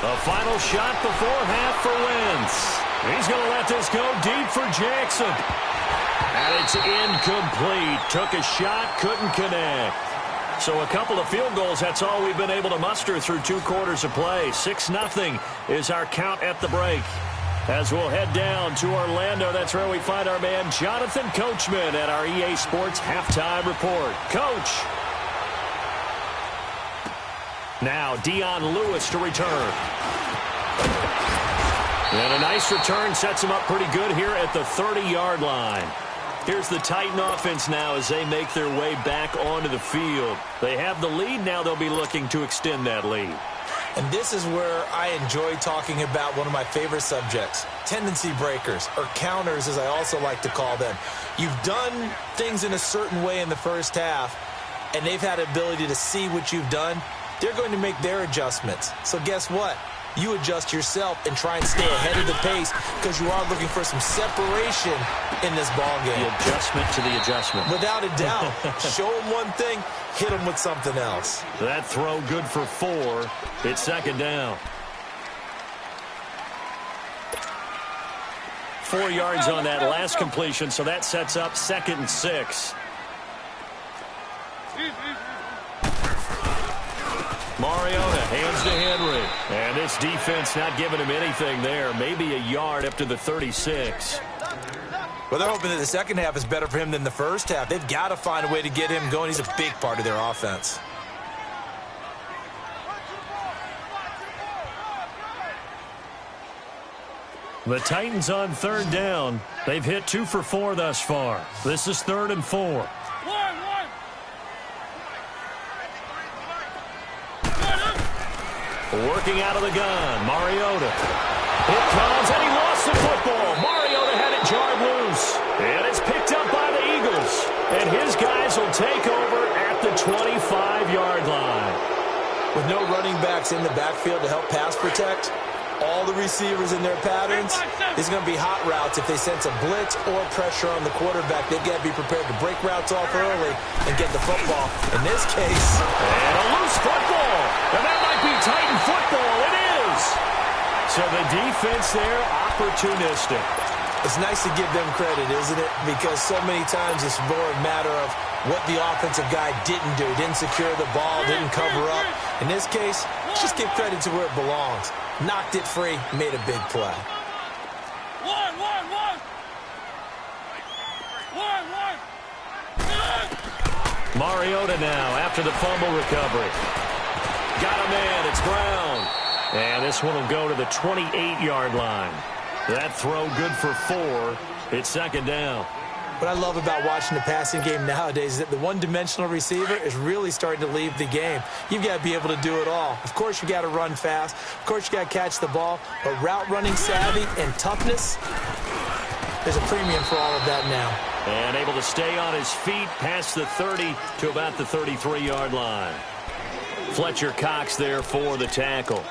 A final shot before half for Wentz. He's going to let this go deep for Jackson. And it's incomplete. Took a shot, couldn't connect. So a couple of field goals, that's all we've been able to muster through 2 quarters of play. 6-0 is our count at the break. As we'll head down to Orlando, that's where we find our man Jonathan Coachman at our EA Sports Halftime Report. Coach. Now Dion Lewis to return. And a nice return sets him up pretty good here at the 30-yard line. Here's the Titan offense now as they make their way back onto the field. They have the lead. Now they'll be looking to extend that lead. And this is where I enjoy talking about one of my favorite subjects, tendency breakers, or counters as I also like to call them. You've done things in a certain way in the first half, and they've had the ability to see what you've done. They're going to make their adjustments. So guess what? You adjust yourself and try and stay ahead of the pace because you are looking for some separation in this ball game. The adjustment to the adjustment. Without a doubt. Show them one thing, hit them with something else. That throw good for 4. It's 2nd down. 4 yards on that last completion, so that sets up 2nd and 6. Mariota hands to Henry. And this defense not giving him anything there. Maybe a yard up to the 36. Well, they're hoping that the second half is better for him than the first half. They've got to find a way to get him going. He's a big part of their offense. The Titans on 3rd down. They've hit 2 for 4 thus far. This is 3rd and 4. Working out of the gun, Mariota. It comes, and he lost the football. Mariota had it jarred loose. And it's picked up by the Eagles. And his guys will take over at the 25-yard line. With no running backs in the backfield to help pass protect, all the receivers in their patterns, there's going to be hot routes. If they sense a blitz or pressure on the quarterback, they've got to be prepared to break routes off early and get the football. In this case, and a loose football. And that might be Titan football. It is. So the defense there, opportunistic. It's nice to give them credit, isn't it? Because so many times it's more a matter of what the offensive guy didn't do. Didn't secure the ball, didn't cover up. In this case, just give credit to where it belongs. Knocked it free, made a big play. Mariota now after the fumble recovery. Got a man, it's Brown. And this one will go to the 28-yard line. That throw good for 4. It's 2nd down. What I love about watching the passing game nowadays is that the one-dimensional receiver is really starting to leave the game. You've got to be able to do it all. Of course, you got to run fast. Of course, you got to catch the ball. But route running savvy and toughness, there's a premium for all of that now. And able to stay on his feet past the 30 to about the 33-yard line. Fletcher Cox there for the tackle.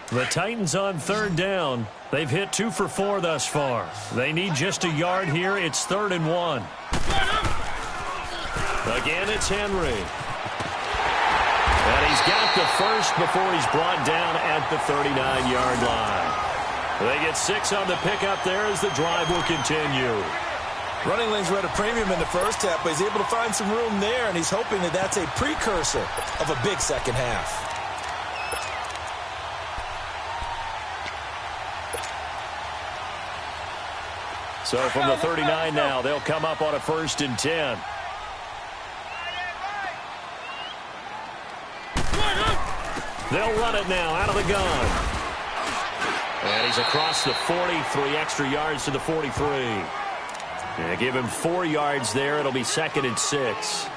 The Titans on third down. They've hit 2 for 4 thus far. They need just a yard here. It's 3rd and 1. Again, it's Henry. And he's got the first before he's brought down at the 39-yard line. They get 6 on the pickup there as the drive will continue. Running lanes were at a premium in the first half, but he's able to find some room there, and he's hoping that that's a precursor of a big second half. So from the 39 now, they'll come up on a 1st and 10. They'll run it now out of the gun. And he's across the 40, 3 extra yards to the 43. And give him 4 yards there. It'll be 2nd and 6.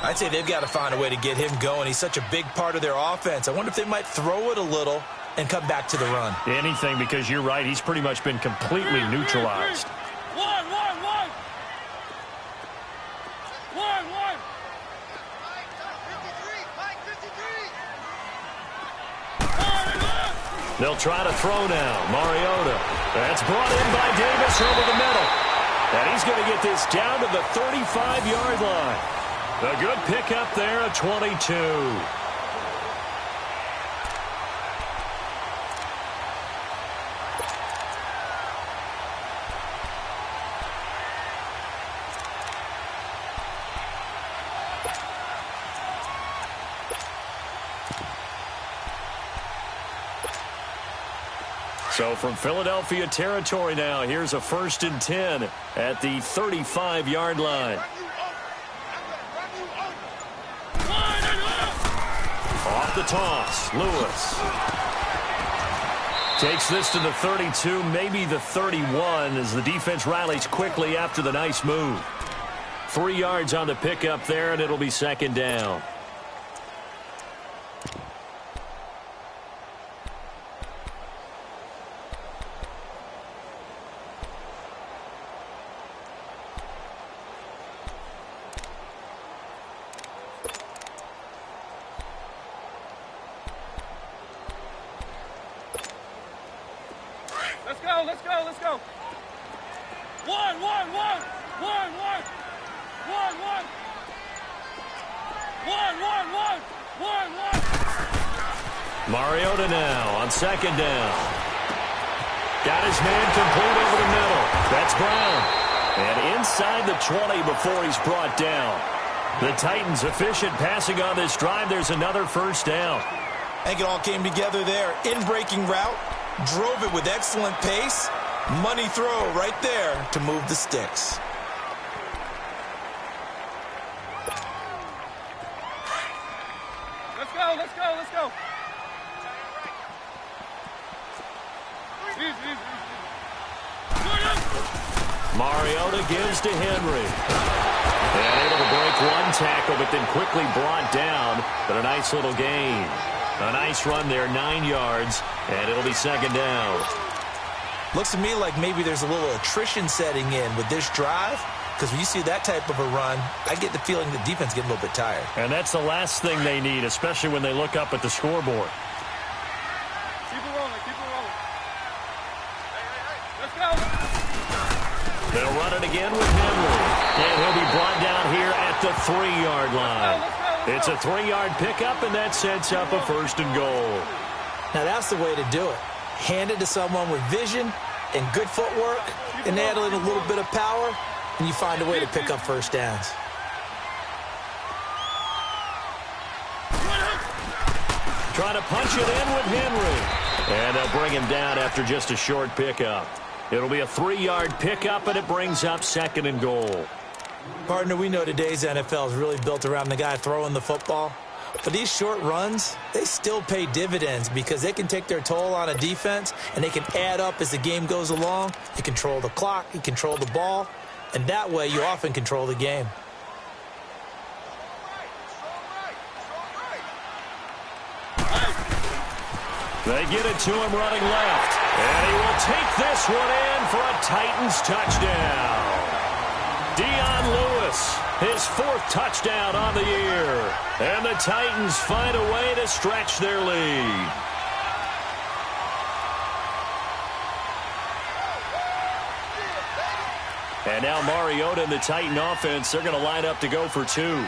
I'd say they've got to find a way to get him going. He's such a big part of their offense. I wonder if they might throw it a little and come back to the run. Anything, because you're right. He's pretty much been completely neutralized. They'll try to throw now. Mariota. That's brought in by Davis over the middle. And he's going to get this down to the 35-yard line. A good pickup there at 22. So from Philadelphia territory now, here's a 1st and 10 at the 35-yard line. Off the toss, Lewis. Takes this to the 32, maybe the 31, as the defense rallies quickly after the nice move. 3 yards on the pickup there, and it'll be 2nd down. Let's go. 1, 1, 1, 1, 1, 1, 1. Mariota now on 2nd down. Got his man complete over the middle. That's Brown. And inside the 20 before he's brought down. The Titans efficient passing on this drive. There's another 1st down. I think it all came together there. In-breaking route. Drove it with excellent pace. Money throw right there to move the sticks. Let's go. Mariota gives to Henry. And able to break 1 tackle, but then quickly brought down. But a nice little gain. A nice run there, 9 yards, and it'll be 2nd down. Looks to me like maybe there's a little attrition setting in with this drive, because when you see that type of a run, I get the feeling the defense getting a little bit tired. And that's the last thing they need, especially when they look up at the scoreboard. Keep it rolling. Let's go. They'll run it again with Henry. And he'll be brought down here at the 3-yard line. It's a 3-yard pickup, and that sets up a 1st and goal. Now that's the way to do it. Hand it to someone with vision and good footwork, and add in a little bit of power, and you find a way to pick up 1st downs. Trying to punch it in with Henry. And they'll bring him down after just a short pickup. It'll be a 3-yard pickup, and it brings up 2nd and goal. Partner, we know today's NFL is really built around the guy throwing the football. But these short runs, they still pay dividends because they can take their toll on a defense, and they can add up as the game goes along. You control the clock, you control the ball, and that way you often control the game. They get it to him running left. And he will take this one in for a Titans touchdown. Dion Lewis, his 4th touchdown on the year. And the Titans find a way to stretch their lead. And now Mariota and the Titan offense, they're going to line up to go for 2.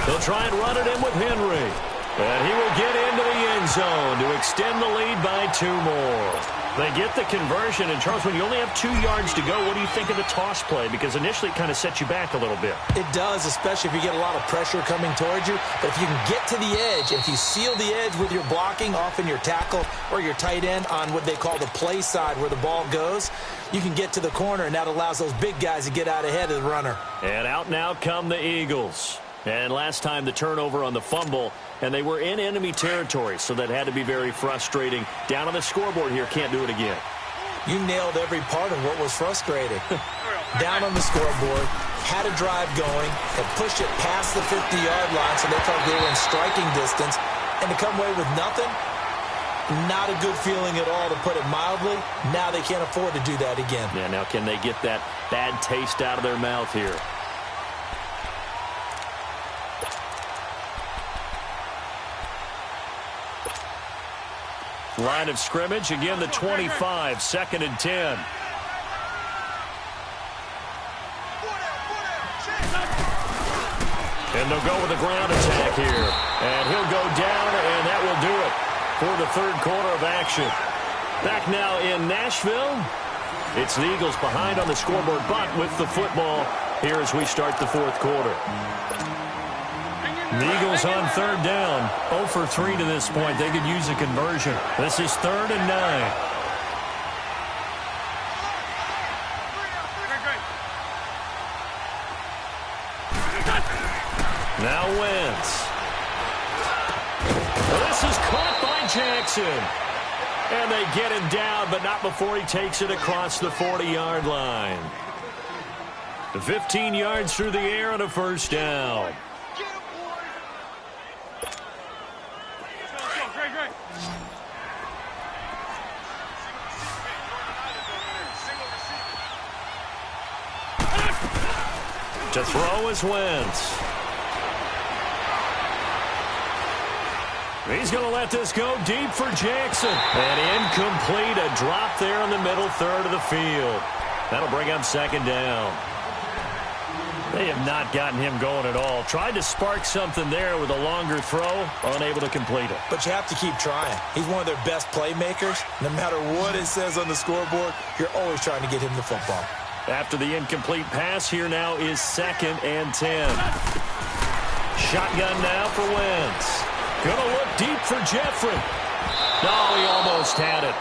They'll try and run it in with Henry. And he will get into the end zone to extend the lead by 2 more. They get the conversion. And, Charles, when you only have 2 yards to go, what do you think of the toss play? Because initially it kind of sets you back a little bit. It does, especially if you get a lot of pressure coming towards you. But if you can get to the edge, if you seal the edge with your blocking, often your tackle or your tight end on what they call the play side where the ball goes, you can get to the corner, and that allows those big guys to get out ahead of the runner. And out now come the Eagles. And last time the turnover on the fumble, and they were in enemy territory, so that had to be very frustrating. Down on the scoreboard here, can't do it again. You nailed every part of what was frustrating. Down on the scoreboard, had a drive going, and pushed it past the 50-yard line so they felt they were in striking distance, and to come away with nothing, not a good feeling at all, to put it mildly. Now they can't afford to do that again. Yeah, now can they get that bad taste out of their mouth here? Line of scrimmage, again the 25, 2nd and 10. And they'll go with a ground attack here. And he'll go down, and that will do it for the 3rd quarter of action. Back now in Nashville. It's the Eagles behind on the scoreboard, but with the football here as we start the 4th quarter. The Eagles on 3rd down, 0 for 3 to this point. They could use a conversion. This is 3rd and 9. Now Wentz. This is caught by Jackson. And they get him down, but not before he takes it across the 40-yard line. 15 yards through the air and a 1st down. To throw is Wentz. He's going to let this go deep for Jackson. And incomplete, a drop there in the middle 3rd of the field. That'll bring up 2nd down. They have not gotten him going at all. Tried to spark something there with a longer throw, unable to complete it. But you have to keep trying. He's one of their best playmakers. No matter what it says on the scoreboard, you're always trying to get him the football. After the incomplete pass, here now is 2nd and 10. Shotgun now for Wentz. Gonna look deep for Jeffrey. No, he almost had it.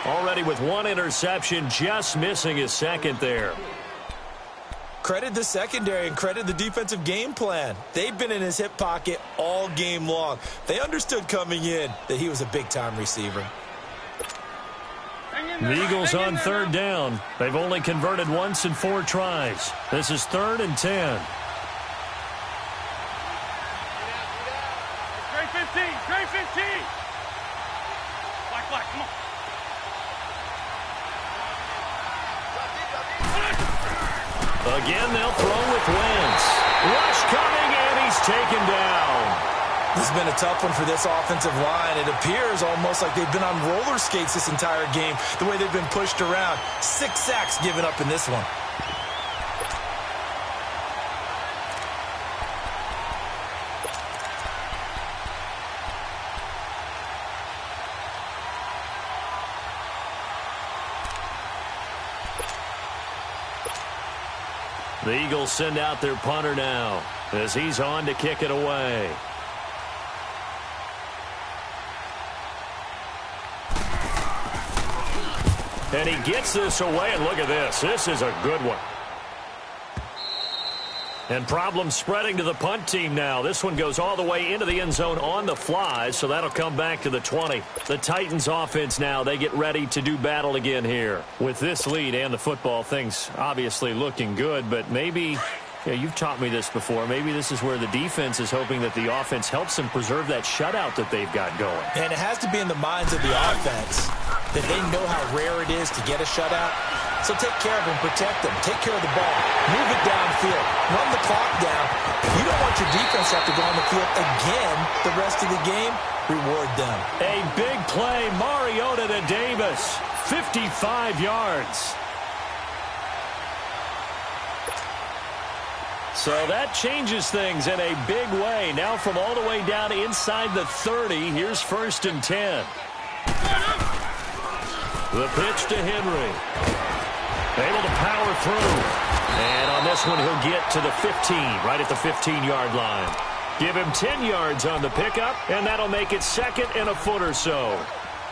Already with 1 interception, just missing his 2nd there. Credit the secondary and credit the defensive game plan. They've been in his hip pocket all game long. They understood coming in that he was a big-time receiver. The Eagles on 3rd down. They've only converted once in 4 tries. This is 3rd and 10. Trey 15, Trey 15. Black, come on. Again, they'll throw with Wentz. Rush coming, and he's taken down. This has been a tough one for this offensive line. It appears almost like they've been on roller skates this entire game, the way they've been pushed around. 6 sacks given up in this one. The Eagles send out their punter now as he's on to kick it away. And he gets this away, and look at this. This is a good one. And problems spreading to the punt team now. This one goes all the way into the end zone on the fly, so that'll come back to the 20. The Titans offense now, they get ready to do battle again here. With this lead and the football, things obviously looking good, but maybe Yeah, you've taught me this before. Maybe this is where the defense is hoping that the offense helps them preserve that shutout that they've got going. And it has to be in the minds of the offense that they know how rare it is to get a shutout. So take care of them, protect them, take care of the ball, move it downfield, run the clock down. You don't want your defense to have to go on the field again the rest of the game. Reward them. A big play, Mariota to Davis, 55 yards. So that changes things in a big way. Now from all the way down inside the 30, here's 1st and 10. The pitch to Henry. Able to power through. And on this one, he'll get to the 15, right at the 15-yard line. Give him 10 yards on the pickup, and that'll make it 2nd and a foot or so.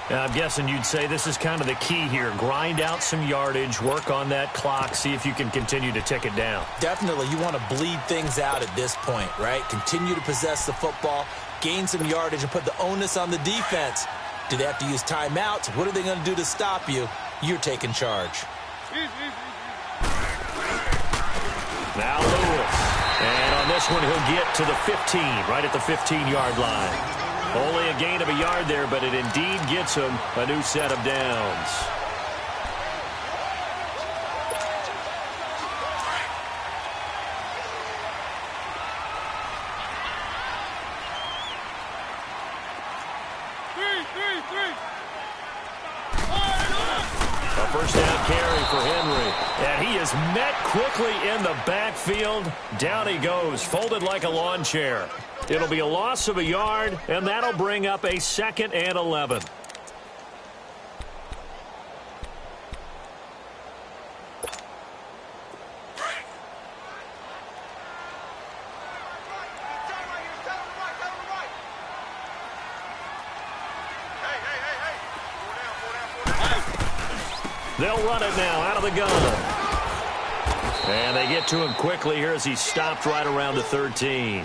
Now, I'm guessing you'd say this is kind of the key here. Grind out some yardage, work on that clock, see if you can continue to tick it down. Definitely. You want to bleed things out at this point, right? Continue to possess the football, gain some yardage, and put the onus on the defense. Do they have to use timeouts? What are they going to do to stop you? You're taking charge. Now Lewis. And on this one, he'll get to the 15, right at the 15-yard line. Only a gain of a yard there, but it indeed gets him a new set of downs. A first down carry for Henry. And he is met quickly in the backfield. Down he goes, folded like a lawn chair. It'll be a loss of a yard, and that'll bring up a 2nd and 11. They'll run it now out of the gun. And they get to him quickly here as he stopped right around the 13.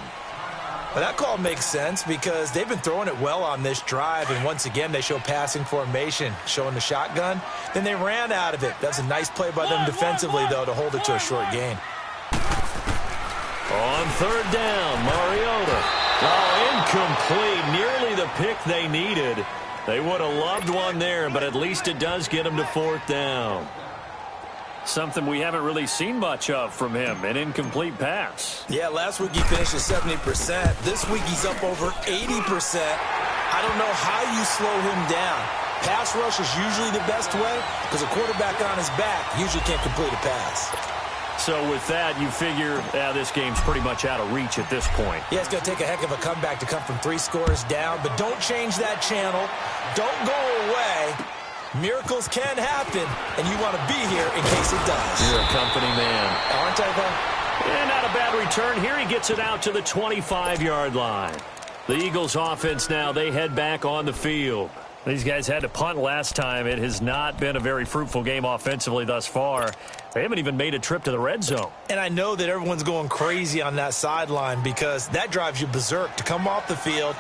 Well, that call makes sense because they've been throwing it well on this drive, and once again they show passing formation, showing the shotgun. Then they ran out of it. That's a nice play by them defensively, though, to hold it to a short gain. On 3rd down, Mariota. Oh, incomplete. Nearly the pick they needed. They would have loved one there, but at least it does get them to 4th down. Something we haven't really seen much of from him, an incomplete pass. Yeah, last week he finished at 70%. This week he's up over 80%. I don't know how you slow him down. Pass rush is usually the best way because a quarterback on his back usually can't complete a pass. So with that, you figure this game's pretty much out of reach at this point. Yeah, it's going to take a heck of a comeback to come from 3 scores down, but don't change that channel. Don't go away. Miracles can happen, and you want to be here in case it does. You're a company man. Aren't I, though? And not a bad return. Here he gets it out to the 25-yard line. The Eagles offense now, they head back on the field. These guys had to punt last time. It has not been a very fruitful game offensively thus far. They haven't even made a trip to the red zone. And I know that everyone's going crazy on that sideline because that drives you berserk to come off the field,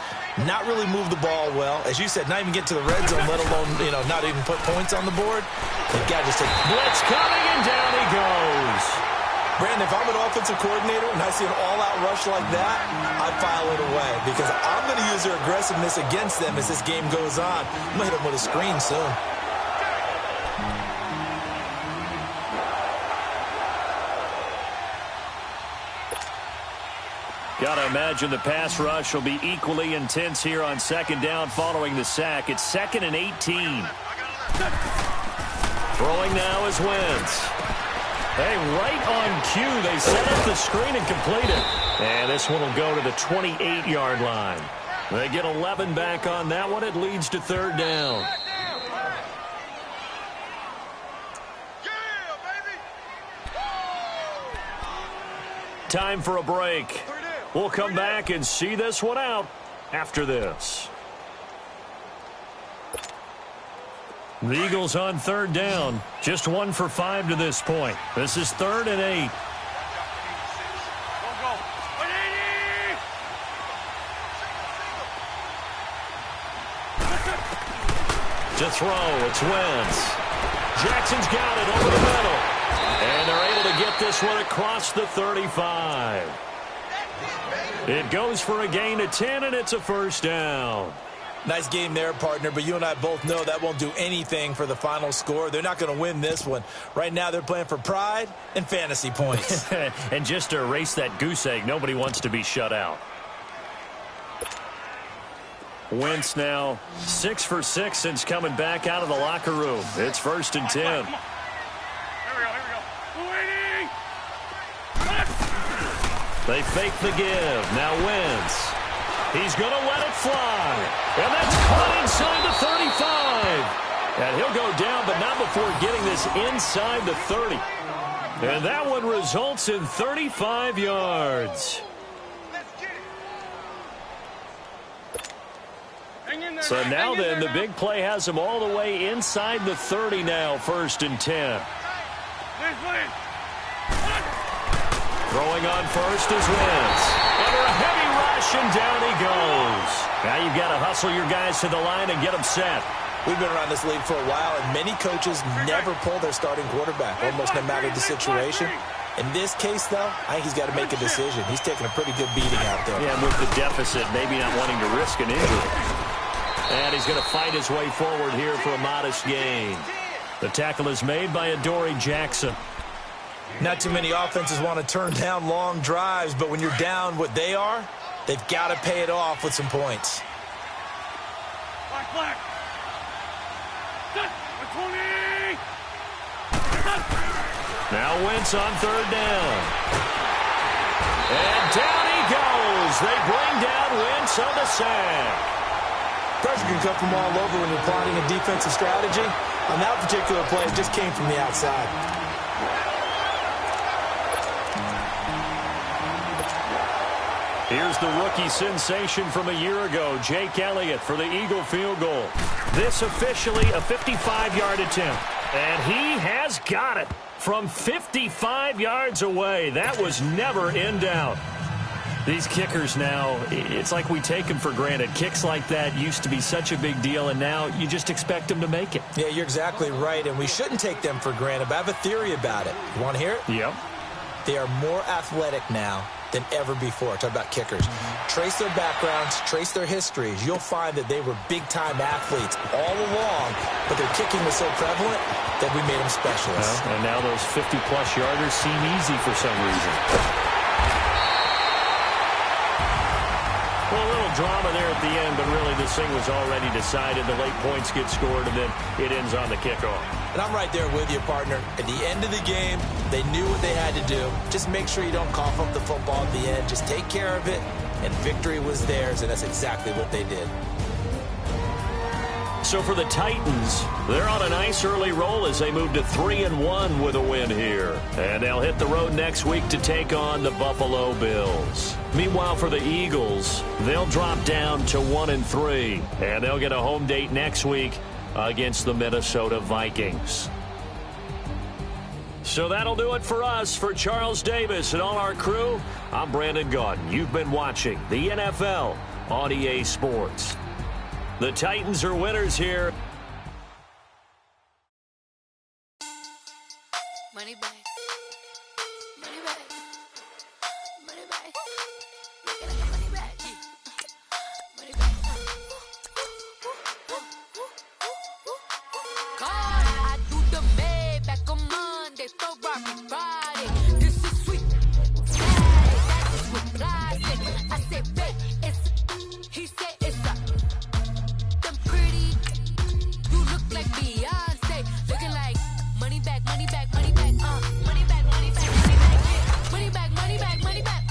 not really move the ball well. As you said, not even get to the red zone, let alone, not even put points on the board. You've got to just take blitz coming, and down he goes. Brandon, if I'm an offensive coordinator and I see an all-out rush like that, I'd file it away because I'm going to use their aggressiveness against them as this game goes on. I'm going to hit them with a screen soon. Got to imagine the pass rush will be equally intense here on 2nd down following the sack. It's 2nd and 18. Throwing now is Wentz. Hey, right on cue, they set up the screen and complete it. And this one will go to the 28-yard line. They get 11 back on that one. It leads to 3rd down. Time for a break. We'll come back and see this one out after this. The Eagles on 3rd down. Just 1 for 5 to this point. This is 3rd and 8. To throw, it's Wentz. Jackson's got it over the middle. And they're able to to get this one across the 35. It goes for a gain of 10, and it's a first down. Nice game there, partner, but you and I both know that won't do anything for the final score. They're not going to win this one. Right now, they're playing for pride and fantasy points. And just to erase that goose egg, nobody wants to be shut out. Wentz now 6 for 6 since coming back out of the locker room. It's 1st and 10. Here we go. They fake the give. Now Wentz. He's going to let it fly. And that's caught inside the 35. And he'll go down, but not before getting this inside the 30. And that one results in 35 yards. So now then, the big play has him all the way inside the 30 now, 1st and 10. Throwing on first is Wentz. Under a heavy rush, and down he goes. Now you've got to hustle your guys to the line and get them set. We've been around this league for a while, and many coaches never pull their starting quarterback, almost no matter the situation. In this case, though, I think he's got to make a decision. He's taking a pretty good beating out there. Yeah, with the deficit, maybe not wanting to risk an injury. And he's going to fight his way forward here for a modest gain. The tackle is made by Adoree Jackson. Not too many offenses want to turn down long drives, but when you're down what they are, they've got to pay it off with some points. Black. 20. Now Wentz on 3rd down. And down he goes. They bring down Wentz on the sack. Pressure can come from all over when you're plotting a defensive strategy. On that particular play, it just came from the outside. Here's the rookie sensation from a year ago, Jake Elliott for the Eagle field goal. This officially a 55-yard attempt. And he has got it from 55 yards away. That was never in doubt. These kickers now, it's like we take them for granted. Kicks like that used to be such a big deal, and now you just expect them to make it. Yeah, you're exactly right, and we shouldn't take them for granted, but I have a theory about it. You want to hear it? Yep. They are more athletic now than ever before. Talk about kickers. Trace their backgrounds, trace their histories. You'll find that they were big-time athletes all along, but their kicking was so prevalent that we made them specialists. Well, and now those 50-plus yarders seem easy for some reason. Well, a little drama there at the end, but really this thing was already decided. The late points get scored, and then it ends on the kickoff. And I'm right there with you, partner. At the end of the game, they knew what they had to do. Just make sure you don't cough up the football at the end. Just take care of it, and victory was theirs, and that's exactly what they did. So for the Titans, they're on a nice early roll as they move to 3-1 with a win here. And they'll hit the road next week to take on the Buffalo Bills. Meanwhile, for the Eagles, they'll drop down to 1-3. And they'll get a home date next week against the Minnesota Vikings. So that'll do it for us. For Charles Davis and all our crew, I'm Brandon Gaudin. You've been watching the NFL on EA Sports. The Titans are winners here. Money back. Money back. Money back. Get like money back. Money back. God, I do the Maybach on Monday, Ferrari Friday. This is sweet. That is what I say. I say, babe, it's. He said it's a. Them pretty. You look like Beyonce. Looking like money back, money back, money back, money back, money back, money back, yeah. Money back, money back, money back,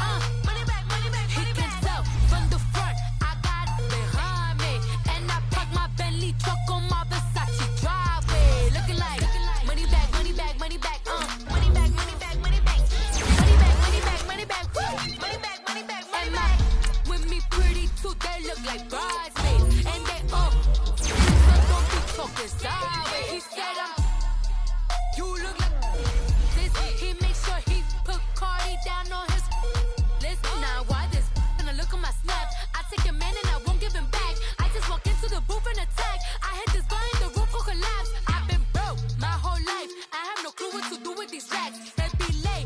money back, money back. He can tell from the front, I got it behind me, and I park my Bentley truck on my Versace driveway. Looking like money back, money back, money back, money back, money back, money back, money back, money back, money back, money back, money back, money back. With me pretty too, they look like bridesmaids, and they so don't be talking sideways. He said you look like this. He makes sure he put Cardi down on his list. Now why this? Gonna look at my snap. I take a man and I won't give him back. I just walk into the booth and attack. I hit this button, the roof will collapse. I've been broke my whole life. I have no clue what to do with these racks. They be late.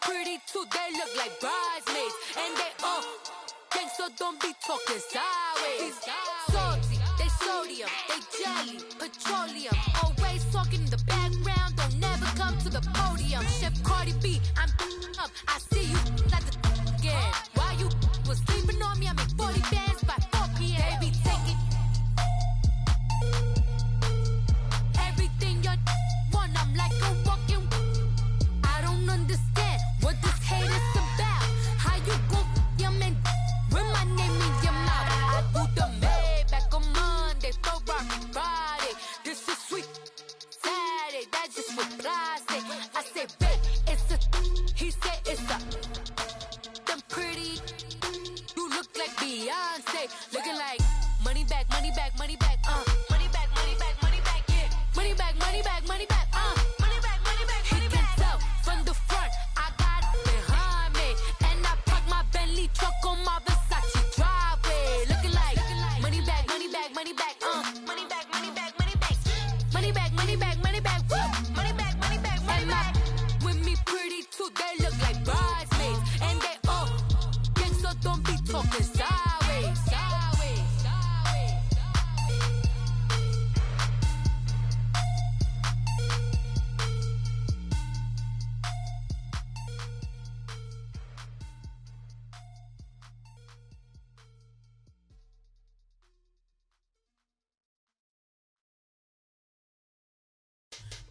pretty too, they look like bridesmaids. And they all gang, so don't be talking sideways. Salty, they sodium, they jelly, petroleum. Always talking in the background, don't never come to the podium. Chef Cardi B, I'm up, I see you at the again. While you was sleeping on me, I make 40 bands by 4 p.m. Baby, take it. Everything you want, I'm like a walking. I don't understand what this hate is about. How you go your man with my name in your mouth? I do the Maybach on Monday, for Rocky Friday. This is sweet Saturday, that's just what I say. I say, babe, it's a. He said it's a. Them pretty. You look like Beyonce, looking like money back, money back, money back, money back, money back, money back, yeah. Money back, money back, money back, money back, money back, money back. He can tell from the front, I got it behind me, and I park my Bentley truck on my Versace driveway, looking like money back, money back, money back, money back, money back, money back, money back, money back, money back, money back, money back, money back. With me pretty too, they look like bridesmaids, and they all gang, so don't be talking sideways, sideways, sideways.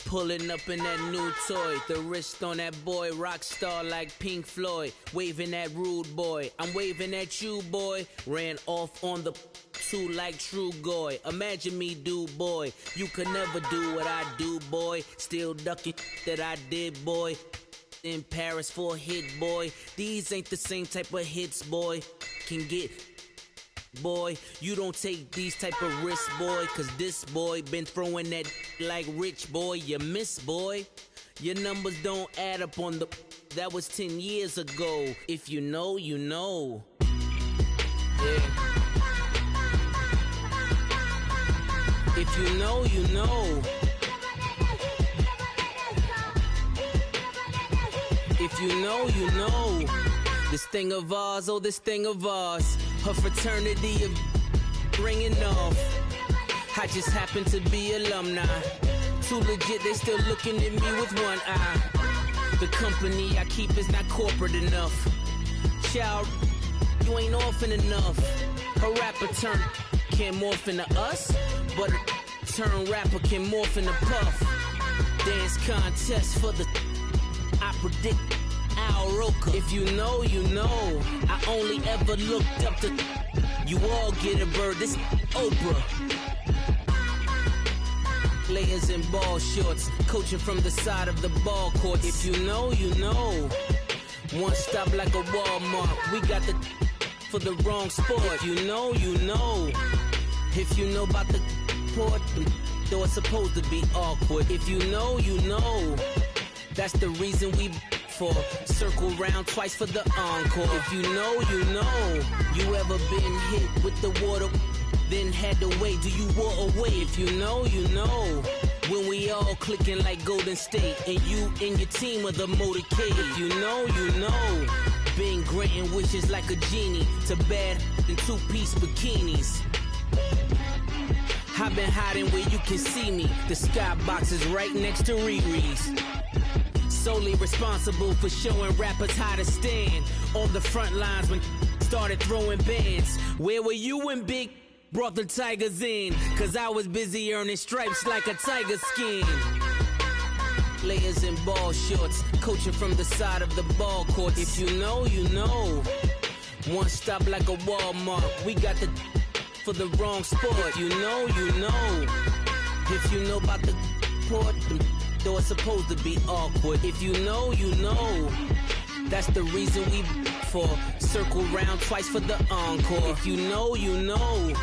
Pulling up in that new toy, the wrist on that boy, rock star like Pink Floyd, waving at rude boy, I'm waving at you boy, ran off on the two like True Goy, imagine me do boy, you could never do what I do boy, still ducking that I did boy, in Paris for a hit boy, these ain't the same type of hits boy, can get boy, you don't take these type of risks, boy, cause this boy been throwing that like rich boy, you miss, boy. Your numbers don't add up on the, that was 10 years ago. If you know, you know. Yeah. If you know, you know. If you know, you know. This thing of ours, oh, this thing of ours. Her fraternity of ringing off. I just happen to be alumni. Too legit, they still looking at me with one eye. The company I keep is not corporate enough. Child, you ain't orphan enough. A rapper turn can morph into us, but a turn rapper can morph into Puff. Dance contest for the, I predict Al Roker. If you know, you know. I only ever looked up to, you all get a bird, this Oprah. Layers in ball shorts, coaching from the side of the ball court. If you know, you know. One stop like a Walmart. We got the for the wrong sport. If you know, you know. If you know about the port, though it's supposed to be awkward. If you know, you know. That's the reason we for circle round twice for the encore. If you know, you know. You ever been hit with the water? Then had to wait, do you walk away? If you know, you know. When we all clicking like Golden State, and you and your team are the motorcade. If you know, you know. Been granting wishes like a genie to bad in two-piece bikinis. I've been hiding where you can see me. The skybox is right next to Riri's. Solely responsible for showing rappers how to stand on the front lines when started throwing bands. Where were you when Big brought the Tigers in? Cause I was busy earning stripes like a tiger skin. Layers in ball shorts, coaching from the side of the ball court. If you know, you know. One stop like a Walmart. We got the for the wrong sport. You know, you know. If you know about the port, though it's supposed to be awkward. If you know, you know. That's the reason we for circle round twice for the encore. If you know, you know.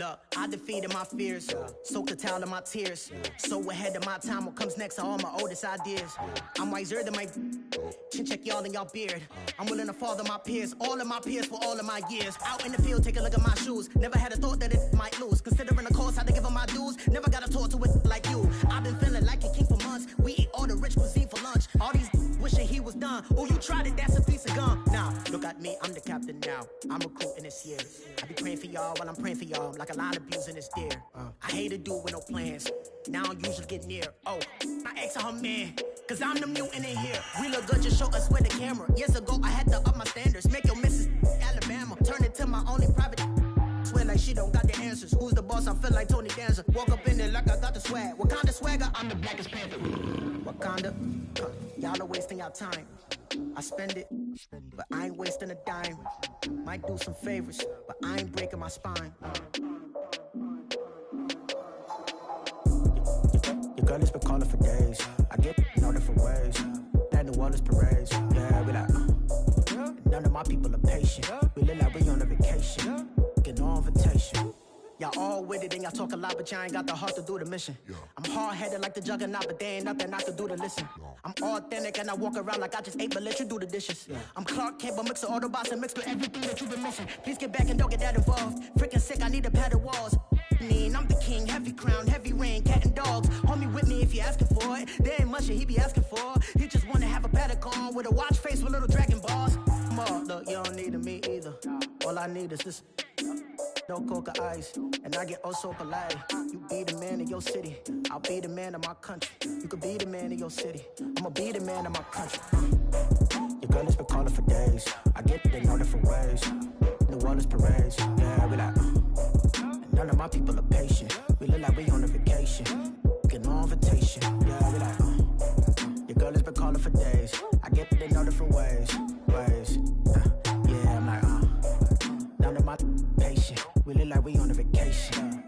Look, I defeated my fears, soaked the towel of my tears. So ahead of my time, what comes next are all my oldest ideas. I'm wiser than my chin check y'all in y'all beard. I'm willing to father my peers, all of my peers for all of my years. Out in the field, take a look at my shoes. Never had a thought that it might lose. Considering the cost, I had to give them my dues. Never got to talk to it like you. I've been feeling like a king for months. We eat all the rich cuisine for lunch. All these wishing he was done. Oh, you tried it, that's a piece of gum. Now, look at me, I'm the captain now. I'm recruiting this year. I be praying for y'all while I'm praying for y'all. Like a line of abusing this deer. I hate a dude with no plans. Now I usually get near. Oh, my ex on her man. Cause I'm the mutant in here. We look good, just show us where the camera. Years ago, I had to up my standards. Make your missus Alabama. Turn it to my only private. Swear like she don't got the answers. Who's the boss? I feel like Tony Danza. Walk up in there like I got the swag. What kind of swagger? I'm the blackest panther. Wakanda. Y'all are wasting your time. I spend it, but I ain't wasting a dime. Might do some favors, but I ain't breaking my spine. Your girl has been calling for days. I get in all different ways. That New Orleans parades. Yeah, we like, none of my people are patient. We look like we on a vacation. Get no invitation. Y'all all with it and y'all talk a lot, but y'all ain't got the heart to do the mission. I'm hard-headed like the juggernaut, but there ain't nothing I can do to listen. I'm authentic and I walk around like I just ate, but let you do the dishes. I'm Clark Kent, but mix of Autobots and mix with everything that you've been missing. Please get back and don't get that involved. Freaking sick, I need a pad of walls. I'm the king, heavy crown, heavy rain, cat and dogs. Homie with me if you asking for it. There ain't much that he be asking for. He just wanna have a paddock on with a watch face with little dragon balls. Look, you don't need me either. All I need is this. No coca ice, and I get oh so polite. You be the man of your city, I'll be the man of my country. You could be the man of your city, I'ma be the man of my country. Your girl has been calling for days. I get it in all different ways. New Orleans parades, yeah, we like. And none of my people are patient. We look like we on a vacation. Get no invitation, yeah, we like. Your girl has been calling for days. I get it in all different ways. Yeah, I'm like, none of my patient. We look like we on a vacation.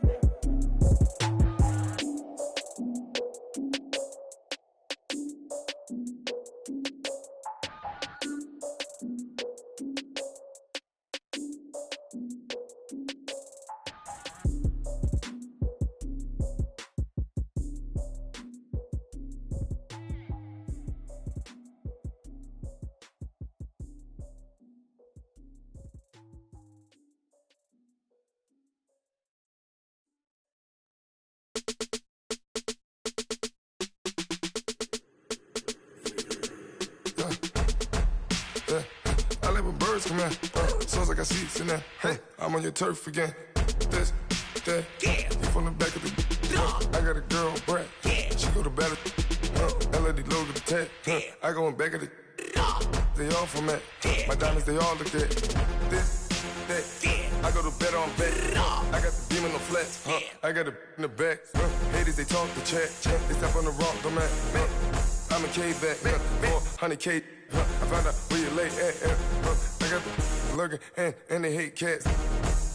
Come here, sounds like I see seats in there. Hey, I'm on your turf again. This, that, yeah. You from the back of the. I got a girl, Brad. Yeah. She go to battle. LED logo the tag. Yeah. I go in back of the. They all from that. Yeah. My diamonds, they all look at. This, that. Yeah. I go to bet on bet. I got the beam in the flats. I got it in the back. Haters, they talk the chat. They step on the rock, the man. I'm a K-back. 400K. I found out where you lay at. I got the lurking and they hate cats.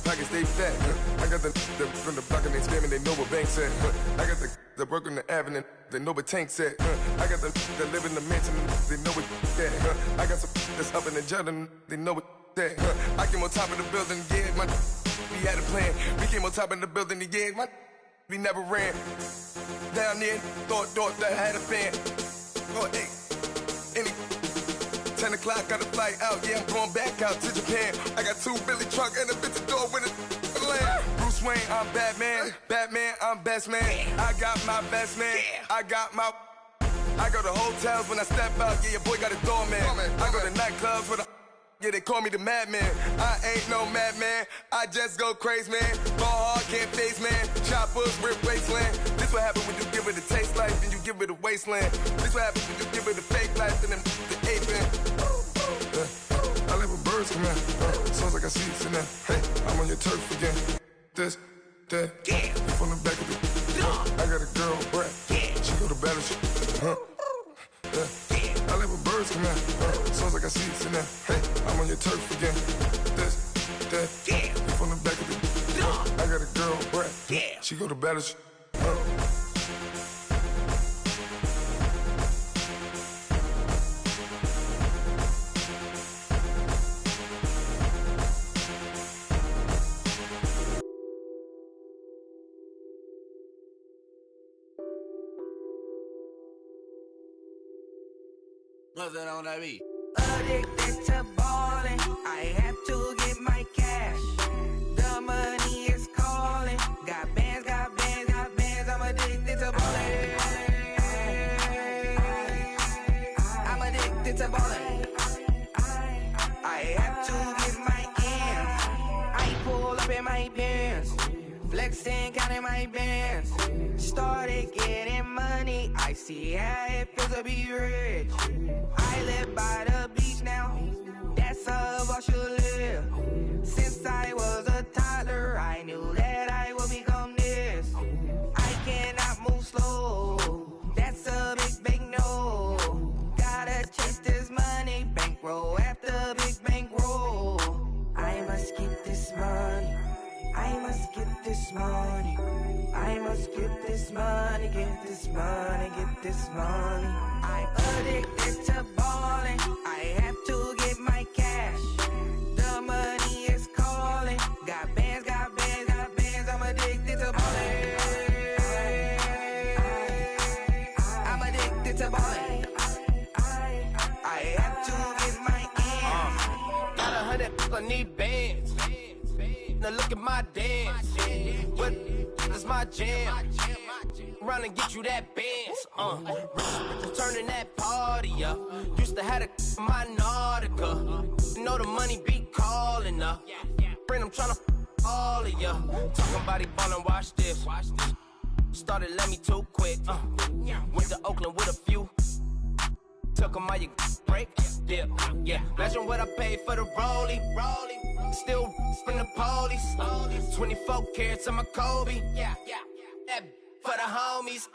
Pockets stay fat. I got the from the block and they scamming, they know what banks at. I got the work on the avenue, they know what tanks at. I got the that live in the mansion, they know what that. I got some that's up in the jungle, they know what that. I came on top of the building, yeah, my we had a plan. We came on top of the building, yeah, my we never ran. Down there, thought that I had a fan. Oh, hey, any 10 o'clock, got a flight out, yeah, I'm going back out to Japan. I got 2 Billy truck and a bitch door with a land. Bruce Wayne, I'm Batman. Batman, I'm best man. I got my best man. I got my. I go to hotels when I step out, yeah, your boy got a doorman. I go to nightclubs with a. Yeah, they call me the madman. I ain't no madman. I just go crazy, man. Ball hard, can't face, man. Choppers, rip wasteland. This what happen when you give it a taste life, then you give it a wasteland. This what happen when you give it a fake life, then the ape in. I live with birds come in. Sounds like I see seats in there. Hey, I'm on your turf again. This, that. Yeah. From the back of the. I got a girl, Brad. Yeah. She go to battle. I live with birds come in. Sounds like I see seats in there. Hey, I'm on your turf again. This, that. Yeah. From the back of the. I got a girl, Brad. Yeah. She go to battle. What's that on that beat? Addicted to ballin', I have to get my cash. The money is calling. Got bands, got bands, got bands. I'm addicted to ballin'. I'm addicted to ballin'. I have to get my ends. I pull up in my Benz, flexing, counting my bands. Started getting money. I see how it feels to be rich. I live by the beach now. That's how I should live. Since I was a toddler, I knew that I would become this. I cannot move slow. That's a big, big no. Gotta chase this money, bankroll after big bankroll. I must get this money. I must get this money. I must get this money, get this money, get this money. I'm addicted to ballin'. I have to get my cash. The money is calling. Got bands, got bands, got bands. I'm addicted to ballin'. I'm addicted to ballin'. I have to get my ends. Got 100, I need bands. Now look at my dance. What is my jam? Run and get you that bands. Turning that party up. Used to have a my Nautica. You know the money be calling up. Friend, I'm tryna all of ya. Talking about it ballin', watch this. Started let me too quick. Went to Oakland with a few. Took 'em all you break. Dip. Yeah. Imagine what I paid for the rollie. Still from the police. 24 carats on my Kobe. Yeah. That for the homies.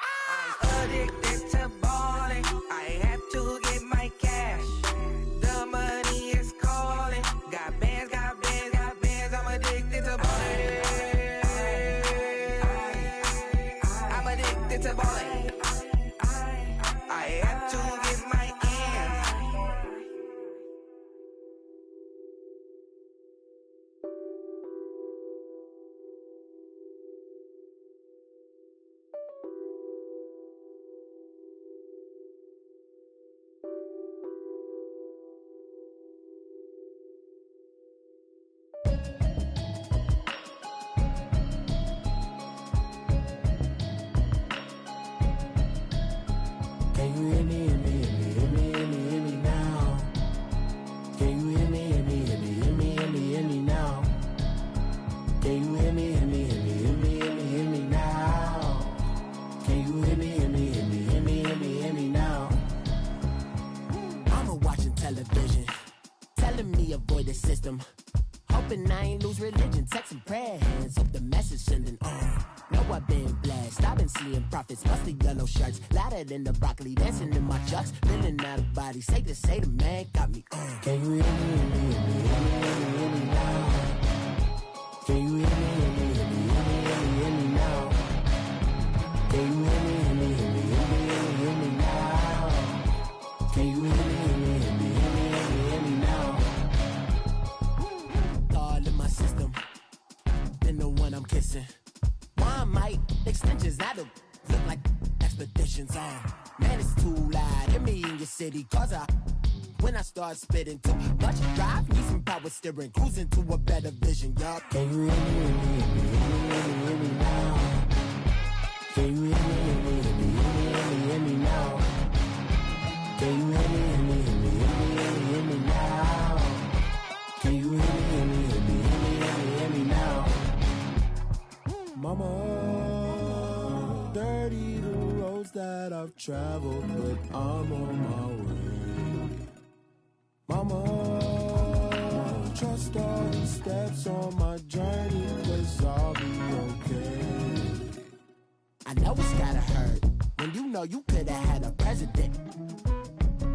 I'm addicted to ballin'. I have to get my cash. The money is calling. Got bands, got bands, got bands. I'm addicted to ballin'. I'm addicted to ballin'. I have to get my ends. Can you hear me, hear me, hear me, hear me, hear me, hear me now? Can you hear me, hear me, hear me, hear me, hear me, hear me now? Can you hear me, hear me, hear me, hear me, hear me, hear me now? Can you hear me, hear me, hear me, hear me, hear me, hear me now? Mama watching television, telling me avoid the system. Hoping I ain't lose religion, texting prayer hands, hope the message sending on. Know I've been blessed, I've been seeing prophets, mostly yellow shirts, louder than the broccoli, dancing in my chucks, feeling out of body, safe to say the man got me on. Can you hear me, hear me, hear me, hear me, hear me, hear me now? Can you hear me, hear me, hear me, hear me, hear me, hear me now? Can you hear me, hear me, hear me, hear me, hear me, hear me now? Can you hear me, hear me, hear me, hear me, hear me, hear me now? All in my system, been the one I'm kissing. One might extensions out of look like expeditions on. Man, it's too loud. Hear me in your city, cause when I start spitting too much drive, need some power steering, cruising to a better vision, y'all. Can you hear me, hear me, hear me, hear me, hear me, hear me now? Can you hear me, hear me, hear me, hear me, hear me, hear me now? Can you hear me, hear me, hear me, hear me, hear me, hear me now? Can you hear me, hear me, hear me, hear me, hear me, hear me now? Mama, dirty the roads that I've traveled, but I'm on my way. Mama, trust all the steps on my journey, 'cause I'll be okay. I know it's gotta hurt when you know you could've had a president.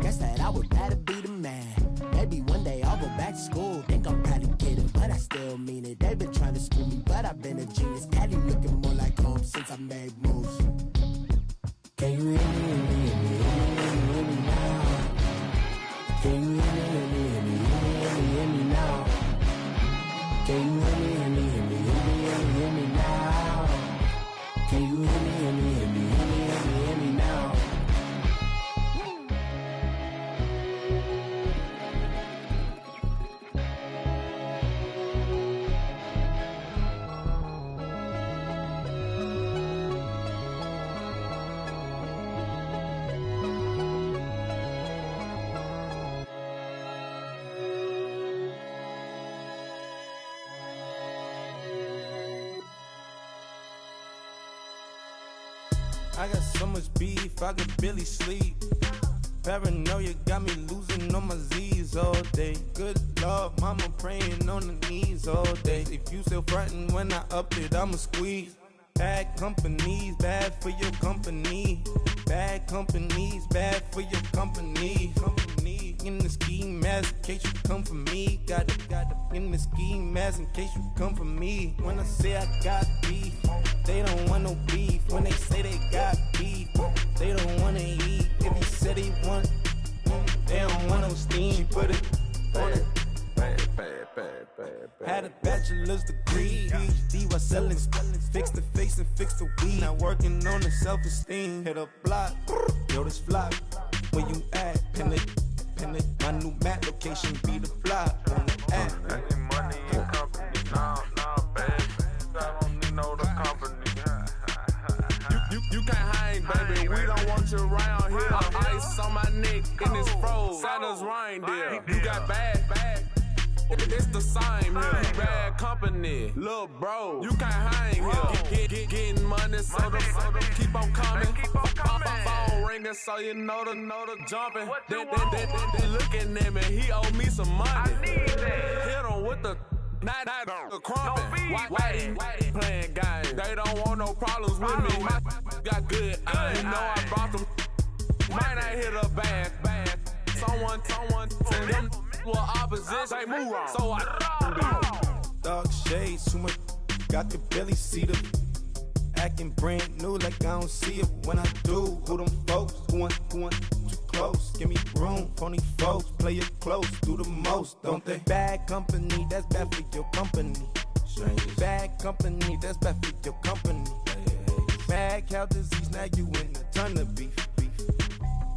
Guess that I would rather be the man. Maybe one day I'll go back to school. Think I'm probably kidding, but I still mean it. They've been trying to school me, but I've been a genius. Cali looking more like home since I made moves. Can you hear me, hear me, hear me, hear me, hear me, hear me now? Can you hear me, hear me, hear me, hear me, hear me, hear me now? Can you hear me, hear me, hear me, hear me, hear me, hear me now? Can you hear me, hear me, hear me, hear me, hear me, hear me now? I got so much beef, I could barely sleep. Paranoia got me losing on my Z's all day. Good Lord, mama praying on the knees all day. If you still frontin' when I up it, I'ma squeeze. Bad companies, bad for your company. Bad companies, bad for your company. Company in the ski mask in case you come for me. Got it in the ski mask in case you come for me. When I say I got beef, they don't want no beef. When they say they got beef, they don't wanna eat. If he said he want, they don't want no steam. She put it on it. Had a bachelor's degree, PhD while selling. Fix the face and fix the weed. Now working on the self-esteem. Hit a block, yo, this flop. Where you at? Pin it. My new map location be the flop on the app. Money in company, nah, baby. I don't need no company. You can't hang, baby. We don't want you around here. Ice on my neck in this froze. Santa's reindeer. You got bad. It's the same here. Bad company, little bro. You can't hang here. Getting money, so the keep on coming. Phone ringing, so you know the jumping. They looking at me. He owe me some money. I need that. Hit him with the the crumping. Whitey playing games. They don't want no problems with me. My got good. I know I brought them. Might not hit a bad. Someone send them. Well, opposition, move on. So I dark shades, too much. Got the belly see the acting brand new, like I don't see it when I do. Who them folks? Who want too close? Give me room, phony folks. Play it close, do the most, don't they? Bad company, that's bad for your company. Bad company, that's bad for your company. Bad cow disease, now you in a ton of beef.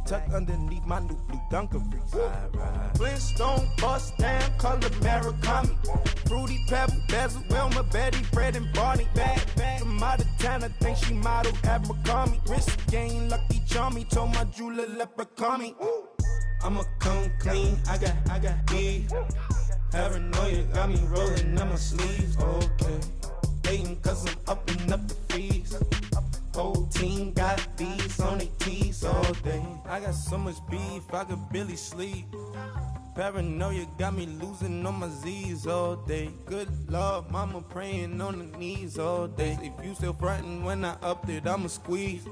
Tuck underneath my new blue Dunkaroos. Flintstone, bust down, color Murakami. Fruity Pebble, Bezel, Wilma, Betty, Fred, and Barney. Bad from out of town, I think she modeled at McCarmy. Wrist game, Lucky Charmy, told my jeweler, leprechaun me. I'ma come clean, I got beef. Paranoia got me rolling on my sleeves. Okay, hating cause I'm upping up the fees. Whole team got these on their tees all day. I got so much beef, I could barely sleep. Paranoia got me losing on my Z's all day. Good Lord, mama praying on the knees all day. If you still frontin' when I upped it, I'ma squeeze.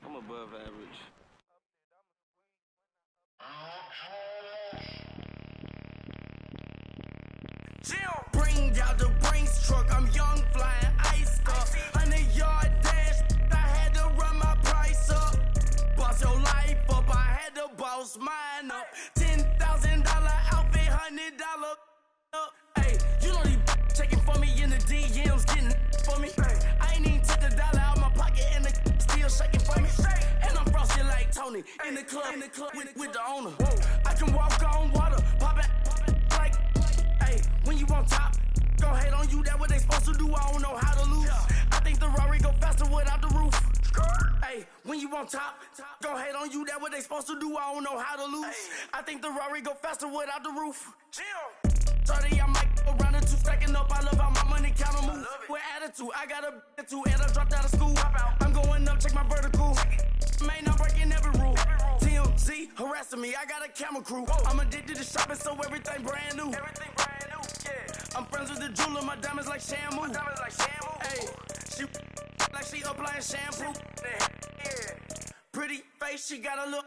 I'm above average. Bring out the Brinks truck, I'm young, flying ice up. 100-yard dash, I had to run my price up. Boss your life up, I had to boss mine up. $10,000 outfit, $100 up. Hey, you know these checking for me in the DMs, getting for me. I ain't even took a dollar out my pocket and the still shaking for me. And I'm frosty like Tony in the club with the owner. I can walk on water, pop it like, hey, when you on top. Gon' hate on you, that what they supposed to do, I don't know how to lose. I think the Rari go faster without the roof. Hey, when you on top, gon' hate on you, that what they supposed to do, I don't know how to lose. I think the Rari go faster without the roof. 30, I'm like around the two, stacking up, I love how my money count on move. With attitude, I got a attitude, and I dropped out of school. I'm going up, check my vertical. Man, I'm breaking every rule. TMZ harassing me, I got a camera crew. I'm addicted to shopping, so everything brand new. I'm friends with the jeweler, my diamonds like Shamu. Hey, she like she applying shampoo. Pretty face, she got a look.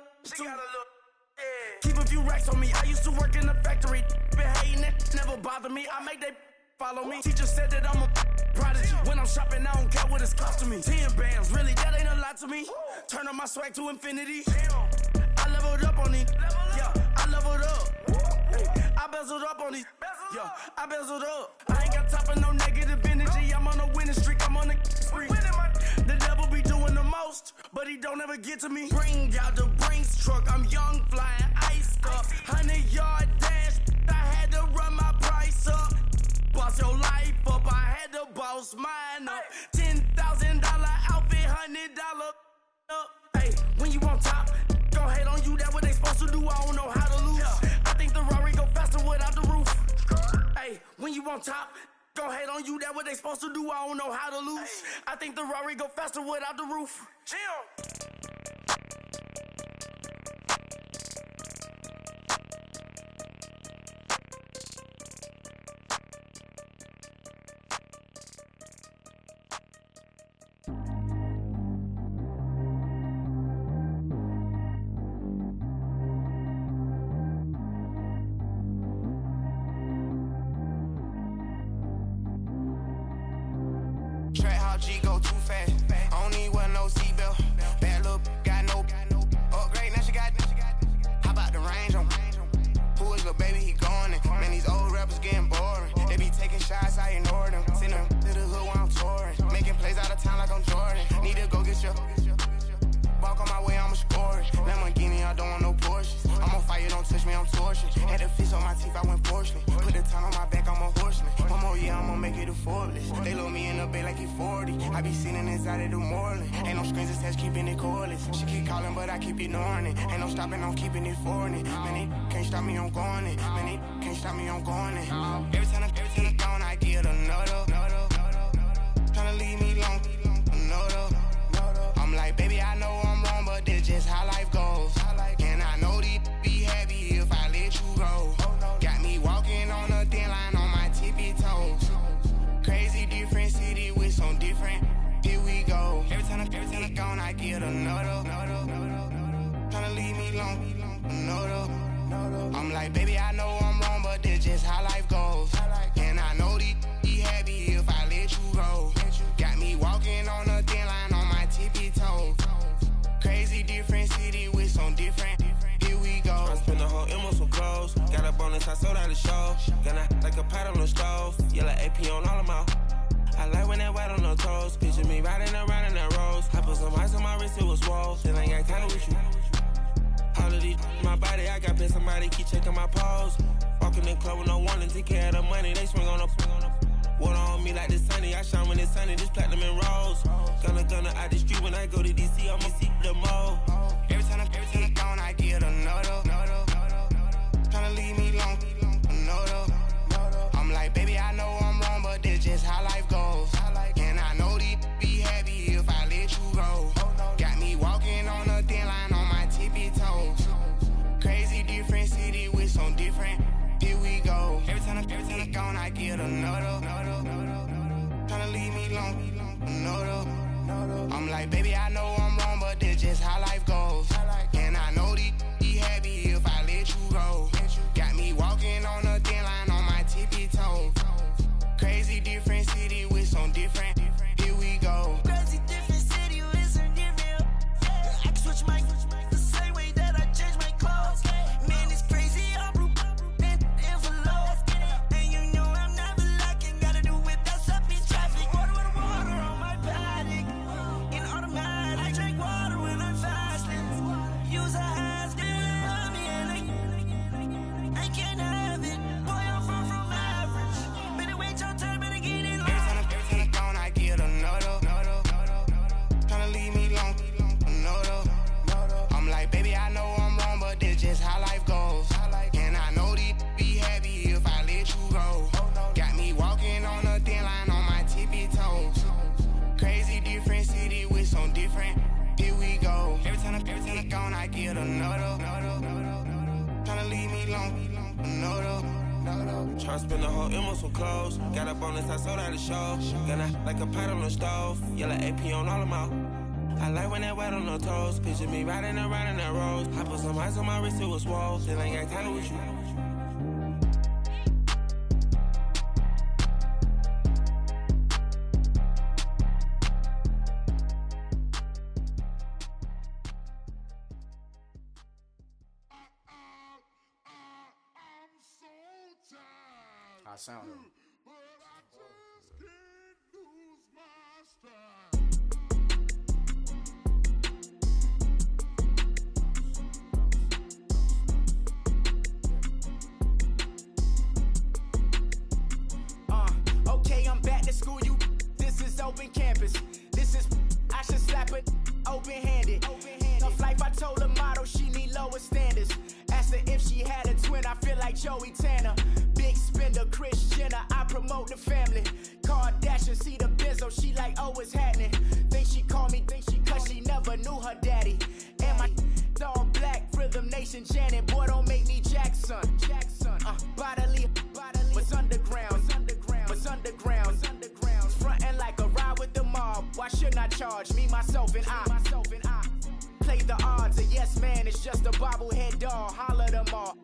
Keep a few racks on me. I used to work in the factory. Been hating it, never bother me. I make they follow me. Teacher said that I'm a prodigy. When I'm shopping, I don't care what it's costing me. 10 bands, really, that ain't a lot to me. Turn up my swag to infinity. I leveled up on these. Yeah, I leveled up. I bezeled up on these. Yeah, I bezeled up. I ain't got time for no negative energy. I'm on a winning streak. I'm on a spree. The devil be doing the most, but he don't ever get to me. Bring out the Brinks truck. I'm young, flying ice up. 100-yard dash. I had to run my price up. Boss your life up. I had to boss mine up. $10,000 outfit, $100 up. Hey, when you on top, gon' hate on you. That what they supposed to do. I don't know how to lose. I think the Rari go faster without the roof. Hey, when you on top, gon' hate on you, that what they supposed to do, I don't know how to lose. I think the Rari go faster without the roof. Chill. G go too fast. I don't need one no seatbelt. Bad little got no upgrade. Now she got. How about the range on? Who is little baby? He going in. Man, these old rappers getting boring. They be taking shots, I ignore them. Send them to the hood while I'm touring. Making plays out of town like I'm Jordan. Need to go get your. Walk on my way, I'ma score it. Lamborghini, I don't want no Porsches. I'm on fire, don't touch me, I'm tortured. Had the fish on my teeth, I went porcelain. Put the time on my back, I'm a horseman. One more year, I'ma make it a Forbes. They load me in the bay like he 40. I be sitting inside of the Moreland. Ain't no screens attached, keeping it cordless. She keep calling, but I keep ignoring it. Ain't no stopping, I'm keeping it for it. Man, it can't stop me, I'm going it. Man, it can't stop me, I'm going it. Every time I gone, I get another. Tryna leave me long, another. I'm like, baby, I know I'm wrong, but this just how life goes. And I know these be happy if I let you go. Got me walking on a thin line on my tippy toes. Crazy different city with some different. Here we go. Every time I gone, I get another. Tryna leave me long, another. I'm like, baby, I know I'm wrong, but this just how life goes. And I know these be happy if I let you go. Got me walking on a thin line on my tippy toes. Crazy different city with some different. Here we go. I spend the whole M on some clothes. Got a bonus, I sold out the show. Gonna like a pot on the stove. Yellow AP on all of my. I like when that white on the toes. Picture me riding around in that rose. I put some ice on my wrist, it was swole. Then I got kinda with you. All of these my body, I got been somebody keep checking my pose. Walking in the club with no warning, take care of the money. They swing on the. Water on me like the sunny, I shine when it's sunny, this platinum and rose. Gonna out the street when I go to DC, I'ma see the mo. Every time I gone, I get another. Tryna leave me long, another. I'm like, baby, I know I'm wrong, but this just how life goes. And I know these be happy if I let you go. Got me walking on a thin line on my tippy toes. Crazy different city with some different. Here we go. Every time I gone, I get another. Tryna leave me long, another. I'm like, baby, I know I'm wrong, but this just how life goes. And I know these be happy if I let you go. Got me walking on a thin line on my tippy toes. Crazy different city with some different. Here we go. Crazy different city with some different. I can switch my the same way that I change my clothes. Man, it's crazy, I'm blue and envelope. And you know I'm never lacking. Gotta do it, that's up in traffic. Water on my paddock. In automatic, I drink water when I'm fasting. Use a hands, get on me, and I can't have it. Boy, I'm far from average. Better wait your turn, better get in line. Every time I gone, I get another. Tryna leave me long, another. I'm like, baby, I know I'm wrong, but this just how life goes. And I know these be happy if I let you go. Got me walking on a thin line on my tippy toes. Crazy different city with some different. Here we go. Every time I gone, I get another. Tryna leave me long, another. Tryna spend the whole M on some clothes. Got a bonus, I sold out the show. Gonna like a pot on the stove. Yellow AP on all of my. I like when that white on the toes. Picture me riding around in that rose. I put some ice on my wrist, it was swole. Then I got kinda with you. I sound it. Okay, I'm back to school, you. This is open campus. This is, I should slap it open-handed. Tough life, I told the model she need lower standards. Asked her if she had a twin, I feel like Joey Tanner. Big spender, Kris Jenner, I promote the family. Kardashian, see the Benzo, she like, oh, it's happening. Think she call me, cause she never knew her daddy. And my all black, Rhythm Nation, Janet, boy, don't make me Jackson. Bodily, what's underground, what's underground, frontin' like a ride with the mob. Why shouldn't I charge me, myself, and I? Play the odds, a yes man, it's just a bobblehead doll. Holler them all.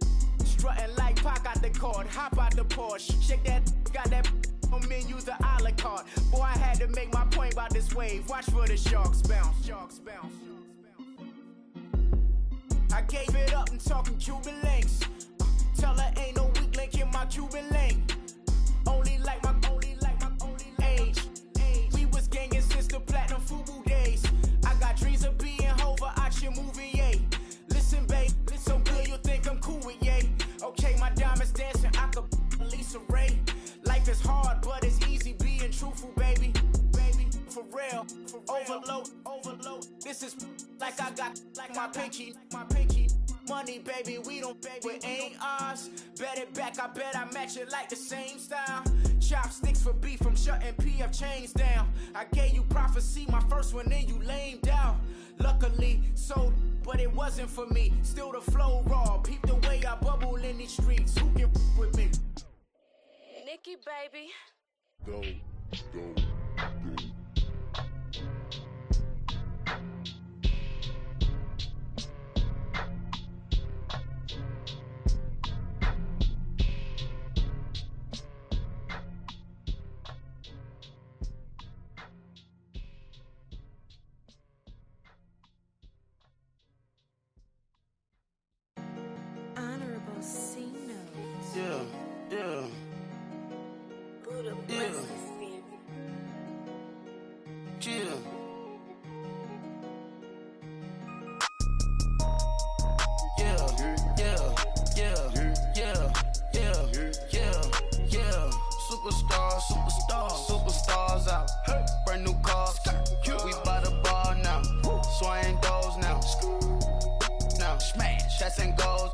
Strutting like Pac out the court, hop out the Porsche. Shake that, got that on menu, the a la carte. Boy, I had to make my point about this wave. Watch for the sharks bounce. I gave it up and talking Cuban links. Tell her ain't no weak link in my Cuban link. Only like my age. We was gangin' since the platinum FUBU days. I got dreams of being Hova out your movie, yay. Listen, babe, so good you'll think I'm cool with yay. Okay, my diamonds dancing, I could Lisa Ray. Life is hard, but it's easy being truthful, baby. For real, overload. This is like I got like my pinky. Money, baby, we don't pay, it ain't ours. Bet it back, I bet I match it like the same style. Chopsticks for beef, I'm shutting PF chains down. I gave you prophecy, my first one, then you lamed out. Luckily, sold, but it wasn't for me. Still the flow raw, peep the way I bubble in these streets. Who can with me? Nikki, baby. Go. Honorable C notes. Yeah. Buddha bless the spirit. Chill. Superstars out. Brand new cars. We by the bar now. Swaying doors now. Now smash. Shots and goals.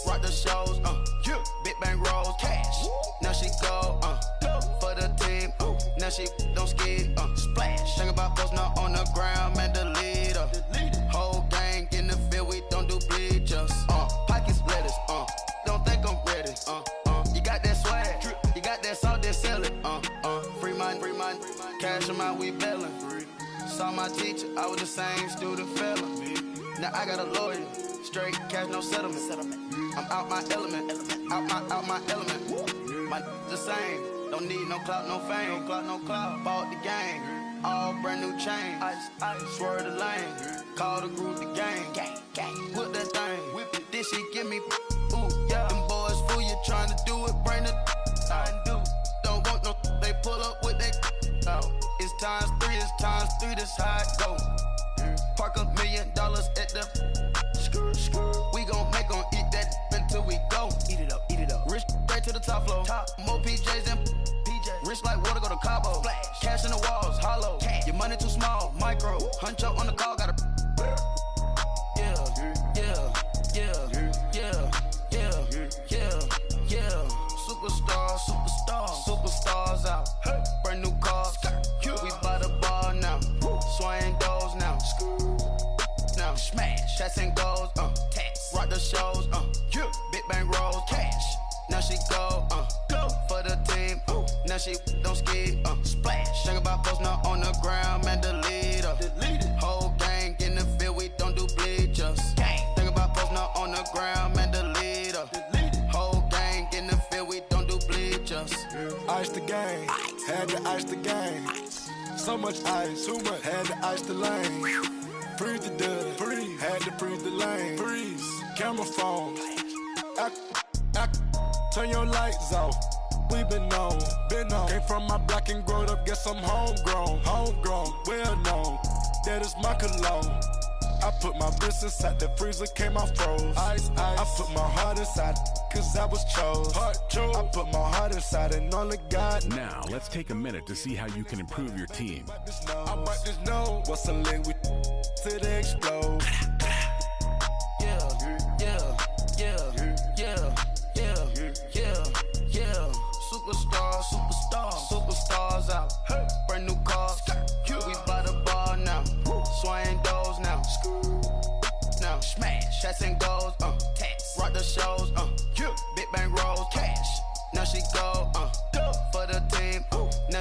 Rock the shows. Big bang rolls. Cash. Now she go. For the team. Now she don't skid. Splash. Think about posting up on the ground, man, the leader. Whole gang in the field, we don't do bleachers. Pockets lettuce. Don't think I'm ready. You got that swag. You got that salt, that sell it. Free mind. Cash amount, we bailin'. Saw my teacher, I was the same student fella. Now I got a lawyer. Straight cash, no settlement. I'm out my element. Out my element. My the same. Don't need no clout, no fame. No clout. Bought the game. All brand new chain. I swerve the lane. Call the group the gang. Whip that thing. Whip it. This shit give me. Ooh, yeah. Them boys fool you trying to do it. Bring it. I do. Don't want no. They pull up with they. It's times 3. This how it go. Park $1 million at the. We gon' make 'em eat that until we go. Eat it up. Rich straight to the top floor. More PJs than PJ. Rich like water, go to Cabo. Flash. Cash in the walls, hollow. Cash. Your money too small, micro. Hunch up on the call, gotta. Superstars out. Brand new cars. We by the bar now. Swaying doors now. Now smash. Shots and goals. Rock the shows. Big bang rolls. Cash. Now she go. For the team. Now she don't skid. Splash. Think about posting up on the ground, man, the leader. Whole gang in the field, we don't do bleachers. Think about posting up on the ground, man, the leader. Whole gang in the field, we don't do bleachers. Ice the game, had to ice the game. So much ice, too much, had to ice the lane. Freeze the dust, had to freeze the lane. Freeze, camera phone. Turn your lights off. We been on. Came from my block and growed up, guess I'm homegrown, well known. That is my cologne. I put my wrist inside the freezer, came out froze. Ice. I put my heart inside, cause I was chose. I put my heart inside and only God. Now, let's take a minute to see how you can improve your team. I bite this nose. What's a leg with till they explode?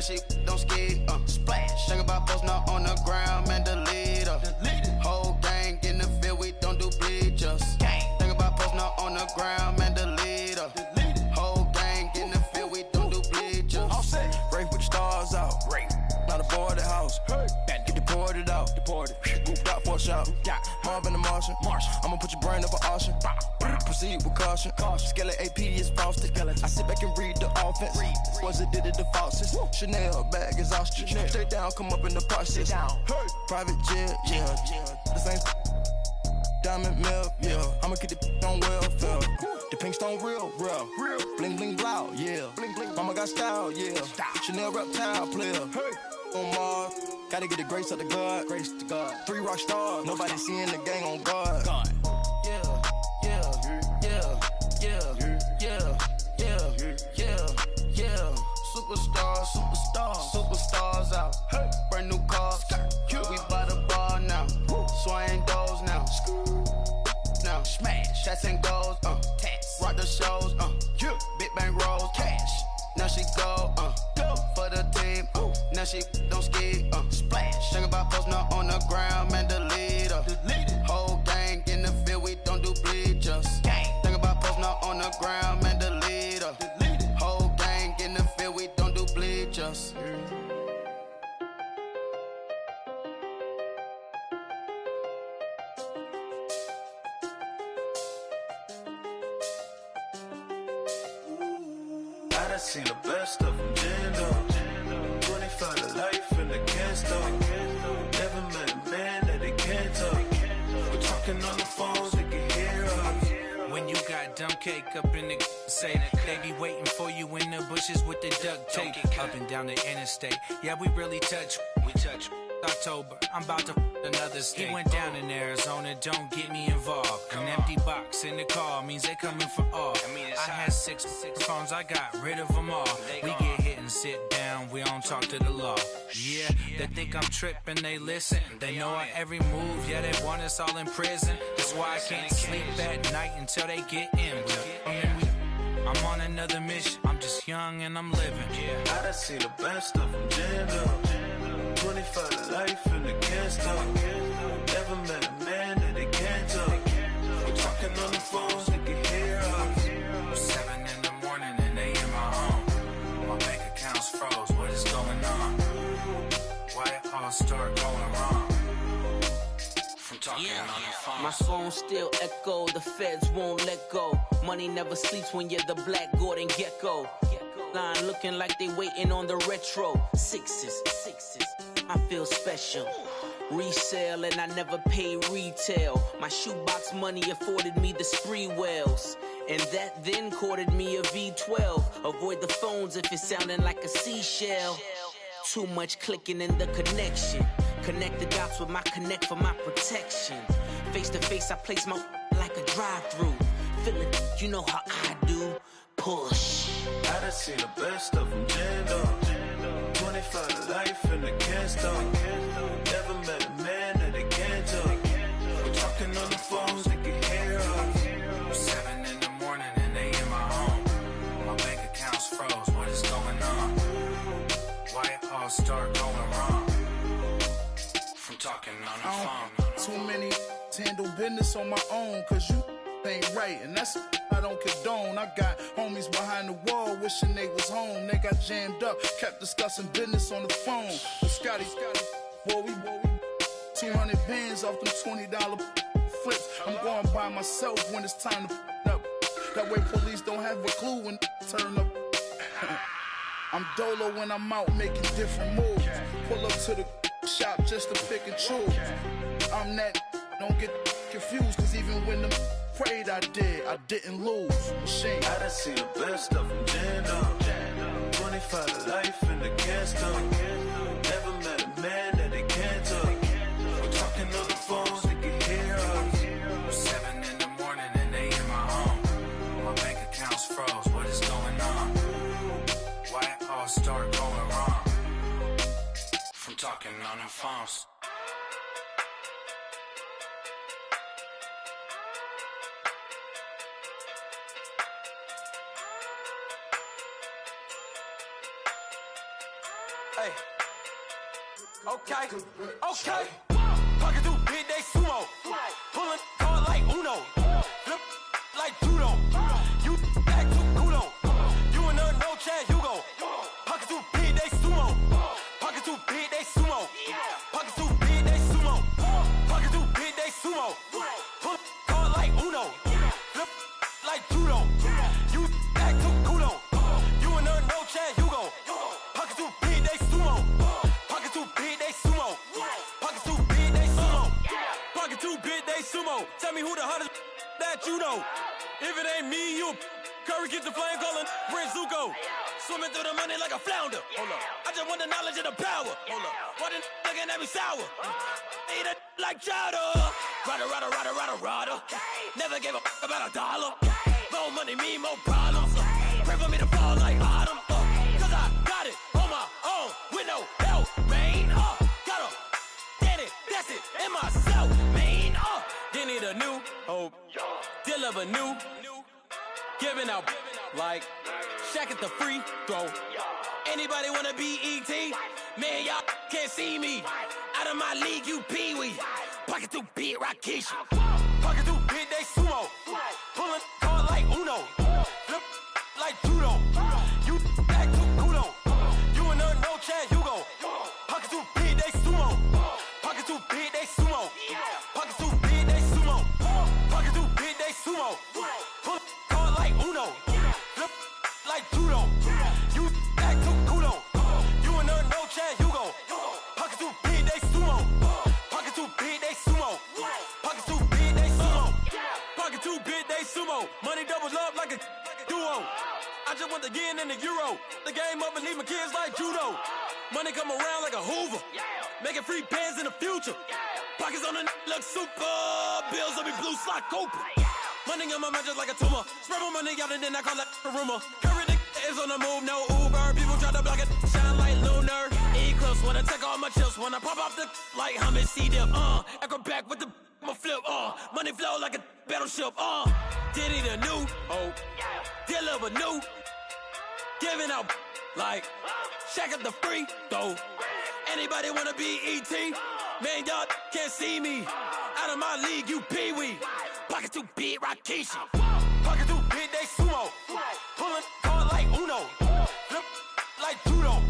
she don't skid, splash. Think about posting up on the ground, man, delete her. Whole gang in the field, we don't do bleachers. Think about posting up on the ground, man, delete her. Whole gang in the field, we don't do bleachers. All set. Rafe with the stars out. Not a boy at the house. Get deported out. Gooped out for a shot. Marvin the Martian. I'ma put your brain up an auction. Proceed with caution. Skeleton AP is frosted. I sit back and read the offense. Was it did it the faucets? Chanel bag is ostrich. Stay down, come up in the process. Private jet, yeah. The same diamond milk, yeah. I'ma get the on welfare. The pink stone real. Bling bling loud, yeah. Mama got style, yeah. Chanel reptile player. On Mars, gotta get the grace of the God. 3 rock stars, nobody seeing the gang on guard. Superstars out. Brand new cars. We by the bar now. Swaying doors now. Smash. Shots and goals. Rock the shows. Big bang rolls. Cash. Now she go. For the team. Now she don't skid. Splash. Think about posting up on the ground, man, delete her. Whole gang in the field, we don't do bleachers. Think about posting up on the ground, man, delete her. Whole gang in the field, we don't do bleachers. I done seen the best of them, Jando. 25 to life in the can't stop. Never met a man that they can't talk. We're talking on the phones, they can hear us. When you got dumb cake up in the say, they be waiting for you in the bushes with the duct tape. Up and down the interstate, yeah, we really touch. October, I'm about to another state. He went down in Arizona, don't get me involved. An empty box in the car means they coming for all. I had six phones, I got rid of them all. We get hit and sit down, we don't talk to the law. Yeah, they think I'm tripping, they listen. They know our every move, yeah, they want us all in prison. That's why I can't sleep at night until they get in. I'm on another mission, I'm just young and I'm living. I done seen the best of them, Jando. 25 to life in the can't stop. Never met a man that they can't talk. We're talking on the phones, they can hear us. 7 in the morning and they in my home. My bank account's froze, what is going on? Why it all start going wrong? From talking on the phone. My phone still echo, the feds won't let go. Money never sleeps when you're the Black Gordon Gecko. Line looking like they waiting on the retro. Sixes, I feel special. Resale and I never pay retail. My shoebox money afforded me the spree wells. And that then courted me a V12. Avoid the phones if it's sounding like a seashell. Too much clicking in the connection. Connect the dots with my connect for my protection. Face to face, I place my like a drive-through. Feel it, you know how I do. Push. I done seen the best of them, Jando. 25 to life in the can't stop. Never met a man that they can't talk. We're talking on the phones, they can hear us. 7 in the morning and they in my home. My bank account's froze, what is going on? Why it all start going wrong? From talking on the phone. Too many to handle business on my own, cause you ain't right, and that's I don't condone. I got homies behind the wall wishing they was home. They got jammed up, kept discussing business on the phone. But Scotty, boy, we 200 bands off them $20 flips. I'm going by myself when it's time to up. That way police don't have a clue when turn up. I'm dolo when I'm out making different moves. Pull up to the shop just to pick and choose. I'm that, don't get confused, cause even when the prayed I didn't lose. Machine. I done seen the best of them, Jando. 25 to life in the can't stop. Never met a man that they can't talk. We're talking on the phones, they can hear us. 7 in the morning and they in my home. My bank account's froze, what is going on? Why it all start going wrong? From talking on the phones. Hey. Okay. Pocket too big, they sumo. Pulling card like Uno. Flip like judo. You back to kudo. You and her no Chad Hugo. Pocket too big, they sumo. Pocket too big, they sumo. Pocket too big, they sumo. Pocket too big, they sumo. Pull card like Uno. Flip like judo. You back to kudo. You and her no Chad Hugo. Pocket too big, they sumo. Pocket too big, they sumo. Pocket too big, they sumo. Pocket too big, they sumo. Tell me who the hottest that you know. If it ain't me, you Curry gets the flame calling Prince Zuko. Swimming through the money like a flounder. Hold up. I just want the knowledge and the power. Hold up. Why the looking at me sour? Eat it like chowder. Rada. Never gave a about $1. More money mean more problems. Pray for me to fall like autumn. Cause I got it on my own with no help, man. Gotta get it, that's it, in myself, man. They need a new hope. Deal of a new. Giving out like Shaq at the free throw. Anybody wanna be E.T.? Man, y'all can't see me. Out of my league, you pee-wee. Pocket too big, Rakishi. Pocket too big, they sumo. Pulling card like Uno. Flip like judo. You back to kudo. You and her no Chad Hugo. Pocket too big, they sumo. Pocket too big, they sumo. Pocket too big, they sumo. Pocket too big, they sumo. Pull card like Uno. Flip like judo. You back to kudo. You and her no Chad Hugo. Pocket too big, they sumo. Pocket too big, they sumo. Pocket too big, they sumo. Pocket too big, they sumo. Money doubles up like a duo. I just want the yen and the euro. The game up and leave my kids like judo. Money come around like a Hoover. Making free bands in the future. Pockets on the look super. Bills on me blue slot Cooper. Money on my mind just like a tumor. Spread my money out and then I call that a rumor. Curry the is on the move, no Uber. People try to block it, shine like lunar. Eclipse when I take all my chips. When I pop off the like Hummus C-dip. Echo back with the my flip. Money flow like a battleship. Diddy the new hope. Deliver new. Giving out like Shaq at the free throw. Anybody wanna be E.T.? Man, y'all can't see me. Out of my league, you pee-wee. Pocket too big, Rakishi. Pocket too big, they sumo. Pulling card like Uno. Flip like judo.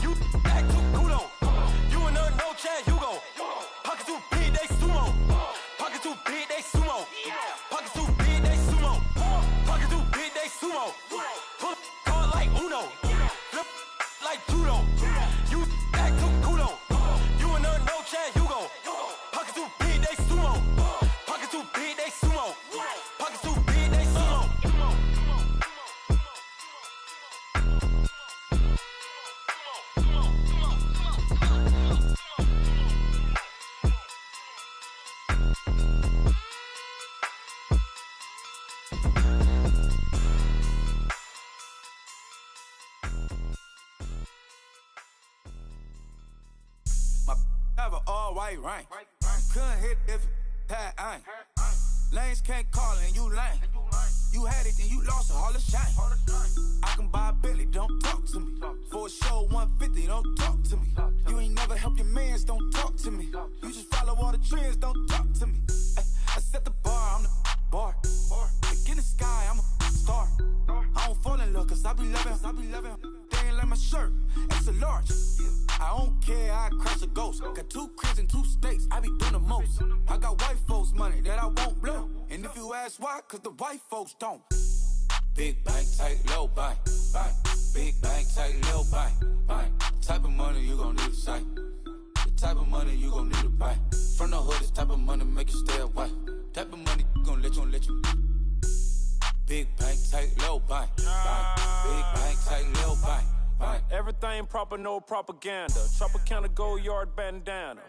You back to kudo. You and her no Chad Hugo. Pocket too big, they sumo. Pocket too big, they sumo. Pocket too big, they sumo. Pocket too big, they sumo. Pull card like Uno. Flip like judo. You back to kudo. You and her no Chad Hugo. Pocket too big, they sumo. Pocket too big, they sumo. Pocket too big, they sumo. Have an all-white rank. Couldn't hit if it had ain't. Lanes can't call it and you lame. You had it and you lost it, all the shame. I can buy a Bentley, don't talk to me. For a show 150, don't talk to me. You ain't never help your mans, don't talk to me. You just follow all the trends, don't talk to me. I set the bar, I'm the bar. Like in the sky, I'm a star. I don't fall in love, cause I be loving. They ain't like my shirt, it's a large. I don't care, I crush a ghost. Got 2 cribs in 2 states, I be doing the most. I got white folks' money that I won't blow. And if you ask why, cause the white folks don't. Big bank, tight, low bank. Big bank, tight, low bank. Type of money you gon' need to sight. The type of money you gon' need to buy. From the hood, this type of money make you stay away. Type of money gon' let you. Big bank, tight, low bank. Big bank, tight, low bank. Everything proper, no propaganda. Tropicana Gold Yard bandana.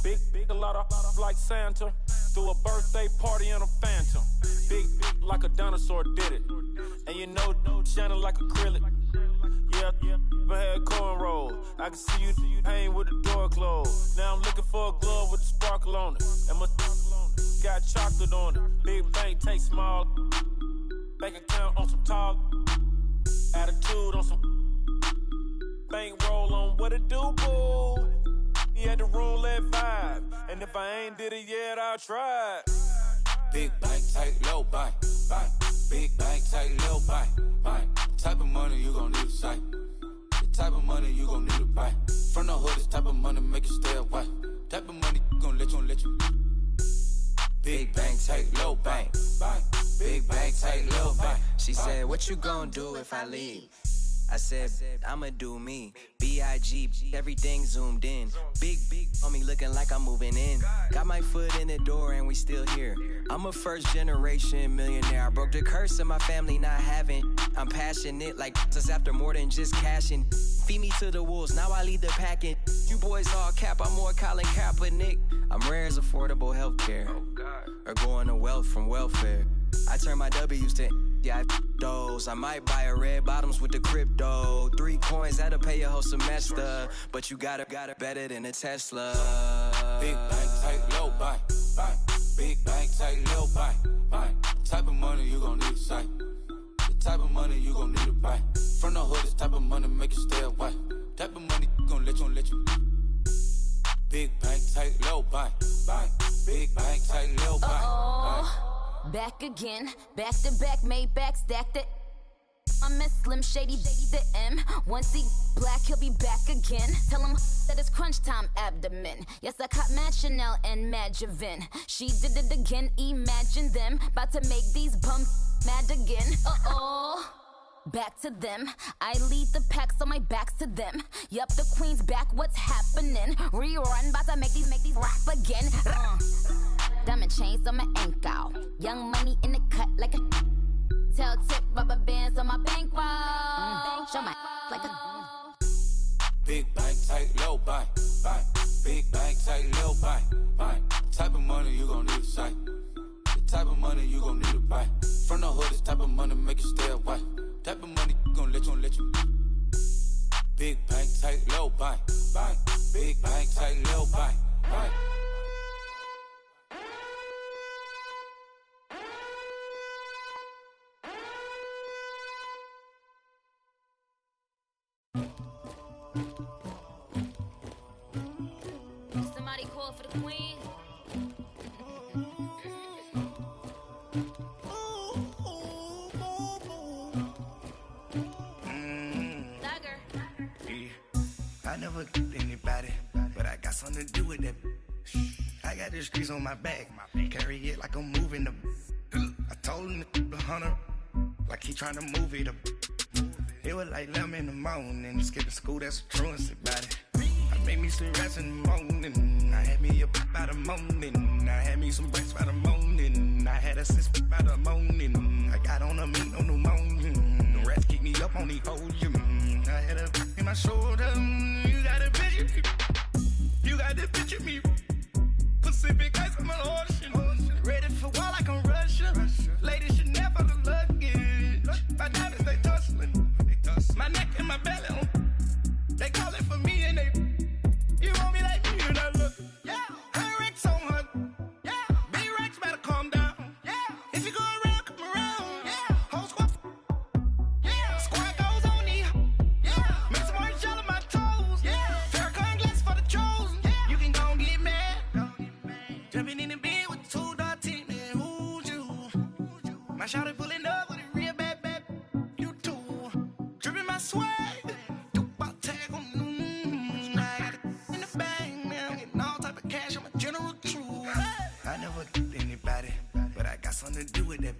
Big, a lot of like Santa. Threw a birthday party in a phantom. Big like a dinosaur did it. And you know, shining like acrylic. Yeah, I had cornrow. I can see you hang with the door closed. Now I'm looking for a glove with a sparkle on it. And my got chocolate on it. Big bank, take small. Bank account on some tall. Attitude on some. Bank roll on what it do, boo? He had the roulette vibe, and if I ain't did it yet, I'll try. Big bank, tight, low bank, bank. Big bank, tight, low bank, bank. Type of money you gon' need to sight. The type of money you gon' need to buy. From the hood, this type of money make you stay away. Type of money gon' let you. Big bank, tight, low bank, bank. Big bank, tight, low bank. She said, what you gon' do if I leave? I said, I'ma do me. B.I.G. Everything zoomed in. Big on me looking like I'm moving in. Got my foot in the door and we still here. I'm a first generation millionaire. I broke the curse of my family not having. I'm passionate like just after more than just cashing. Feed me to the wolves, now I lead the packing. You boys all cap, I'm more Colin Kaepernick. I'm rare as affordable healthcare. Or going to wealth from welfare. I turn my W's to those. I might buy a red bottoms with the crypto. 3 coins, that'll pay your whole semester. But you got it better than a Tesla. Big bank, tight, low bank, bank. Big bank, tight, low bank, bank. Type of money you gon' need to sight. The type of money you gon' need to buy. From the hood, this type of money make you stay away. Type of money gon' let you. Big bank, tight, low bank, bank. Big bank, tight, low bank, bank. Back again, back to back, made back, stacked it. I'm a Slim Shady, the M. Once he black, he'll be back again. Tell him that it's crunch time abdomen. Yes, I caught Mad Chanel and Mad Javin. She did it again, imagine them. About to make these bums mad again. Back to them. I lead the pack, so my back's to them. Yup, the queen's back, what's happening? Rerun, about to make these rap again. Diamond chains on my ankle. Young money in the cut like a tail tip, rubber bands on my bankroll. Show my like a Big bank, tight, low bank, bank. Big bank, tight, low bank, bank. Type of money you gon' need to sight. The type of money you gon' need to buy. From the hood, this type of money make you stay away. Type of money gon' let you. Big bank, tight, low bank, bank. Big bank, tight, low bank, bank. Somebody call for the queen. I never did anybody, but I got something to do with that. I got the streets on my back, carry it like I'm moving the. I told him the hunter, like he trying to move it up. It was like 11 in the morning, skipping school, that's a truancy about it. I made me some rest in the morning, I had me a pop by the morning, I had me some breaks by the morning, I had a sis by the morning, I got on a meat on the morning, the rats keep me up on the podium, I had a in my shoulder, you got a picture me, you got the picture me, Pacific ice on my ocean, ready for war like I'm Russian, ladies should never the luggage, my diamonds they tussling, my neck and my belly on, they calling for me and they, you want me like me and I look, yeah, her Rex on her, yeah, B-Rex better calm down, yeah, if you go around, come around, yeah, whole squad, yeah, squad goes on the, yeah, make some orange gel on my toes, yeah, Farrakhan glass for the chosen, yeah, you can go and get mad, jumping in the bed with 2 dark teeth, man, who's you, my shawty pulling up with a real bad, you too, dripping my swag, I never did anybody, but I got something to do with that.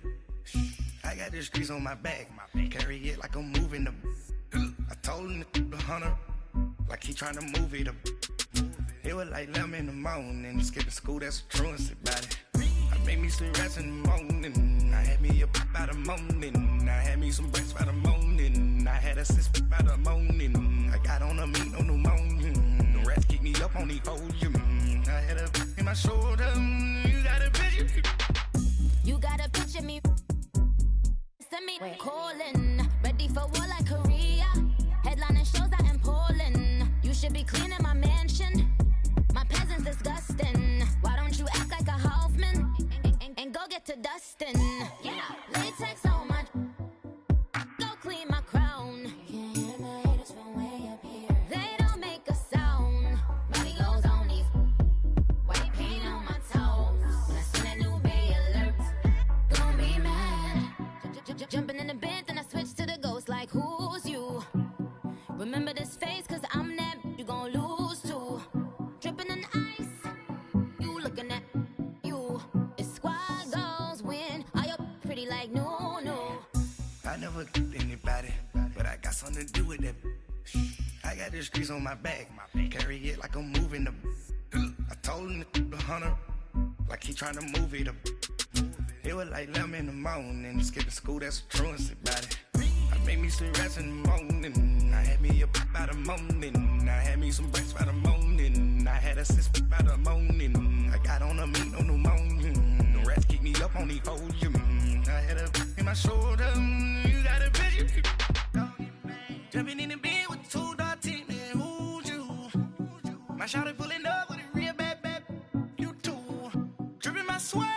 I got the streets on my back, carry it like I'm moving the. I told him the hunter, like he trying to move it up. It was like 11 in the morning, skipping school, that's a truancy about it. I made me some rest in the morning, I had me a pop by the morning, I had me some breaks by the morning, I had a sis by the morning, I got on a meat on the morning, the rats keep me up on the podium, I had a in my shoulder, you got a picture me. You got a picture me. Send me calling, ready for war like Korea. Headlining shows out in Poland. You should be cleaning my mansion. My peasants disgusting. Why don't you act like a Hoffman and go get to dustin'? Yeah, latex on my. Go clean my crown. They don't make Jumping in the bed, then I switch to the ghost like, who's you? Remember this face, cause I'm that you gon' lose too. Dripping in ice, you looking at you. It's squad goals win, are you pretty like no, no? I never anybody, but I got something to do with that. I got the streets on my back, carry it like I'm moving the. I told him the hunter, like he trying to move it up. It was like 11 in the morning, skipping school, that's a truancy about it. I made me some rest in the morning, I had me a pop by the morning, I had me some breaks by the morning, I had a sis by the morning, I got on a meat, no pneumonia, the rats keep me up on the podium, I had a in my shoulder, you got a bitch, jumping in the bed with 2 dark teeth, man, who's you? My shawty pulling up with a real bad, you too, dripping my swag.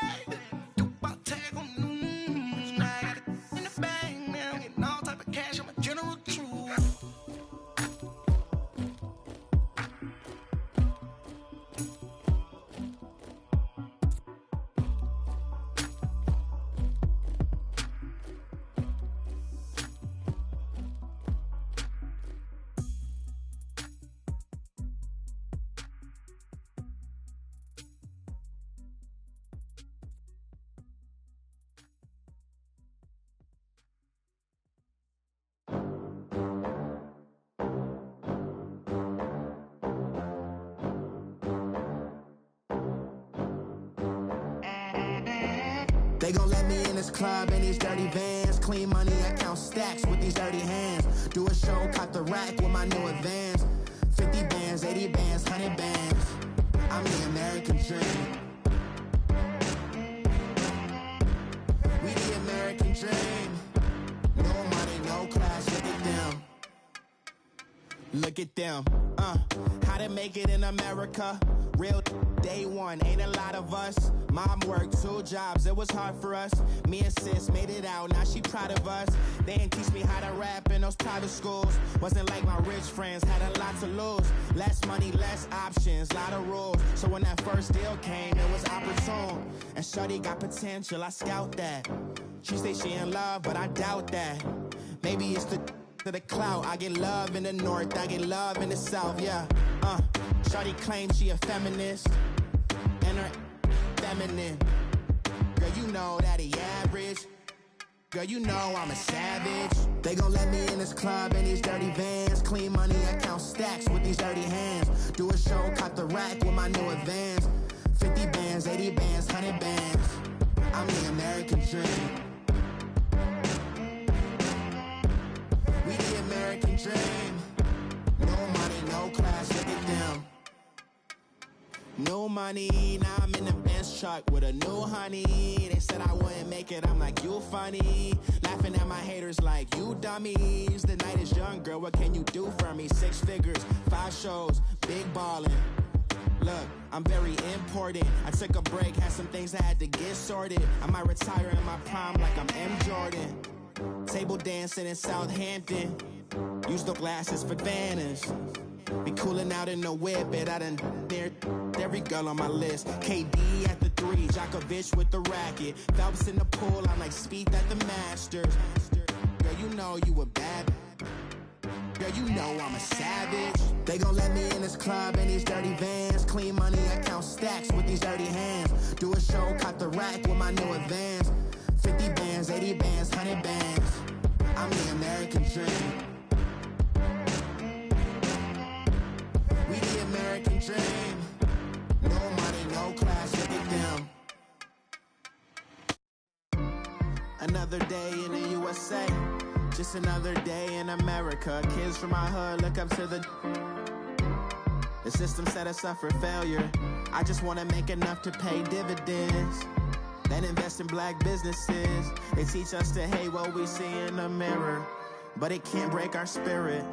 They gon' let me in this club in these dirty vans. Clean money, I count stacks with these dirty hands. Do a show, caught the rack with my new advance. 50 bands, 80 bands, 100 bands. I'm the American dream. We the American dream. No money, no class, look at them. Look at them, how to make it in America. Real day one, ain't a lot of us. Mom worked 2 jobs, it was hard for us. Me and sis made it out, now she proud of us. They didn't teach me how to rap in those private schools. Wasn't like my rich friends, had a lot to lose. Less money, less options, lot of rules. So when that first deal came, it was opportune. And shorty got potential, I scout that. She say she in love, but I doubt that. Maybe it's the clout. I get love in the north, I get love in the south, yeah. Shorty claims she a feminist, and her feminine. Girl, you know that he average. Girl, you know I'm a savage. They gon' let me in this club in these dirty vans. Clean money, I count stacks with these dirty hands. Do a show, caught the rack with my new advance. 50 bands, 80 bands, 100 bands. I'm the American dream. We the American dream. No money, no class, look at them. No money, now I'm in the Benz truck with a new honey. They said I wouldn't make it, I'm like, you funny. Laughing at my haters like, you dummies. The night is young, girl, what can you do for me? 6 figures, 5 shows, big ballin'. Look, I'm very important. I took a break, had some things I had to get sorted. I might retire in my prime like I'm M. Jordan. Table dancing in Southampton. Use the glasses for Vannas. Be cooling out in the whip, but I done near every girl on my list. KD at the 3, Djokovic with the racket. Phelps in the pool, I'm like Speed at the Masters. Girl, you know you a bad. Girl, you know I'm a savage. They gon' let me in this club in these dirty vans. Clean money, I count stacks with these dirty hands. Do a show, caught the rack with my new advance. 50 bands, 80 bands, 100 bands. I'm the American dream. We the American dream. No money, no class, look at them. Another day in the USA. Just another day in America. Kids from my hood look up to the system set us up for failure. I just wanna make enough to pay dividends. Then invest in black businesses. They teach us to hate what we see in the mirror, but it can't break our spirit.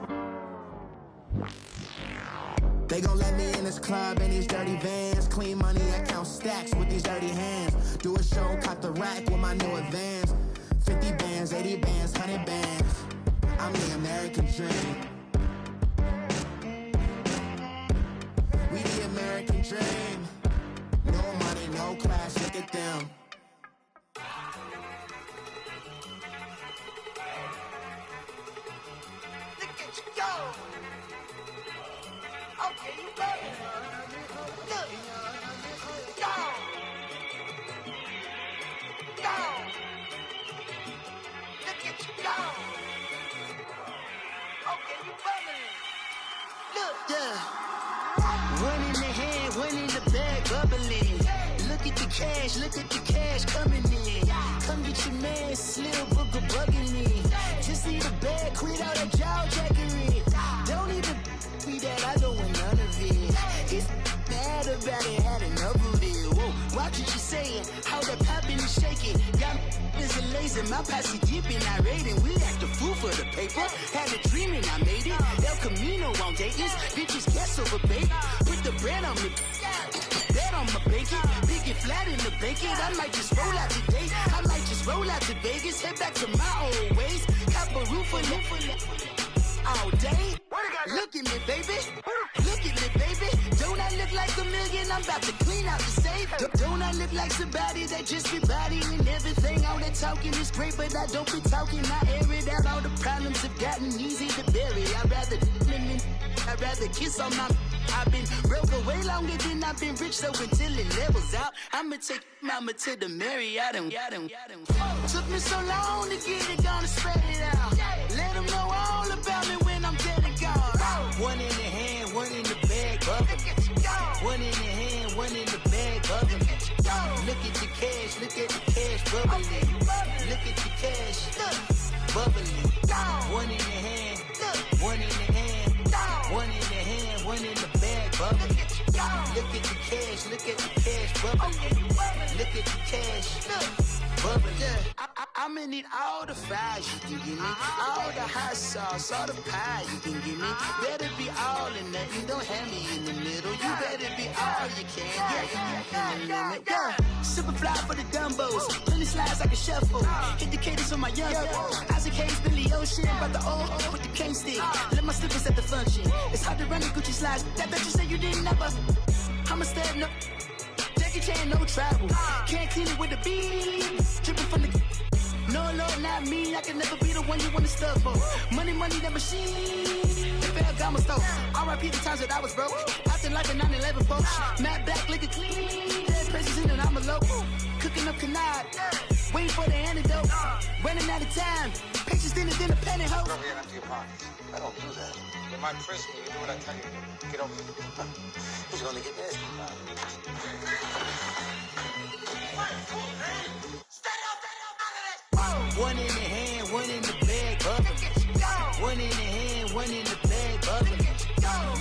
They gon' let me in this club in these dirty vans. Clean money, I count stacks with these dirty hands. Do a show, caught the rack with my new advance. 50 bands, 80 bands, 100 bands. I'm the American dream. We the American dream. No money, no class, look at them. One in the hand, one in the bag, bubbling. Look at the cash coming in. Come get your man, Slim Booker bugging me. Just need a bag, quit all that jaw jackery. Don't even be that, I don't want none of it. He's mad about it, had enough of it. Whoa, watch what you saying, how that poppin' and shaking. Got is a laser, my posse dipping, I raiding. We act a fool for the paper. Had a dream and I made it. El Camino on Dayton's, bitches guess over bait. Put the bread on me, bet on my bacon. Big and flat in the bacon. I might just roll out today. I might just roll out to Vegas. Head back to my old ways. Cop a roof for all day. Look at me, baby. Look at me, baby. Don't I look like a million? I'm about to clean out the safe. Don't I look like somebody that just be bodying everything? All that talking is great, but I don't be talking. I air it out. All the problems have gotten easy to bury. I'd rather kiss on my. I've been broke way longer than I've been rich, so until it levels out, I'ma take mama to the Marriott and took me so long to get it, gonna spread it out. Let them know all about me when I'm dead and gone. One in the hand, one in the bag, bubbling. One in the hand, one in the bag, bubbling. Look at the cash, bubbling. Look at the cash, bubbling. One in the hand, one in the hand. One in the hand, one in the bag, bubbling. Look at the cash, bubbling. Look at the cash, bubbling. I'ma need all the fries you can give me, all the hot sauce, all the pie you can give me. Better be all in nothing, don't have me in the middle. You better be all you can, yeah. Super fly for the Dumbos, plenty slides like a shuffle. Hit the cadence on my young Isaac Hayes, Billy Ocean, about the old with the cane stick. Let my slippers at the function. It's hard to run the Gucci slides. That bet you say you didn't never. I'm a step no. Jackie Chan, no travel. Can't clean it with the beat. Dripping from the. No, Lord, not me. I can never be the one you wanna stuff for. Money, that machine. The Ferragamo store. R.I.P. the times that I was broke. Acting like a 9/11 folks. Matte black, liquor clean. Dead presses in and I'm a local. Cooking up canard. Waiting for the antidote. Running out of time. Patience thinner than a penny hoe. Over here, empty your pockets. I don't do that. You might frisk me. You do what I tell you. Get over here. He's gonna get nasty. One in the hand, one in the bag, bubbling. One in the hand, one in the bag, bubbling.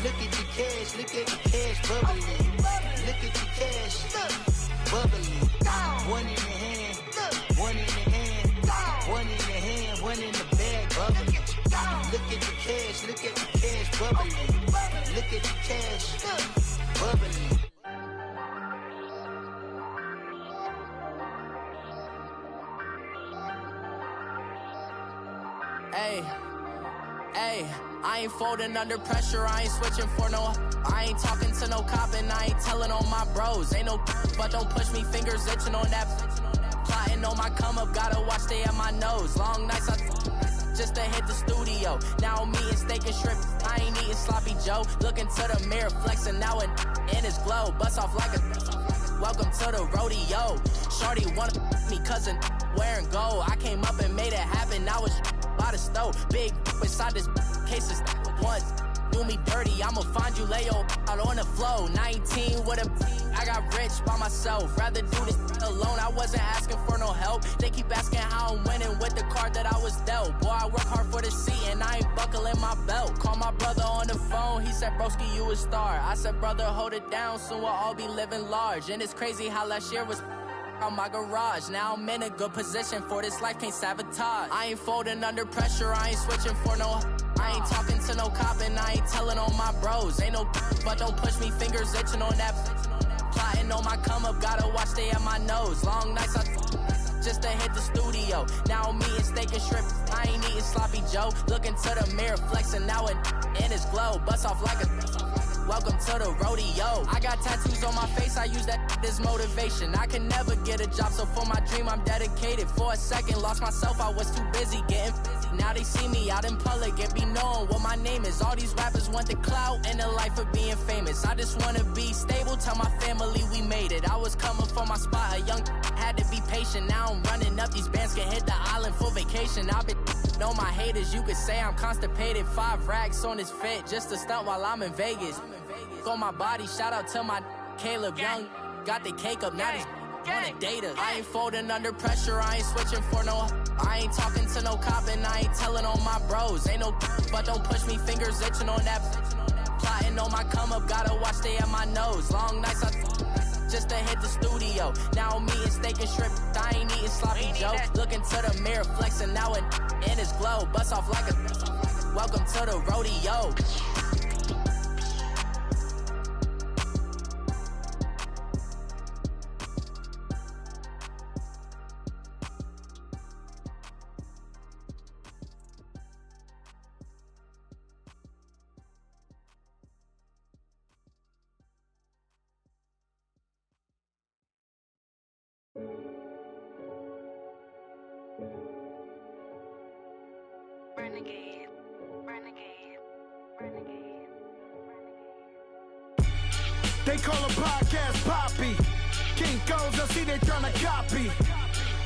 Look at the cash, bubbling. Look at the cash, bubbling. One in the hand, one in the hand, one in the hand, one in the bag, bubbling. Look at the cash, bubbling. Look at the cash, bubbling. Hey, I ain't folding under pressure, I ain't switching for no. I ain't talking to no cop and I ain't telling on my bros. Ain't no, but don't push me, fingers itching on that. Plotting on my come up, gotta watch stay at my nose. Long nights just to hit the studio. Now I'm eating steak and shrimp, I ain't eating sloppy Joe. Looking to the mirror, flexing now and in his glow. Bust off like a welcome to the rodeo. Shorty wanna me cousin wearing gold. I came up and made it happen, now it's by the stove. Big inside this cases once do me dirty. I'ma find you lay out on the floor. 19 with a I got rich by myself. Rather do this alone. I wasn't asking for no help. They keep asking how I'm winning with the card that I was dealt. Boy, I work hard for the seat and I ain't buckling my belt. Call my brother on the phone. He said, broski, you a star. I said, brother, hold it down. Soon we'll all be living large. And it's crazy how last year was on my garage. Now I'm in a good position for this life, can't sabotage. I ain't folding under pressure, I ain't switching for no. I ain't talking to no cop and I ain't telling on my bros. Ain't no, but don't push me, fingers itching on that. Plotting on my come up, gotta watch stay at my nose. Long nights just to hit the studio. Now I'm eating steak and shrimp, I ain't eating sloppy Joe. Looking to the mirror, flexing now and in his glow. Bust off like a welcome to the rodeo. I got tattoos on my face, I use that as motivation. I can never get a job, so for my dream I'm dedicated. For a second, lost myself, I was too busy getting busy. Now they see me out in public and be knowing what my name is. All these rappers want the clout and the life of being famous. I just wanna be stable, tell my family we made it. I was coming for my spot, a young had to be patient. Now I'm running up, these bands can hit the island for vacation. I've been on my haters, you could say I'm constipated. 5 racks on this fit, just to stunt while I'm in Vegas. On my body, shout out to my Caleb Young. Got the cake up, now these wanna date us. I ain't folding under pressure, I ain't switching for no. I ain't talking to no cop and I ain't telling on my bros. Ain't no but don't push me, fingers itching on that. Plotting on my come up, gotta watch stay at my nose. Long nights I just to hit the studio. Now I'm eating steak and shrimp, I ain't eating sloppy joe. Looking to the mirror, flexing now and in his glow. Bust off like a welcome to the rodeo. Renegade, renegade, renegade. They call a podcast Poppy. Kinkos, I see they tryna copy.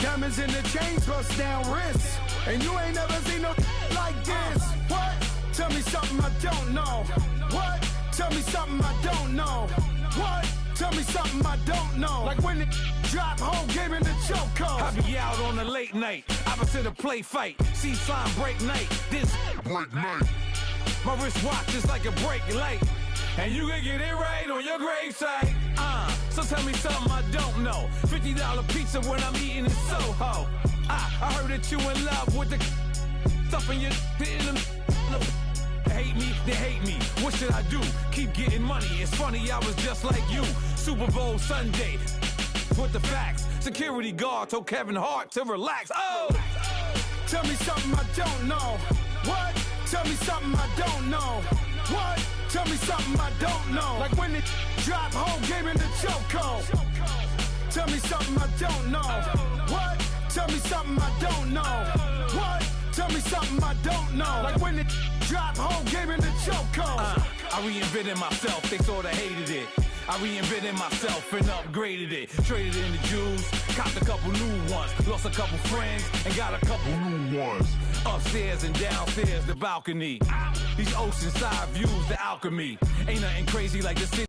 Diamonds in the chains, bust down wrists. And you ain't never seen no like this. What? Tell me something I don't know. What? Tell me something I don't know. What? Tell me something I don't know. Like when it drop, whole game in the chokehold. I be out on a late night, opposite a play fight. See slime break night, this break night. My wristwatch is like a brake light. And you can get it right on your gravesite. So tell me something I don't know. $50 pizza when I'm eating in Soho. I heard that you in love with the stuff in your hate me, they hate me. What should I do? Keep getting money. It's funny, I was just like you. Super Bowl Sunday. With the facts. Security guard told Kevin Hart to relax. Oh! Tell me something I don't know. What? Tell me something I don't know. What? Tell me something I don't know. Like when it drop, whole game in the chokehold. Tell me something I don't know. What? Tell me something I don't know. What? Tell me something I don't know. Like when it drop, whole game in the chokehold. I reinvented myself, they sorta hated it. I reinvented myself and upgraded it. Traded in the Jews, copped a couple new ones. Lost a couple friends and got a couple new ones. Upstairs and downstairs, the balcony. These oceanside views, the alchemy. Ain't nothing crazy like the city.